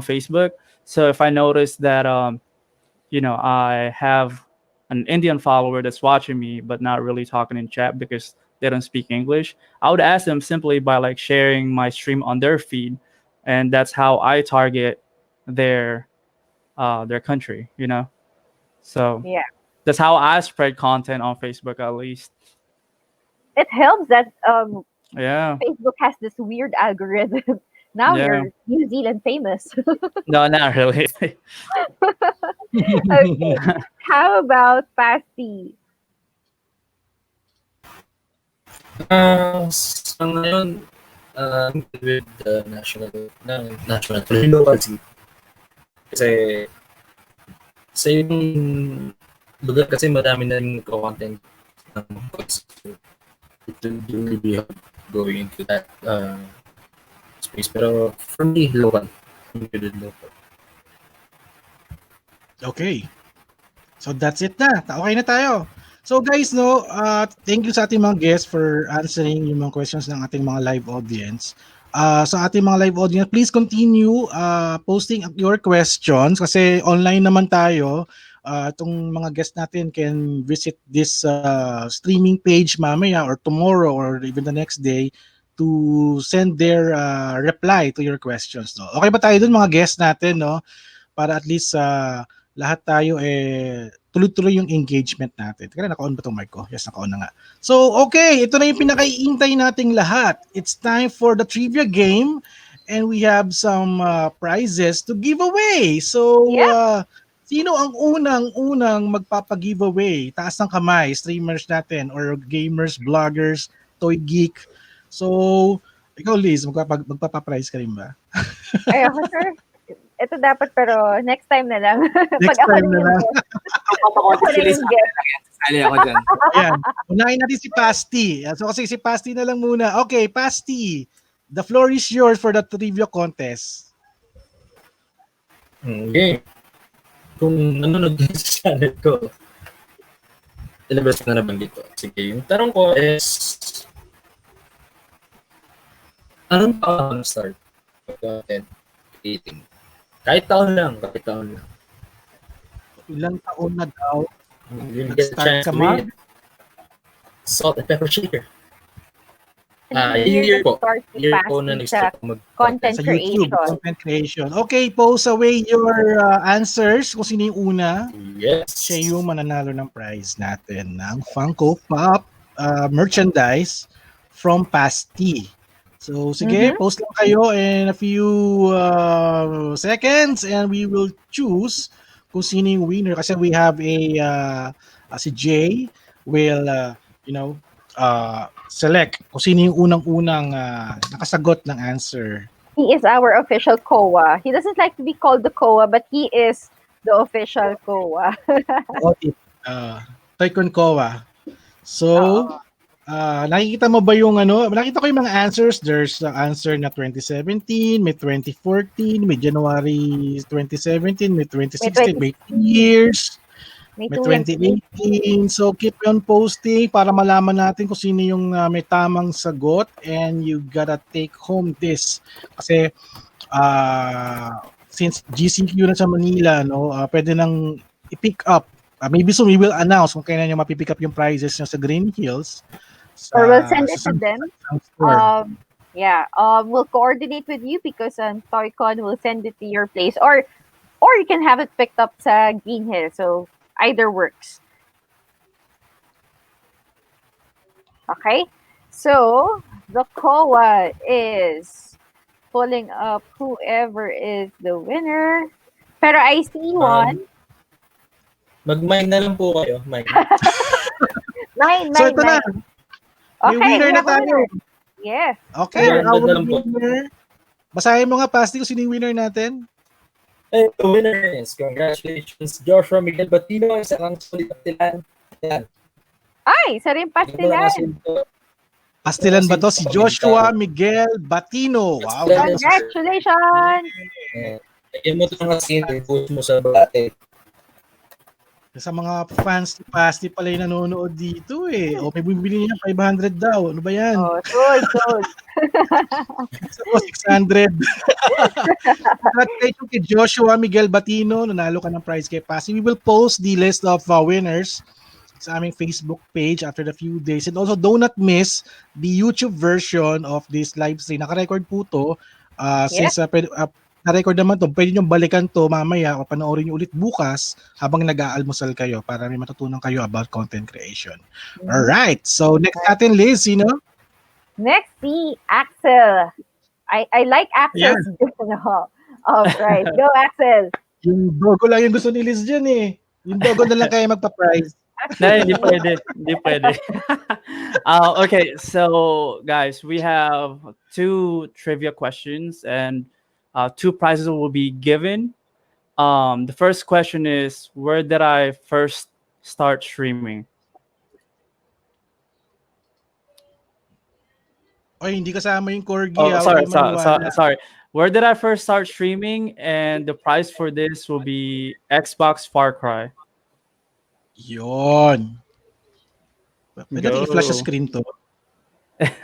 Facebook. So if I notice that I have an Indian follower that's watching me, but not really talking in chat because they don't speak English, I would ask them simply by like sharing my stream on their feed, and that's how I target their country. So Yeah, that's how I spread content on Facebook, at least. it helps that Yeah. Facebook has this weird algorithm Now Yeah. you're New Zealand famous. No, not really. Okay. How about Pasty? Sa ngayon, with the national local scene. Kasi sa yung lugar kasi madami na rin content ng pods. It will really be hard going into that space. Pero for me, local. Okay. So that's it na. Okay na tayo. So guys, no, thank you sa ating mga guests for answering yung mga questions ng ating mga live audience. Sa ating mga live audience, please continue posting your questions kasi online naman tayo. Itong mga guests natin can visit this streaming page mamaya or tomorrow or even the next day to send their reply to your questions. No? Okay ba tayo dun mga guests natin, no? Para at least lahat tayo tuloy-tuloy yung engagement natin. Teka, naka-on ba itong mic ko? Yes, naka-on na nga. So, okay, ito na yung pinakaiintay nating lahat. It's time for the trivia game and we have some prizes to give away. So, sino ang unang magpapag-giveaway? Taas ng kamay, streamers natin or gamers, vloggers, toy geek. So, ikaw Liz, magpapaprize ka rin ba? Ay, ako sir. Ito dapat pero next time na lang. Next time na lang. Ako na yung guest. Sali ako dyan. Ayan. Unahin natin si Pasty. So kasi si Pasty na lang muna. Okay, Pasty. The floor is yours for the trivia contest. Okay. Kung nanonood din sa channel ko, ilabas na nabanggit ko. Sige, yung tanong ko is, anong taon start? Content creating. Kahit taon lang. Ilang taon na daw? You get a chance to read. Salt and pepper shaker. Year po na nag-start content sa creation. YouTube, content creation. Okay, post away your answers kung sino yung una. Yes. Siya yung mananalo ng prize natin ng Funko Pop merchandise from Pasty. So, sige, post lang kayo in a few seconds and we will choose kung sino yung winner kasi we have si Jay will, select kung sino yung unang-unang nakasagot ng answer. He is our official COA. He doesn't like to be called the COA, but he is the official COA. TOYCON COA. So, nakikita mo ba yung nakita ko yung mga answers. There's the answer na 2017, may 2014, may January 2017, may 2016, may 2 years, may 2018. So keep on posting para malaman natin kung sino yung may tamang sagot and you gotta take home this. Kasi since GCQ na sa Manila, pwede nang i-pick up. Maybe soon we will announce kung kailan nyo mapipick up yung prizes nyo sa Green Hills. Or we'll send it to them. We'll coordinate with you because TOYCON will send it to your place. Or you can have it picked up sa Green Hill. So either works. Okay. So the COA is pulling up whoever is the winner. Pero I see one. Mag-mine na lang po kayo. Mine. So ito na. May winner na tayo. Yes. Okay, our winner. Basahin mo nga, Pasty, kung sino yung winner natin. Hey, the winner is, congratulations, Joshua Miguel Batino, isa kang sulit Pastilan. Ay, isa rin Pastilan. Pastilan ba to? Si Joshua Miguel Batino. Wow. Congratulations! Lagyan mo ito ng asin, i-post mo sa bate. Sa mga fans ni Pasty pala yung nanonood dito eh. O may bibili niya 500 daw. Ano ba yan? Oh, sold. So, 600. Congratulations kay Joshua Miguel Batino. Nanalo ka ng prize kay Pasty. We will post the list of winners sa aming Facebook page after the few days. And also, do not miss the YouTube version of this live stream. Naka-record po to. Since na-record naman to, pwede nyo balikan to mamaya o panoorin nyo ulit bukas habang nag-aalmusal kayo para may matutunan kayo about content creation. Alright, so next natin, Liz, sino? Next, si Axel. I like Axel's prize. Go, Axel. Yung Dogo lang yung gusto ni Liz dyan eh. Yung Dogo na lang kaya magpa-prize. No, hindi pwede. Hindi pwede. Okay, so guys, we have 2 trivia questions and 2 prizes will be given. The first question is, where did I first start streaming? Oy, hindi kasama yung corgi. Oh, sorry. Sorry. Where did I first start streaming? And the prize for this will be Xbox Far Cry. Yun. Pwede Go. i-flash sa screen to.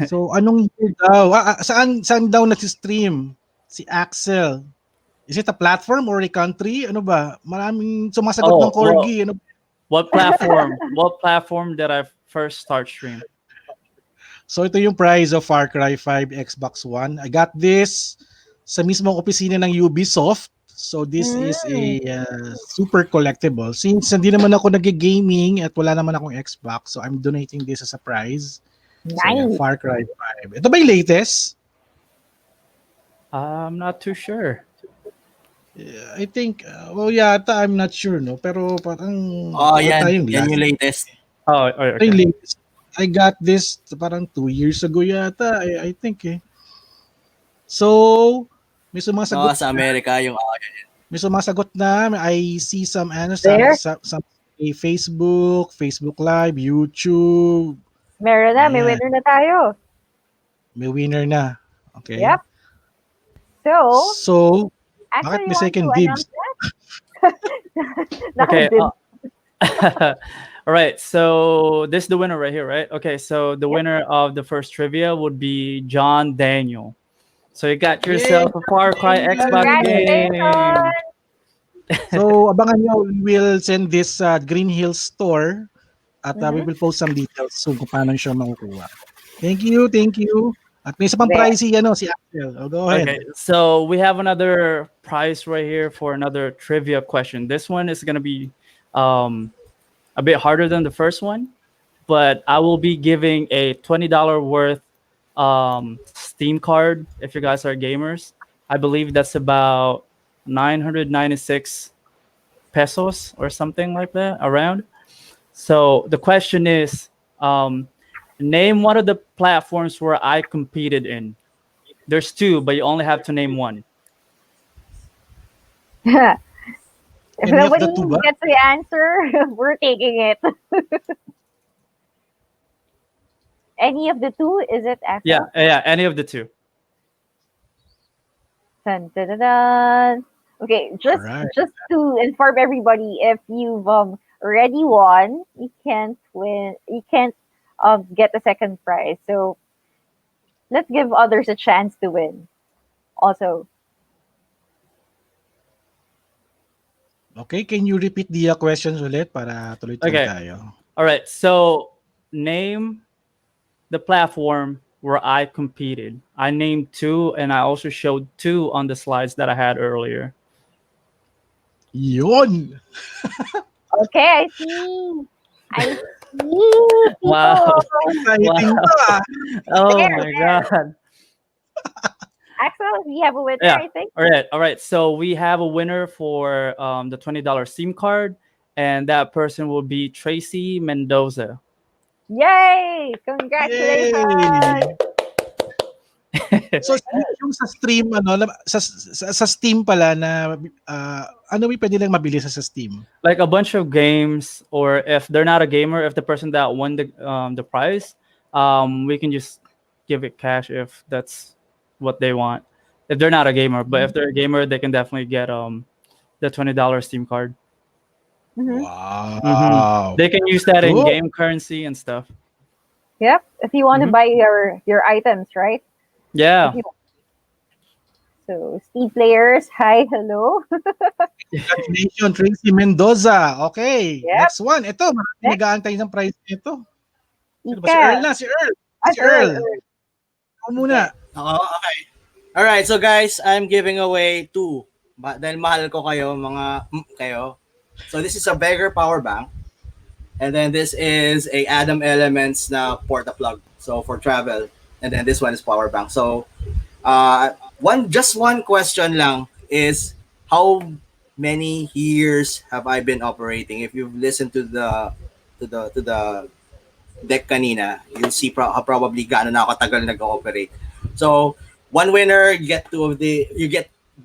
So, anong year daw? Saan daw nag-stream? Si Axel. Is it a platform or a country? Ano ba? Maraming sumasagot ng corgi. Ano? What platform? What platform did I first start streaming? So ito yung prize of Far Cry 5 Xbox One. I got this sa mismong opisina ng Ubisoft. So this is a super collectible. Since hindi naman ako nag-gaming at wala naman akong Xbox, so I'm donating this as a prize. Nice. So, Far Cry 5. Ito ba yung latest? I'm not too sure. I think, yata, I'm not sure, no? Pero parang... yan yung latest. Okay. Yung latest. I got this parang 2 years ago yata, I think eh. So, may sumasagot. Sa Amerika yung May sumasagot na. I see some Facebook Live, YouTube. Meron na, may winner na tayo. May winner na. Okay. Yep. So, actually, bakit may second dibs? Okay. All right, so this is the winner right here, right? Okay, so the winner of the first trivia would be John Daniel. So you got yourself a Far Cry Xbox game. So abangan nyo, we'll send this Green Hills store at we will post some details soon kung paano siya makukuha. Thank you. At may isa pang prize si Axel. Go ahead. Okay, so we have another prize right here for another trivia question. This one is going to be a bit harder than the first one, but I will be giving a $20 worth Steam card if you guys are gamers. I believe that's about 996 pesos or something like that around. So the question is, name one of the platforms where I competed in. There's 2, but you only have to name one. If nobody gets the answer, we're taking it. Any of the 2? Is it Axel? Yeah, any of the 2. Dun, dun, dun, dun. Okay, just to inform everybody, if you've already won, you can't win. You can't get the second prize. So let's give others a chance to win. Also. Okay, can you repeat the questions ulit para tuloy-tuloy tayo? All right, so name the platform where I competed. I named 2, and I also showed 2 on the slides that I had earlier. Yun! Okay, I see. Wow. Oh my God. Axel, we have a winner, I think. All right. So we have a winner for the $20 Steam card, and that person will be Tracy Mendoza. Yay! Congratulations! So yung sa stream sa Steam pala na ano may pwede lang mabili sa Steam? Like a bunch of games, or if they're not a gamer, if the person that won the prize, we can just give it cash if that's what they want. If they're not a gamer, but if they're a gamer, they can definitely get the $20 Steam card. Wow. They can use that in game currency and stuff. Yep. If you want to buy your items, right? Yeah. So, Steve players, hi, hello. Congratulations, Tracy Mendoza. Okay, next one. Ito, marami nag-aantay ng prize nito. Si Earl na, si Earl. Si Earl. Ako muna. Okay. Alright, so guys, I'm giving away 2. Dahil mahal ko kayo, kayo. So this is a beggar power bank. And then this is a Adam Elements na porta plug. So for travel. And then this one is power bank. So Just one question lang is how many years have I been operating? If you've listened to the deck kanina, you'll see probably gaano na ako tagal nag-ooperate. So, one winner, you get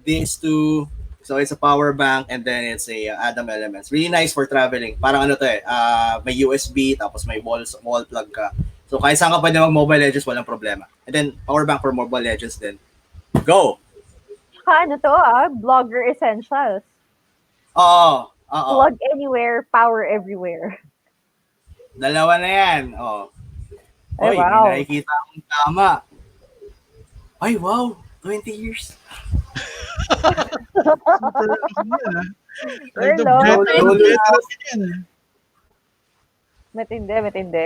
these two. So, it's a power bank and then it's a Adam Elements. Really nice for traveling. Parang ano to eh, may USB tapos may wall plug ka. So, kahit saan ka pwede mag-Mobile Legends, walang problema. And then, power bank for Mobile Legends din. Go! Ano to Blogger Essentials. Oo. Plug anywhere, power everywhere. Dalawa na yan. Oh. Ay, Oy, wow. may nakikita akong tama. Ay, wow. 20 years. Matindi.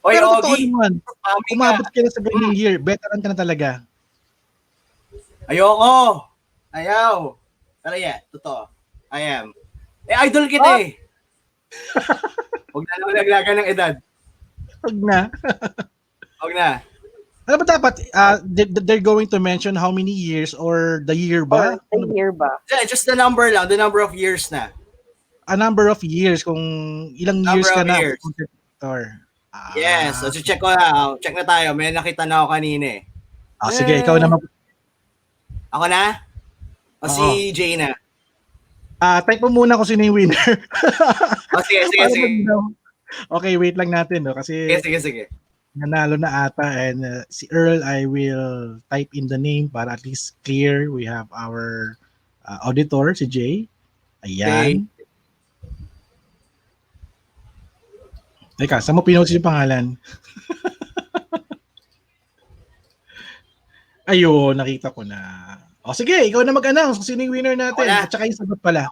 Oy, Pero totoo Ogie. naman, umabot ka na sa ganyang year, veteran ka na talaga. Ayoko. Ayaw. Pero yeah, totoo. I am. Idol kita eh. Huwag na lang laglagan ng edad. Huwag na. Huwag na. Ano ba dapat, they're going to mention how many years or the year ba? Or the year ba? Yeah, just the number lang. The number of years na. A number of years, kung ilang Number years ka of na years. competitor. Yes. So, check ko na. Check na tayo. May nakita na ako kanina eh. Sige, ikaw naman. Ako na? O si Jay na? Type mo muna kung sino yung winner. Sige. Okay, wait lang natin, no? Kasi Sige. nanalo na ata and si Earl, I will type in the name para at least clear. We have our auditor, si Jay. Ayan. Okay. Teka, saan mo pinost yung pangalan? Ayun, nakita ko na. O sige, ikaw na mag-announce kung sino yung winner natin. At saka yung sagot pala.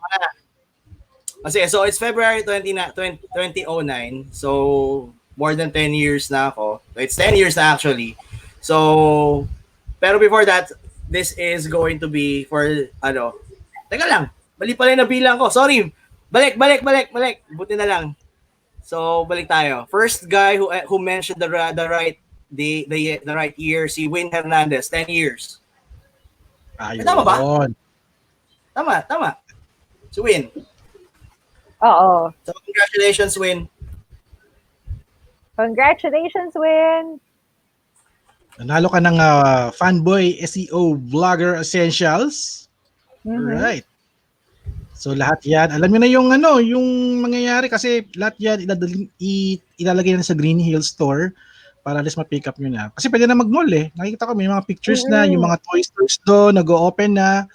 Kasi so it's February 2009. So more than 10 years na ako. It's 10 years na actually. So pero before that, this is going to be for Teka lang. Mali pala yung nabilang ko. Sorry. Balik. Buti na lang. So balik tayo. First guy who mentioned the right year, si Win Hernandez, 10 years. Ayun. Tama ba? Tama. Si Win. Oo. So congratulations, Win. Congratulations, Win. Nanalo ka ng Fanboy SEO Vlogger Essentials. Alright. So lahat yan, alam niyo na yung mangyayari kasi lahat yan ilalagay na sa Green Hill Store para at least ma-pick up nyo na. Kasi pwede na mag-mall eh. Nakikita ko may mga pictures na, yung mga toy stores doon, nag-o-open na.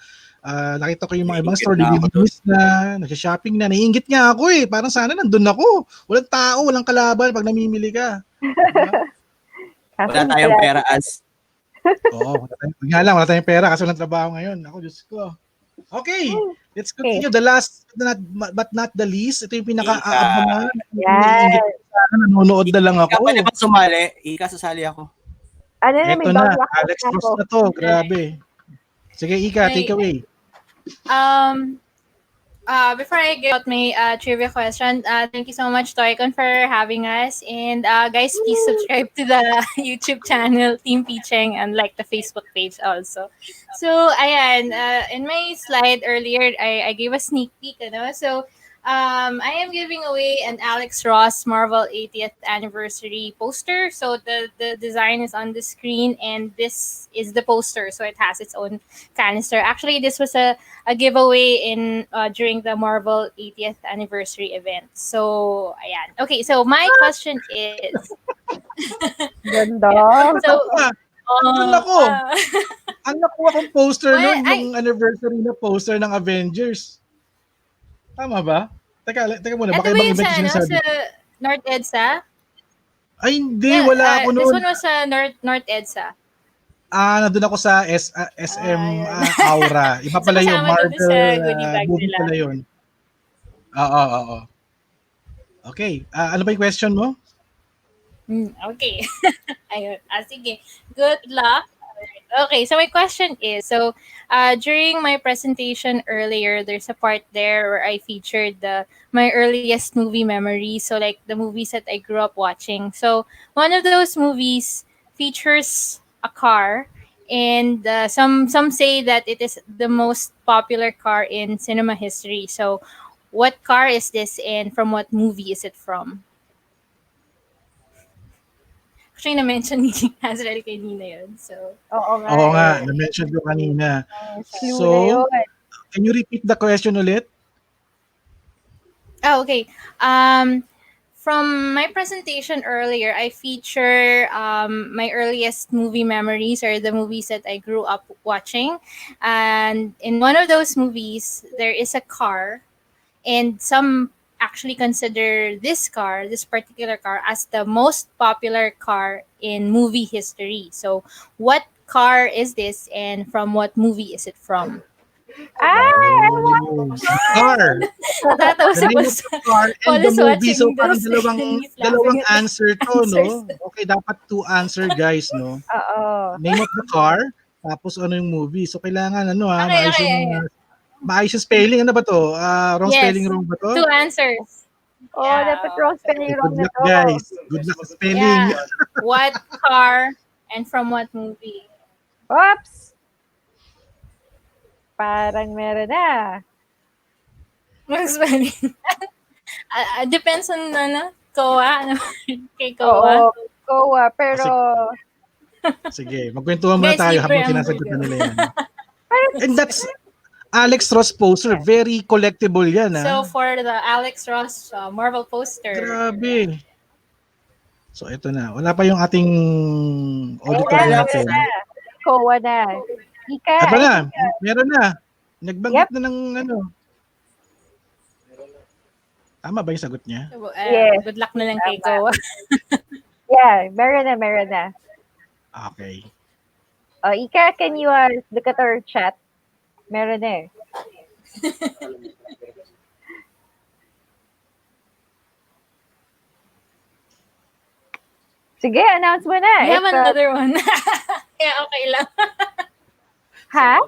Nakita ko yung mga ibang store, nilinis na, nagsha-shopping na. Naiingit nga ako eh. Parang sana nandun ako. Walang tao, walang kalaban pag namimili ka. Wala tayong pera as. Oo, wala tayong pera kasi walang trabaho ngayon. Ako, Diyos ko. Okay, let's continue. The last but not the least, ito yung pinaka-aabangan. Yes. Nanonood na lang ako. Ika pa naman sumali. Sasali ako. Ano na, Ito na, Alex Cross na to. Grabe. Sige, Ika, take away. Before I get out my trivia question, thank you so much, TOYCON, for having us. And guys, please subscribe to the YouTube channel, Team PCheng, and like the Facebook page also. So, ayan, in my slide earlier, I gave a sneak peek, So, I am giving away an Alex Ross Marvel 80th anniversary poster. So the design is on the screen, and this is the poster. So it has its own canister. Actually, this was a giveaway in during the Marvel 80th anniversary event. So ayan. Okay, so my question is Ganda. So ang nakuha kong poster nun, yung anniversary na poster ng Avengers. Tama ba? Teka muna, baka ibang event yung sinasabi. Sa North EDSA? Ay, hindi, wala ako noon. This one was sa North EDSA. Nandun ako sa SM Aura. Iba pala yung Marvel movie pala yun. Oo. Okay, ano ba yung question mo? Okay. Ayun. Sige. Good luck. Okay, so my question is, during my presentation earlier, there's a part there where I featured my earliest movie memories, so like the movies that I grew up watching. So one of those movies features a car, and some say that it is the most popular car in cinema history. So, what car is this, and from what movie is it from? Actually, na-mention ni Hazrel kanina yun. So, Oo nga. Oo nga, na-mention ko kanina. Clue na So, yun. can you repeat the question ulit? oh, okay. From my presentation earlier, I feature my earliest movie memories, or the movies that I grew up watching. And in one of those movies, there is a car, and some actually consider this particular car, as the most popular car in movie history. So, what car is this, and from what movie is it from? The car. Natatawa The si name of Boss. the car and Paul the is movie. So watching parang those, dalawang and he's laughing at the answer to, no? answers. Okay, dapat 2 answer, guys, no? Oo. Name of the car, tapos ano yung movie. So kailangan Okay, maayos okay, yung okay. maayos yung spelling. Ano ba to? Wrong Yes. spelling wrong ba to? 2 answers. Oh, Yeah, dapat wrong spelling Okay, wrong good na luck, to. guys. Good luck sa spelling. Yeah. What car and from what movie? Oops! Parang meron na. Wrong spelling. Depends on Koa. Kay Koa. Oo, Koa. Pero, Sige, magkwentuhan muna Guys, tayo libre habang ang sinasagutan Google. nila yan. And that's Alex Ross poster. Very collectible yan, So, for the Alex Ross Marvel poster. Grabe. So, ito na. Wala pa yung ating auditor ayan na, natin. meron na. Koa na. Ika, Ito I na. think, Meron na. Nagbanggit Yep. na ng Tama ba yung sagot niya? Yes. Good luck na lang kay Tama. Koa. yeah, meron na. Okay. Ika, can you look at our chat? Meron na eh. Sige, announce mo na. I have If, another one. Yeah, okay lang. ha?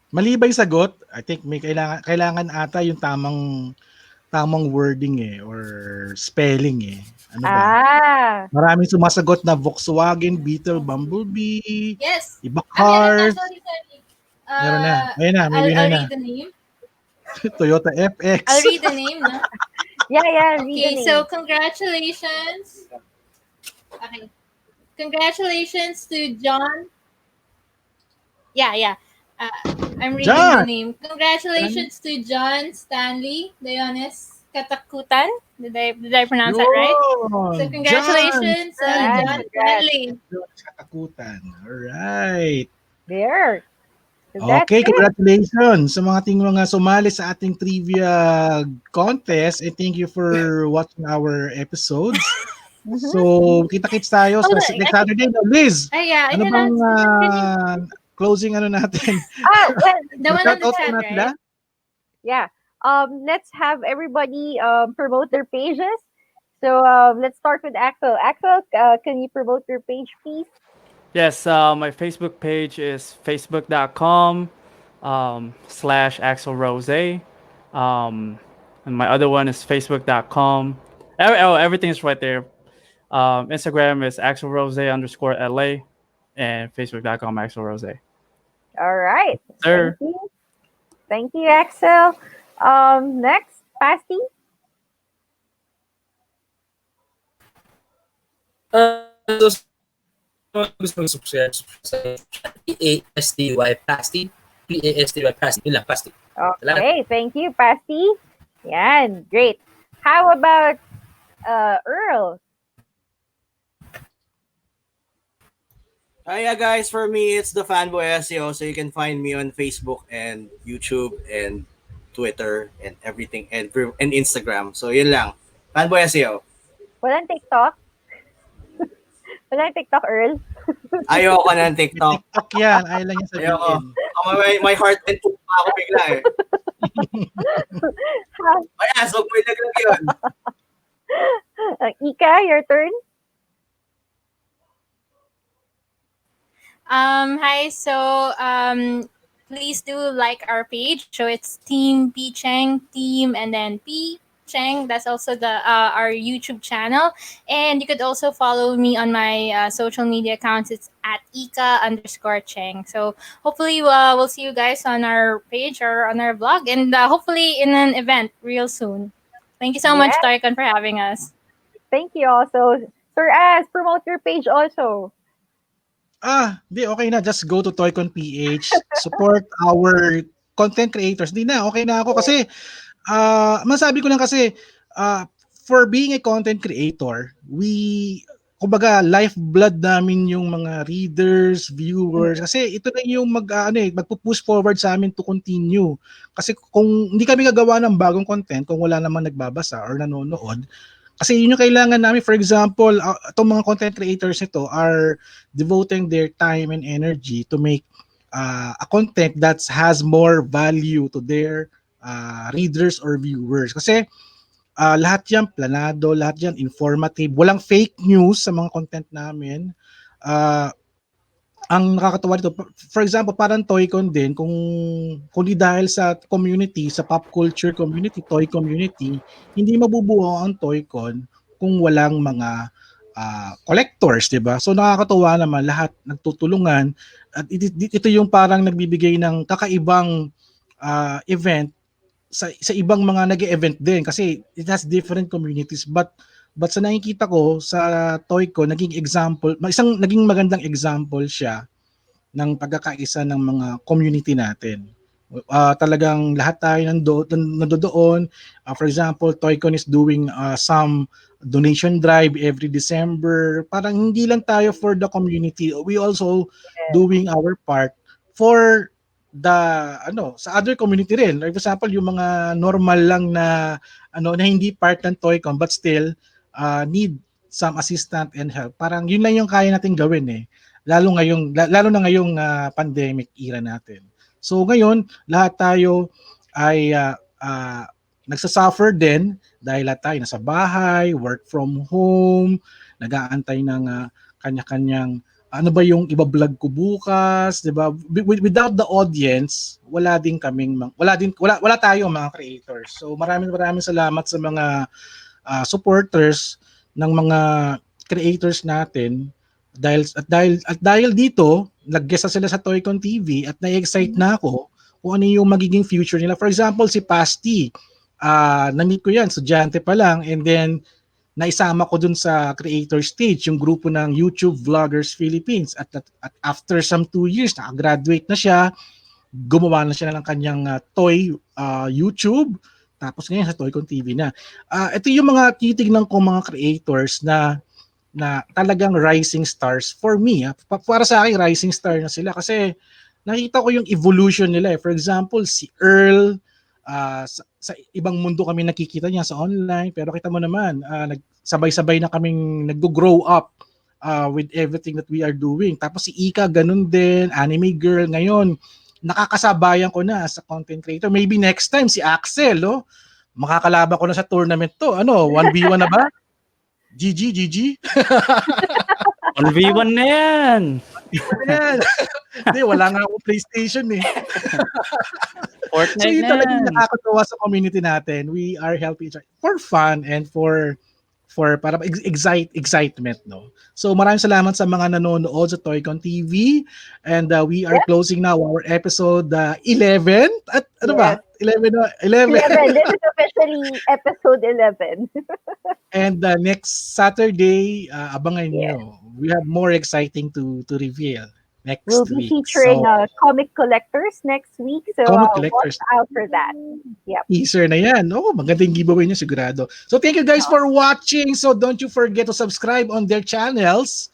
Mali ba yung sagot? I think may kailangan ata yung tamang wording or spelling Ano ba? Maraming sumasagot na Volkswagen, Beetle, Bumblebee, Yes. iba Meron cars. na, sorry. Meron na. Ayun na, may winner I'll na. read the name. Toyota FX. I'll read the name, no? Yeah, read Okay, the so name. congratulations. Okay. Congratulations to John. Yeah. I'm reading John. the name. Congratulations to John Stanley Leones Katakutan. Did I pronounce that right? So congratulations, John Stanley. Katakutan. Alright. There. So that's Okay, it. congratulations sa mga ating mga sumali sa ating trivia contest, and thank you for watching our episodes. So, kita-kits tayo sa next Saturday. No, Liz, Yeah, ano bang closing natin? Well, the one on the Shout out chat, muna sila? right? yeah. Let's have everybody promote their pages. So let's start with Axel. Axel, can you promote your page, please? Yes, my Facebook page is facebook.com/AxelRose. And my other one is facebook.com. Everything is right there. Instagram is AxelRose_LA, and facebook.com AxelRose. All right. Sir. Thank you, Axel. Next, Pasty. Gusto mag-subscribe sa Pasty, Pasty. Pasty. Yun lang, Pasty. Okay, thank you, Pasty. Yan, great. How about Earl? Yeah, guys, for me, it's the Fanboy SEO. So you can find me on Facebook and YouTube and Twitter and everything and Instagram. So yun lang. Fanboy SEO. Walang TikTok? Walang TikTok, Earl? Ayoko ng TikTok. TikTok yan. Ayaw lang yan sabihin. Ayoko. My heart and poop pa ako bigla eh. May asog mo ilaglag yun. Ika, your turn. Hi, so please do like our page. So it's Team PCheng, Team, and then P Cheng. That's also the our YouTube channel, and you could also follow me on my social media accounts. It's at Ika_Cheng. So hopefully we'll see you guys on our page or on our vlog, and hopefully in an event real soon. Thank you so much, Yes. TOYCON, for having us. Thank you also. Sir As, promote your page also. Di okay na. Just go to TOYCON PH. Support our content creators. Di na, okay na ako kasi masabi ko lang kasi for being a content creator, kumbaga lifeblood namin yung mga readers, viewers kasi ito na yung magpo-push forward sa amin to continue. Kasi kung hindi kami gagawa ng bagong content kung wala namang nagbabasa or nanonood, kasi yun yung kailangan namin. For example, itong mga content creators nito are devoting their time and energy to make a content that has more value to their readers or viewers. Kasi lahat yan planado, lahat yan informative. Walang fake news sa mga content namin. Ang nakakatawa dito, for example, parang TOYCON din, kung di dahil sa community, sa pop culture community, toy community, hindi mabubuo ang TOYCON kung walang mga collectors, di ba? So nakakatuwa naman, lahat nagtutulungan at ito yung parang nagbibigay ng kakaibang event sa ibang mga nag-event din kasi it has different communities, but sa nakikita ko sa TOYCON, naging magandang example siya ng pagkakaisa ng mga community natin. Talagang lahat tayo nandoon. For example, TOYCON is doing some donation drive every December. Parang hindi lang tayo for the community. We also doing our part for sa other community rin. Like for example, yung mga normal lang na na hindi part ng TOYCON but still need some assistance and help. Parang yun lang yung kaya nating gawin lalo na ngayong pandemic era natin. So ngayon, lahat tayo ay nagsasuffer din dahil lahat tayo nasa bahay, work from home, nag-aantay ng kanya-kanyang ano ba yung iba-vlog ko bukas, 'di ba? Without the audience, wala tayong mga creators. So maraming salamat sa mga supporters ng mga creators natin dahil dito nag-guest sila sa TOYCON TV at na-excite na ako kung ano yung magiging future nila. For example, si Pasty, na-meet ko yan, estudyante pa lang, and then naisama ko dun sa creator stage, yung grupo ng YouTube Vloggers Philippines. At after some 2 years, nakagraduate na siya, gumawa na siya ng kanyang toy YouTube, tapos ngayon sa TOYCON TV na. Ito yung mga titignan ko mga creators na talagang rising stars for me. Para sa akin, rising star na sila kasi nakita ko yung evolution nila. For example, si Earl, sa ibang mundo kami nakikita niya sa online, pero kita mo naman, sabay-sabay na kaming nag-grow up with everything that we are doing. Tapos si Ika, ganun din, anime girl. Ngayon, nakakasabayan ko na sa content creator. Maybe next time, si Axel, makakalaban ko na sa tournament to. 1v1 na ba? GG. 1v1 na yan. Hindi, wala nga akong PlayStation Fortnite so yun na talagang yan. nakakatuwa sa community natin. We are helping each other for fun and for para excitement, no? So maraming salamat sa mga nanonood sa TOYCON TV, and we are closing now our episode 11 at ano ba? 11. 11. This is officially episode 11. And next Saturday, abangan nyo. We have more exciting to reveal next we'll be week. featuring comic collectors next week. So watch out for that. Yep. Teaser na yan. Magandang giveaway niya sigurado. So thank you guys for watching. So don't you forget to subscribe on their channels.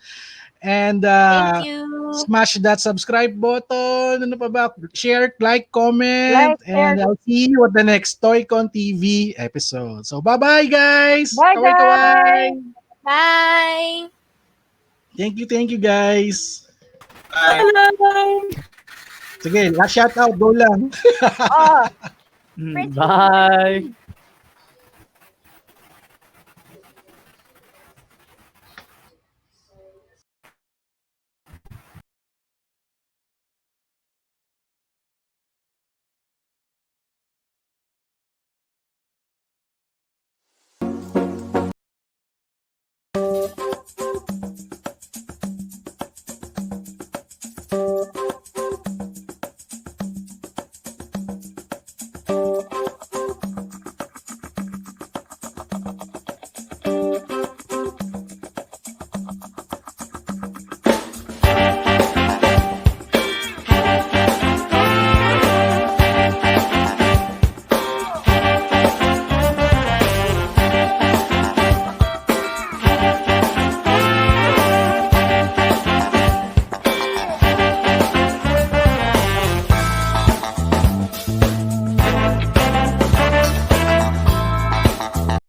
And Thank you. Smash that subscribe button. Ano pa ba? Share, like, comment. And I'll see you at the next TOYCON TV episode. So bye-bye guys. Bye guys. Bye. Thank you guys. Bye. Sige, last shout out. Go lang. Bye.